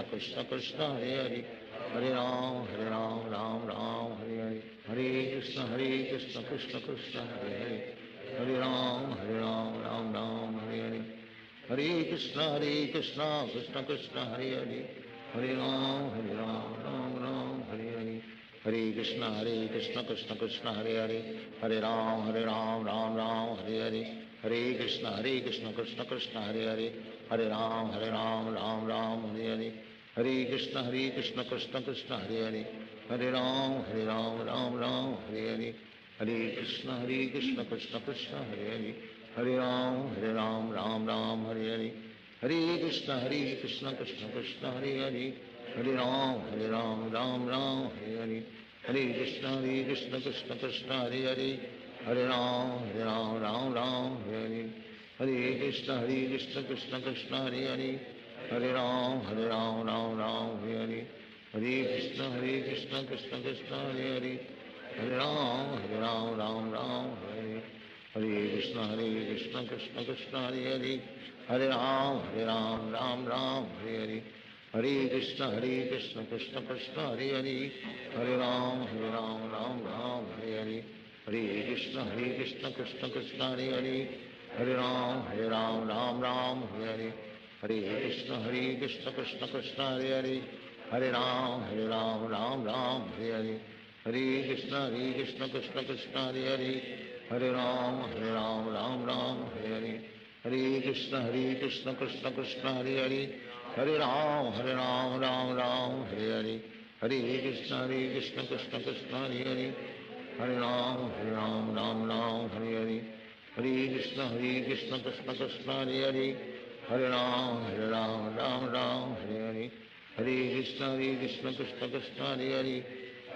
Krishna Krishna Hare Hare, Hare Ram Ram Hare Hare, Hare Krishna Krishna Krishna Hare Hare, Hare Ram Ram Hare Hare, Hare Krishna Krishna Krishna Hare Hare, Hare Ram Ram Hare Hare, Hare Krishna Krishna Krishna Hare Hare, Hare Ram Ram Hare Hare, Hare Krishna Krishna Krishna Hare Hare, Hare Ram Ram Hare Hare, Hare Krishna Krishna Krishna Hare Hare, Hare Ram Ram Hare Hare, Hare Krishna Krishna Krishna Hare Hare, Hare Ram Ram Hare Hare, Hare Krishna Krishna Krishna Hare Hare, Hare Ram Ram Hare Hare, Hare Krishna Krishna Krishna Hare Hare, Hare Ram Ram Hare Hare, Hare Krishna Krishna Krishna Hare Hare, Hare Ram Ram Hare Hare, Hare Krishna Krishna Krishna Hare Hare, Hare Ram Ram Hare Hare, Hare Krishna Krishna Krishna Hare Hare, Hare Ram Ram Hare Hare, Hare Krishna Krishna Krishna Hare Hare, Hare Ram Ram Hare Hare, Hare Krishna Krishna Krishna Hare Hare, Hare Ram Ram Hare Hare, Hare Krishna Krishna Krishna Hare Hare, Hare Ram Ram Hare Hare, Hare Krishna Krishna Krishna Hare Hare,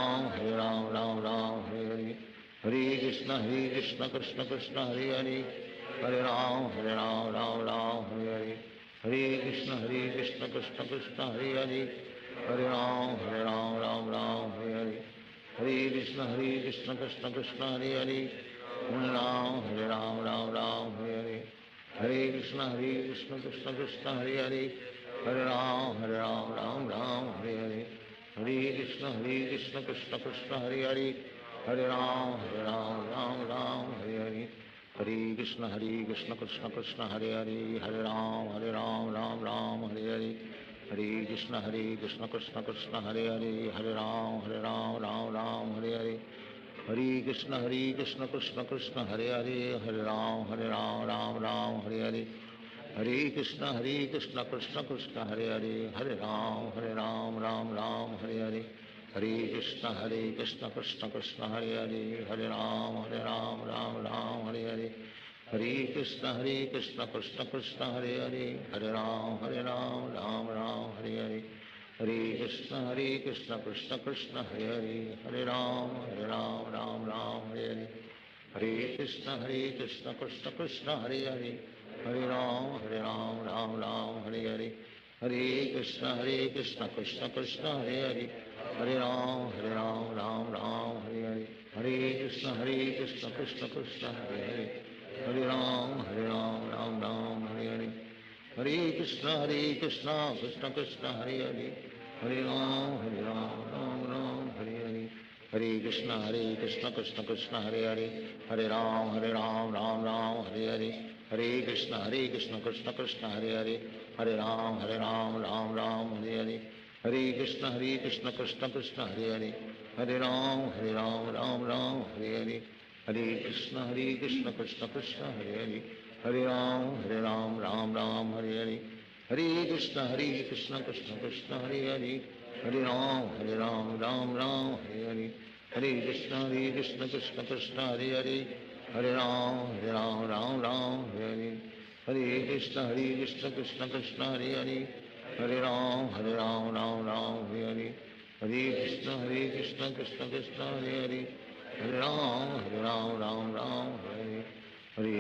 Hare Ram Hare Hare, Hare Krishna Krishna Krishna Hare Hare, Hare Ram Ram Hare Hare, Hare Krishna Krishna Krishna Hare Hare, Hare Ram Ram Hare Hare, Hare Krishna Krishna Krishna Hare Hare, Hare Ram Ram Hare Hare, Hare Krishna Krishna Krishna Hare Hare, Hare Ram Hare Hare, Hare Krishna Krishna Krishna Hare Hare, Hare Ram Hare Hare, Hare Krishna Krishna Krishna Hare Hare, Hare Ram Hare Hare, Hare Krishna Krishna Krishna Hare Hare, Hare Ram Ram Hare Hare, Hare Krishna Krishna Krishna Hare Hare, Hare Ram Hare Hare, Hare Krishna Krishna Krishna Hare Hare, Hare Ram Ram Hare Hare, Hare Krishna Krishna Krishna Hare Hare, Hare Ram Ram Ram Hare Hare, Hare Krishna Krishna Krishna Hare Hare, Hare Ram Ram Ram Hare Hare, Hare Krishna Krishna Krishna Hare Hare, Hare Ram Ram Ram Hare Hare, Hare Krishna Krishna Krishna Hare Hare, Hare Ram Ram Ram Hare Hare, Hare Krishna Krishna Krishna Hare Hare, Hare Ram Ram Ram Hare Hare, Hare Krishna Krishna Krishna Hare Hare, Hare Ram Ram Hare Hare, Hare Krishna Krishna Krishna Hare Hare, Hare Ram Ram Ram Hare Hare, Hare Krishna Krishna Krishna Hare Hare, Hare Ram Ram Hare Hare, Hare Krishna Krishna Krishna Hare Hare, Hare Ram Ram Ram Hare Hare, Hare Krishna Krishna Krishna Hare Hare, Hare Ram Ram Ram Hare Hare, Hare Krishna Krishna Krishna Hare Hare, Hare Ram Ram Ram Hare Hare, Hare Krishna Krishna Krishna Hare Hare, Hare Ram Ram Hare Hare, Hare Krishna Krishna Krishna Hare Hare, Hare Ram Ram Hare Hare, Hare Krishna Krishna Krishna Hare Hare, Hare Ram Ram Hare Hare, Hare Krishna Krishna Krishna Hare Hare, Hare Ram Ram Hare Hare, Hare Krishna Krishna Krishna Hare Hare, Hare Ram Ram Hare Hare, Hare Krishna Krishna Krishna Hare Hare, Hare Ram Ram Hare Hare, Hare Krishna Krishna Krishna Hare Hare, Hare Ram Ram Hare Hare, Hare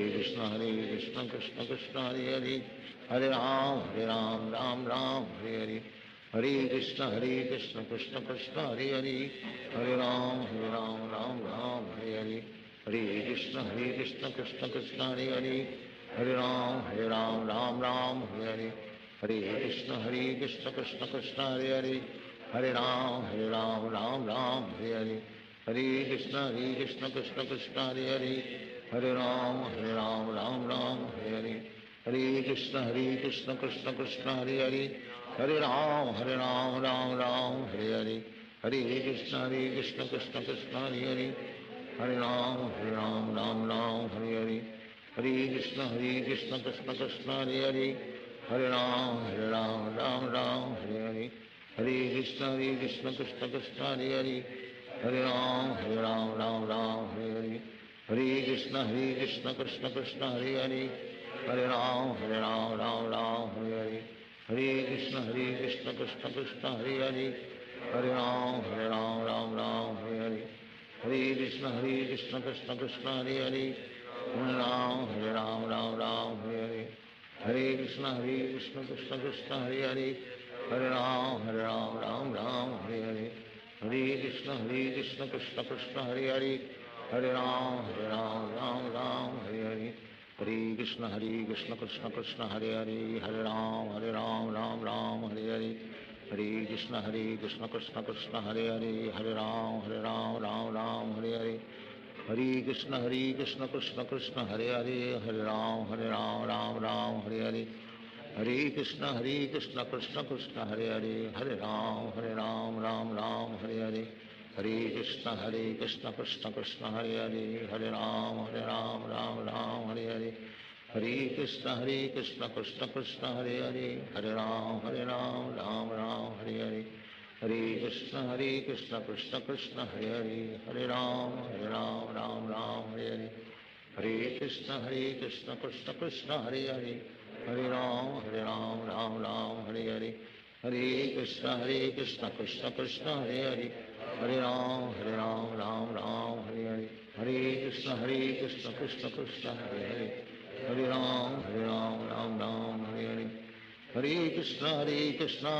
Krishna Krishna Krishna Hare Hare, Hare Ram Ram Hare Hare, Hare Krishna Krishna Krishna Hare Hare, Hare Ram Ram Hare Hare, Hare Krishna Krishna Krishna Hare Hare, Hare Ram Ram Hare Hare, Hare Krishna Krishna Krishna Hare Hare, Hare Ram Ram Hare Hare, Hare Krishna Krishna Krishna Hare Hare, Hare Ram Ram Hare Hare, Hare Krishna Krishna Krishna Hare Hare, Hare Ram Ram Hare Hare, Hare Krishna Krishna Krishna Hare Hare, Hare Ram Ram Hare Hare, Hare Krishna Krishna Krishna Hare Hare, Hare Ram Ram Hare Hare, Hare Krishna Krishna Krishna Hare Hare, Hare Ram Ram Hare Hare, Hare Krishna Krishna Krishna Hare Hare, Hare Ram Hare Hare, Hare Krishna Krishna Krishna Hare Hare, Hare Ram Ram Hare Hare, Hare Krishna Krishna Krishna Hare Hare, Hare Ram Ram Hare Hare, Hare Krishna Krishna Krishna Hare Hare, Hare Ram Ram Hare Hare, Hare Krishna Krishna Krishna Hare Hare, Hare Ram Ram Hare Hare, Hare Krishna Krishna Krishna Hare Hare, Hare Ram Ram Hare Hare, Hare Krishna Krishna Krishna Hare Hare, Hare Ram Ram Hare Hare, Hare Krishna Krishna Krishna Hare Hare, Hare Ram Ram Hare Hare, Hare Krishna Krishna Krishna Hare Hare, Hare Ram Ram Hare Hare, Hare Krishna Krishna Krishna Hare Hare, Hare Ram Ram Hare Hare, Hare Krishna Krishna Krishna Hare Hare, Hare Ram Ram Hare Hare, Hare Krishna Krishna Krishna Hare Hare, Hare Ram Ram Hare Hare, Hare Krishna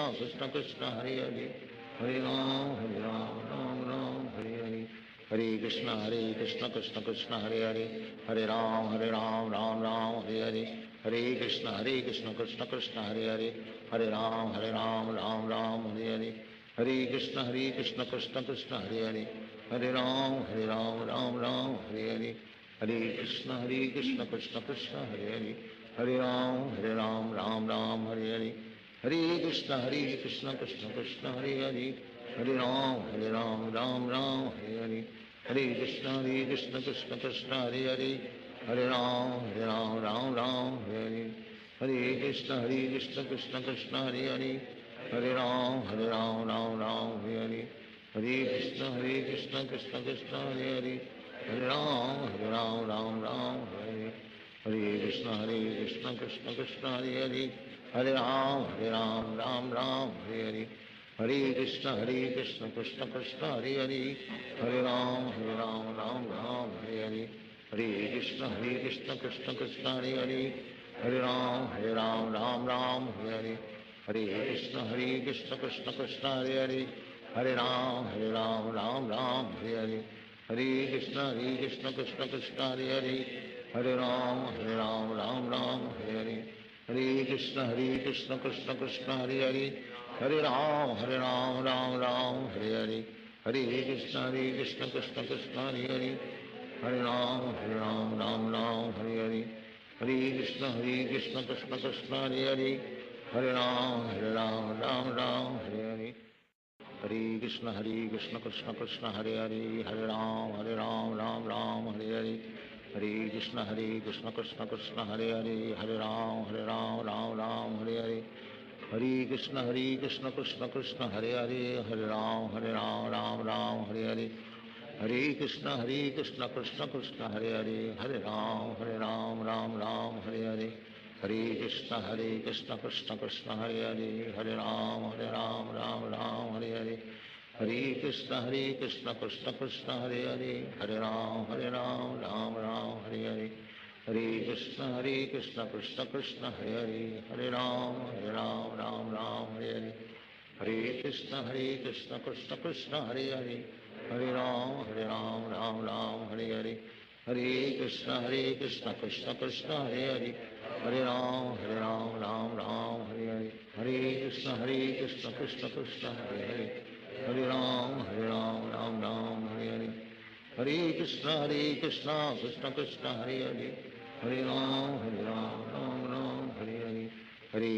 Krishna Krishna Hare Hare, Hare Ram Ram Hare Hare, Hare Krishna Krishna Krishna Hare Hare, Hare Ram Hare Hare, Hare Krishna Krishna Krishna Hare Hare, Hare Ram Ram Hare Hare, Hare Krishna Krishna Krishna Hare Hare, Hare Ram Ram Hare Hare, Hare Krishna Krishna Krishna Hare Hare, Hare Ram Ram Hare Hare, Hare Krishna Krishna Krishna Hare Hare, Hare Ram Ram Hare Hare, Hare Krishna Krishna Krishna Hare Hare, Hare Ram Ram Hare Hare, Hare Krishna Krishna Krishna Hare Hare, Hare Ram Ram Hare Hare, Hare Krishna Krishna Krishna Hare Hare Hare Ram Ram Ram Hare Hare Hare Krishna Krishna Krishna Hare Hare Hare Ram Ram Hare Hare Krishna Krishna Krishna Hare Hare Hare Ram Ram Hare Hare Hare Krishna Krishna Krishna Hare Hare Hare Ram Ram Hare Hare Hare Krishna Krishna Krishna Hare Hare Hare Ram Ram Hare Hare Hare Krishna Krishna Krishna Hare Hare Hare Ram Ram Hare Hare Hare Krishna Krishna Krishna Hare Hare Hare Ram Ram Hare Hare Hare Krishna Krishna Krishna Hare Hare Hare Ram Ram Hare Hare Hare Krishna Krishna Krishna Hare Hare Hare Ram Ram Hare Hare Hare Krishna Krishna Krishna Hare Hare Hare Ram Hare Hare Hare Krishna Krishna Krishna Hare Hare Hare Ram Ram Hare Hare Hare Krishna Krishna Krishna Hare Hare Hare Ram Ram Hare Hare Hare Krishna Krishna Krishna Hare Hare Hare Ram Ram Hare Hare Hare Krishna Krishna Krishna Hare Hare Hare Ram Ram Hare Hare Hare Krishna Krishna Krishna Hare Hare Hare Ram Ram Hare Hare Hare Krishna Krishna Krishna Hare Hare Hare Ram Ram Hare Hare Hare Krishna Krishna Krishna Hare Hare Hare Ram Ram Hare Hare Hare Krishna Krishna Krishna Hare Hare Hare Ram Ram Hare Hare Hare Krishna Krishna Krishna Hare Hare Hare Ram Ram Hare Hare Hare Krishna Krishna Krishna Hare Hare Hare Ram Ram Hare Hare Hare Krishna Krishna Krishna Hare Hare Hare Ram Hare Hare Hare Krishna Krishna Krishna Hare Hare Hare Ram Ram Hare Hare Hare Krishna Krishna Krishna Hare Hare Hare Ram Ram Hare Hare Hare Krishna Krishna Krishna Hare Hare Hare Ram Ram Hare Hare Hare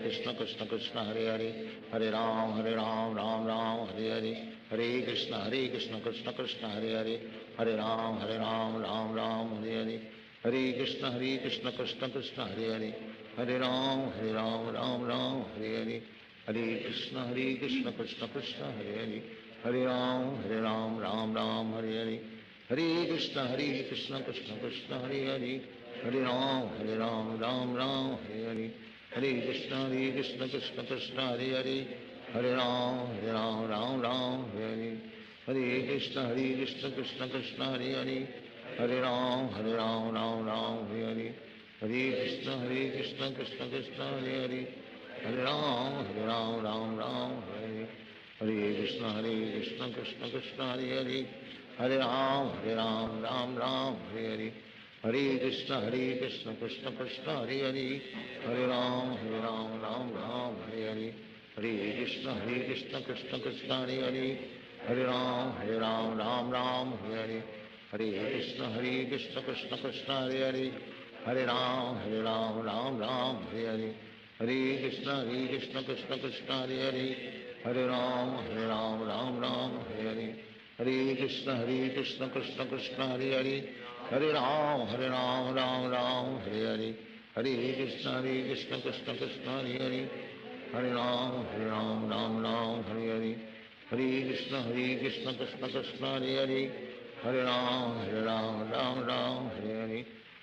Krishna Krishna Krishna Hare Hare Hare Ram Ram Hare Hare Hare Krishna Krishna Krishna Hare Hare Hare Ram Ram Hare Hare Hare Krishna Krishna Krishna Hare Hare Hare Ram Ram Hare Hare Hare Krishna Krishna Krishna Hare Hare Hare Ram Ram Hare Hare Hare Krishna Krishna Krishna Hare Hare Hare Ram Ram Hare Hare Hare Krishna Krishna Krishna Hare Hare Hare Ram Hare Hare Hare Krishna Krishna Krishna Hare Hare Hare Ram Ram Hare Hare Hare Krishna Krishna Krishna Hare Hare Hare Ram Ram Hare Hare Hare Krishna Krishna Krishna Hare Hare Hare Ram Ram Hare Hare Hare Krishna Krishna Krishna Hare Hare Hare Ram Ram Hare Hare Hare Krishna Krishna Krishna Hare Hare Hare Ram Ram Hare Hare Hare Krishna Krishna Krishna Hare Hare Hare Ram Ram Hare Hare Hare Krishna Krishna Krishna Hare Hare Hare Ram Hare Hare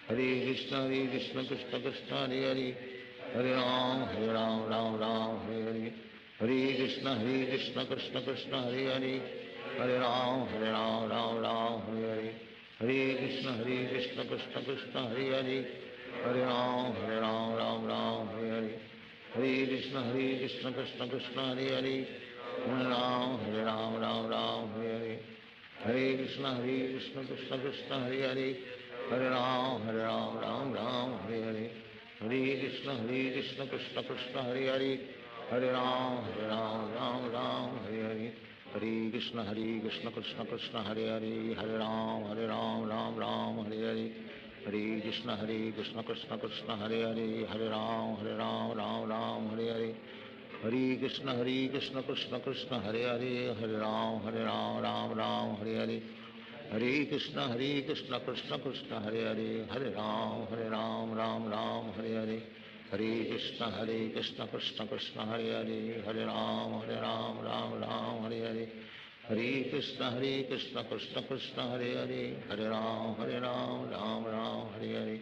Hare Krishna Krishna Krishna Hare Hare Hare Ram Hare Hare Hare Krishna Krishna Krishna Hare Hare Hare Ram Hare Hare Hare Krishna Krishna Krishna Hare Hare Hare Ram Hare Hare Hare Krishna Krishna Krishna Hare Hare Hare Ram Hare Hare Hare Krishna Krishna Krishna Hare Hare Hare Ram Hare Hare Hare Krishna Krishna Krishna Hare Hare Hare Ram Hare Hare Hare Krishna Krishna Krishna Hare Hare Hare Ram Hare Hare Hare Krishna Krishna Krishna Hare Hare Hare Ram Hare Hare Hare Krishna Krishna Krishna Hare Hare Hare Ram Hare Hare Hare Krishna Krishna Krishna Hare Hare Hare Ram Ram Hare Hare Hare Krishna Krishna Krishna Hare Hare, Hare Ram Ram Ram Hare Hare, Hare Krishna Krishna Krishna Hare Hare, Hare Ram Ram Ram Hare Hare,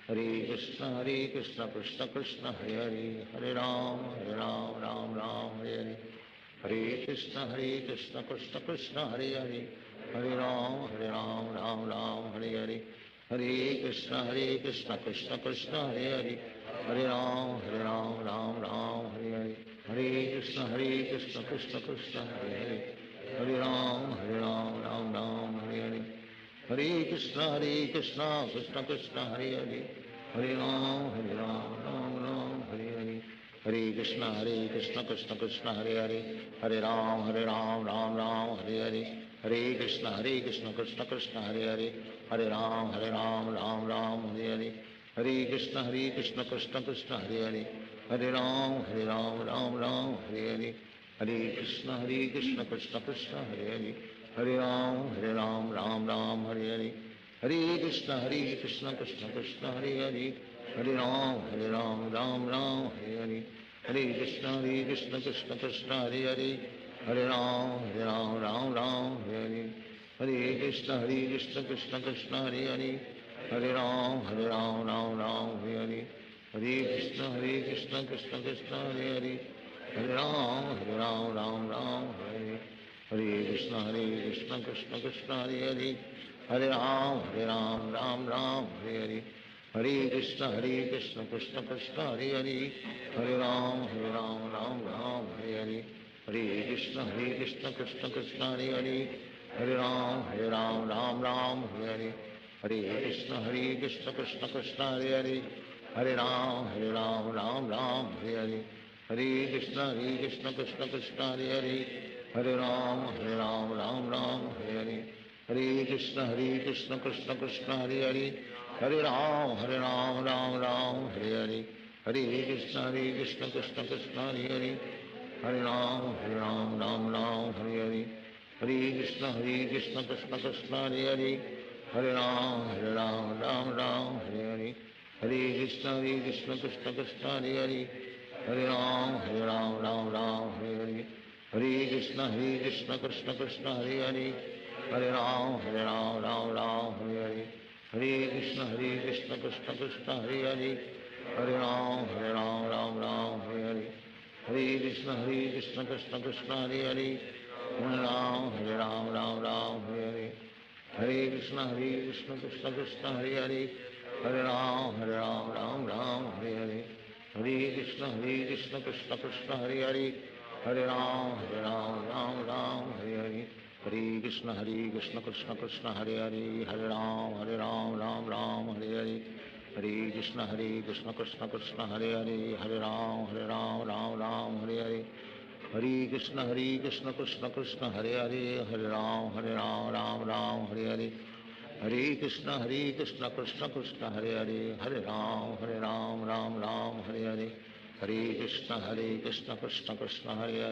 Hare Krishna Krishna Krishna Hare Hare, Hare Ram Ram Ram Hare Hare, Hare Krishna Krishna Krishna Hare Hare, Hare Ram Ram Ram Hare Hare, Hare Krishna Krishna Krishna Hare Hare, Hare Ram Ram Hare Hare, Hare Krishna Krishna Krishna Hare Hare, Hare Ram Ram Ram Hare Hare, Hare Krishna Krishna Krishna Hare Hare, Hare Ram Ram Hare Hare, Hare Krishna Krishna Krishna Hare Hare, Hare Ram Ram Ram Hare Hare, Hare Krishna Krishna Krishna Hare Hare, Hare Ram Ram Ram Hare Hare, Hare Krishna Krishna Krishna Hare Hare, Hare Ram Ram Hare Hare, Hare Krishna Krishna Krishna Hare Hare, Hare Ram Ram Hare Hare, Hare Krishna Krishna Krishna Hare Hare, Hare Ram Ram Hare Hare, Hare Krishna Krishna Krishna Hare Hare, Hare Ram Ram Hare Hare, Hare Krishna Krishna Krishna Hare Hare, Hare Ram Ram Hare Hare, Hare Krishna Krishna Krishna Hare Hare, Hare Ram Ram Hare, Hare Krishna Krishna Krishna Hare Hare, Hare Ram Ram Hare Hare, Hare Krishna Krishna Krishna Hare Hare, Hare Ram Ram Ram Hare Hare, Hare Krishna Krishna Krishna Hare Hare, Hare Ram Ram Hare Hare, Hare Krishna Krishna Krishna Hare Hare, Hare Ram Ram Hare Hare, Hare Krishna Krishna Krishna Hare Hare, Hare Ram Ram Hare Hare, Hare Krishna Krishna Krishna Hare Hare, Hare Ram Ram Hare Hare, Hare Krishna Krishna Krishna Hare Hare, Hare Ram Ram Hare Hare, Hare Krishna Krishna Krishna Hare Hare, Hare Ram Ram Hare Hare, Hare Krishna Krishna Krishna Hare Hare, Hare Ram Ram Hare Hare, Hare Krishna Krishna Krishna Hare Hare, Hare Ram Ram Hare Hare, Hare Krishna Krishna Krishna Hare Hare, Hare Ram Ram Hare Hare, Hare Krishna Krishna Krishna Hare Hare, Hare Ram Ram Hare Hare, Hare Krishna Krishna Krishna Hare Hare, Hare Ram Ram Hare Hare, Hare Krishna Krishna Krishna Hare Hare, Hare Ram Ram Hare Hare, Hare Krishna Krishna Krishna Hare Hare, Hare Ram Ram Hare Hare, Hare Krishna Krishna Krishna Hare Hare, Hare Ram Ram Hare Hare, Hare Krishna Krishna Krishna Hare Hare, Hare Ram Ram Hare Hare, Hare Krishna Krishna Krishna Hare Hare, Hare Ram Ram Hare Hare, Hare Krishna Krishna Krishna Hare Hare, Hare Ram Ram Hare Hare, Hare Krishna Krishna Krishna Hare Hare, Hare Ram Ram Hare Hare, Hare Krishna Krishna Krishna Hare Hare, Hare Ram Ram Hare Hare, Hare Krishna Krishna Krishna Hare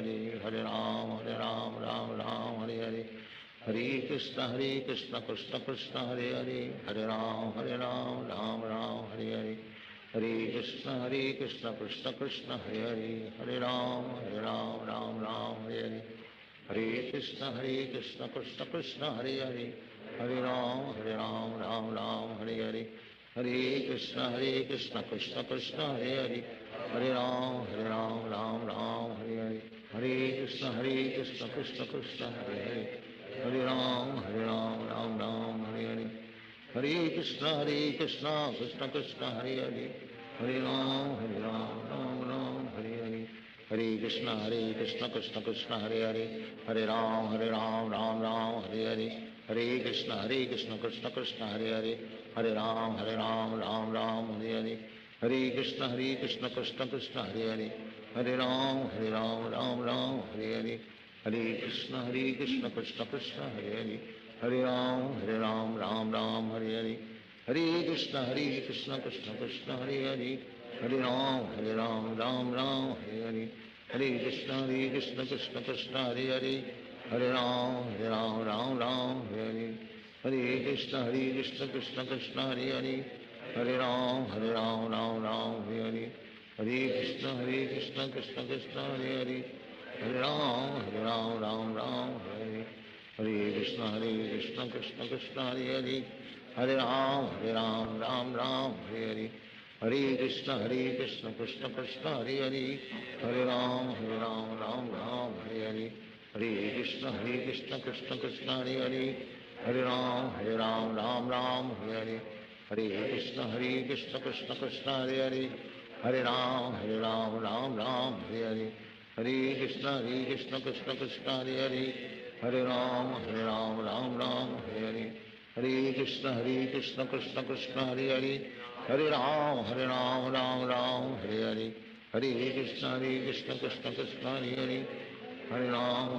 Hare, Hare Ram Ram Hare Hare, Hare Krishna Krishna Krishna Hare Hare, Hare Ram Ram Hare Hare, Hare Krishna Krishna Krishna Hare Hare, Hare Ram Ram Hare Hare, Hare Krishna Krishna Krishna Hare Hare, Hare Ram Ram Hare Hare, Hare Krishna Krishna Krishna Hare Hare, Hare Ram Ram Ram Hare Hare, Hare Krishna Krishna Krishna Hare Hare, Hare Ram Ram Hare Hare, Hare Krishna Krishna Krishna Hare Hare, Hare Ram Ram Hare Hare, Hare Krishna Krishna Krishna Hare Hare, Hare Ram Ram Hare Hare, Hare Krishna Krishna Krishna Hare Hare, Hare Ram Ram Hare Hare, Hare Krishna Krishna Krishna Hare Hare, Hare Ram Ram Hare Hare, Hare Krishna Krishna Krishna Hare Hare, Hare Ram Ram Ram Hare Hare, Hare Krishna Krishna Krishna Hare Hare, Hare Ram Ram Ram Hare Hare, Hare Krishna Krishna Krishna Hare Hare, Hare Ram Ram Hare Hare, Hare Krishna Krishna Krishna Hare Hare, Hare Ram Ram Hare Hare, Hare Krishna Krishna Krishna Hare Hare, Hare Ram Ram Hare Hare, Hare Krishna Krishna Krishna Hare Hare, Hare Ram Ram Hare Hare, Hare Krishna Krishna Krishna Hare Hare, Hare Ram Ram Hare Hare, Hare Krishna Krishna Krishna Hare Hare, Hare Ram Ram Hare Hare, Hare Krishna Krishna Krishna Hare Hare, Hare Ram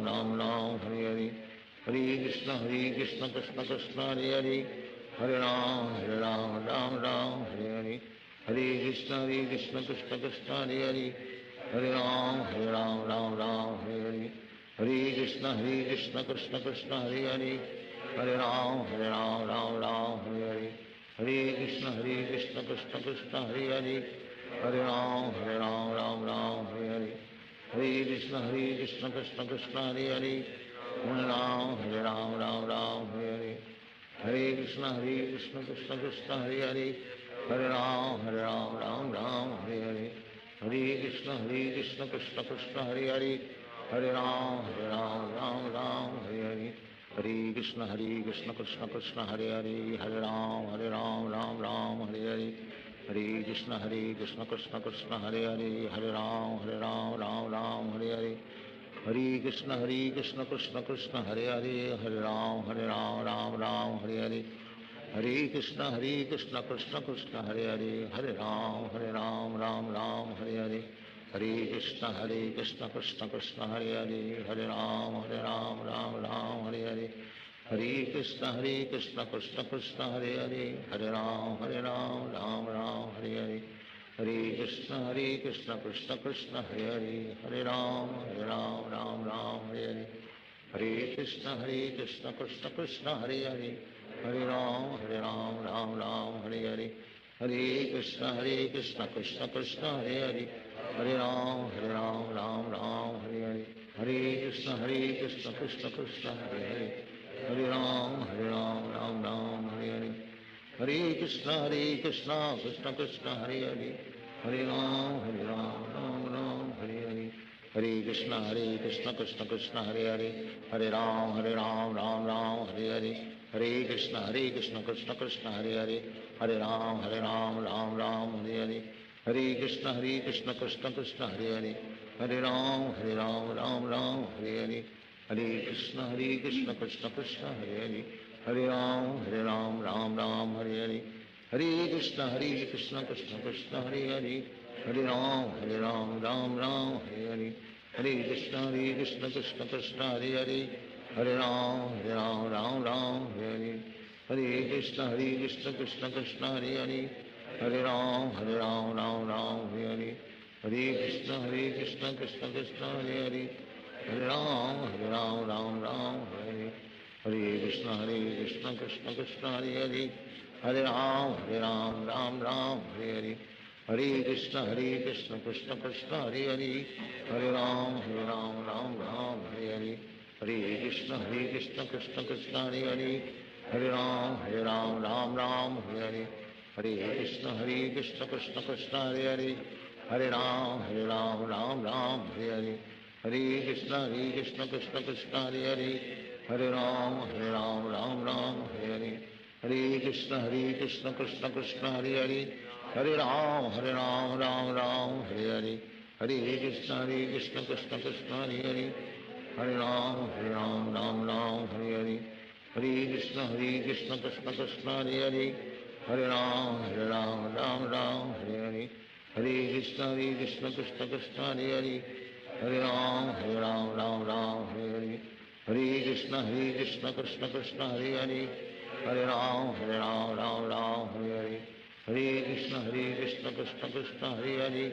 Ram Hare Hare, Hare Krishna Krishna Krishna Hare Hare, Hare Ram Ram Hare Hare, Hare Krishna Krishna Krishna Hare Hare, Hare Ram Ram Hare Hare, Hare Krishna Krishna Krishna Hare Hare, Hare Ram Ram Hare Hare, Hare Krishna Krishna Krishna Hare Hare, Hare Ram Ram Hare Hare, Hare Krishna Krishna Krishna Hare Hare, Hare Ram Hare Hare, Hare Krishna Krishna Krishna Hare Hare, Hare Ram Hare Hare, Hare Krishna Krishna Krishna Hare Hare, Hare Ram Hare Hare, Hare Krishna Krishna Krishna Hare Hare, Hare Ram Ram Hare Hare, Hare Krishna Krishna Krishna Hare Hare, Hare Ram Hare Hare, Hare Krishna Krishna Krishna Hare Hare, Hare Ram Ram Hare Hare, Hare Krishna Krishna Krishna Hare Hare, Hare Ram Ram Hare Hare, Hare Krishna Krishna Krishna Hare Hare, Hare Ram Ram Hare Hare, Hare Krishna Krishna Krishna Hare Hare, Hare Ram Ram Hare Hare, Hare Krishna Krishna Krishna Hare Hare, Hare Ram Ram Hare Hare, Hare Krishna Krishna Krishna Hare Hare, Hare Ram Hare Hare, Hare Krishna Krishna Krishna Hare Hare, Hare Ram Hare Hare, Hare Krishna Krishna Krishna Hare Hare, Hare Ram Hare Hare, Hare Krishna Krishna Krishna Hare Hare, Hare Ram Hare Hare, Hare Krishna Krishna Krishna Hare Hare, Hare Ram Ram Hare Hare, Hare Krishna Krishna Krishna Hare Hare, Hare Ram Ram Hare Hare, Hare Krishna Krishna Krishna Hare Hare, Hare Ram Hare Hare, Hare Krishna Krishna Krishna Hare Hare, Hare Ram Ram Hare Hare, Hare Krishna Krishna Krishna Hare Hare, Hare Ram Ram Hare Hare, Hare Krishna Krishna Krishna Hare Hare, Hare Ram Ram Hare Hare, Hare Krishna Krishna Krishna Hare Hare, Hare Ram Ram Hare Hare, Hare Krishna Krishna Krishna Hare Hare, Hare Ram Ram Hare Hare, Hare Krishna Krishna Krishna Hare Hare, Hare Ram Hare Hare, Hare Krishna Krishna Krishna Hare Hare, Hare Ram Ram Hare Hare, Hare Krishna Krishna Krishna Hare Hare, Hare Ram Hare Hare, Hare Krishna Krishna Krishna Hare Hare, Hare Ram Hare Hare, Hare Krishna Krishna Krishna Hare Hare, Hare Ram Hare Hare, Hare Krishna Krishna Krishna Hare Hare, Hare Ram Hare Hare, Hare Krishna Krishna Krishna Hare Hare, Hare Ram Hare Hare, Hare Krishna Krishna Krishna Hare Hare, Hare Ram Hare Hare, Hare Krishna Krishna Krishna Hare Hare, Hare Ram Hare Hare, Hare Krishna Krishna Krishna Hare Hare, Hare Ram Hare Hare, Hare Krishna Krishna Krishna Hare Hare,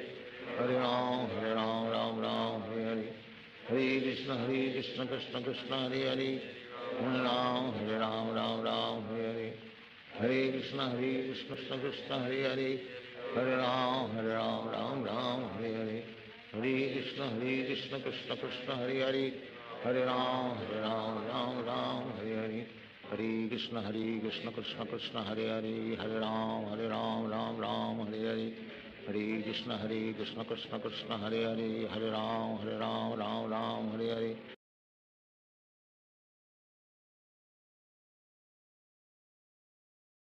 Hare Ram Hare Hare, Hare Krishna Krishna Krishna Hare Hare, Hare Ram Hare Hare, Hare Krishna Krishna Krishna Hare Hare, Hare Ram Krishna Krishna Hare Hare Hare Ram Ram Ram Hare Hare Hare Krishna Krishna Krishna Hare Hare Hare Ram Ram Ram Hare Hare Hare Krishna Krishna Krishna Hare Hare Hare Ram Ram Ram Hare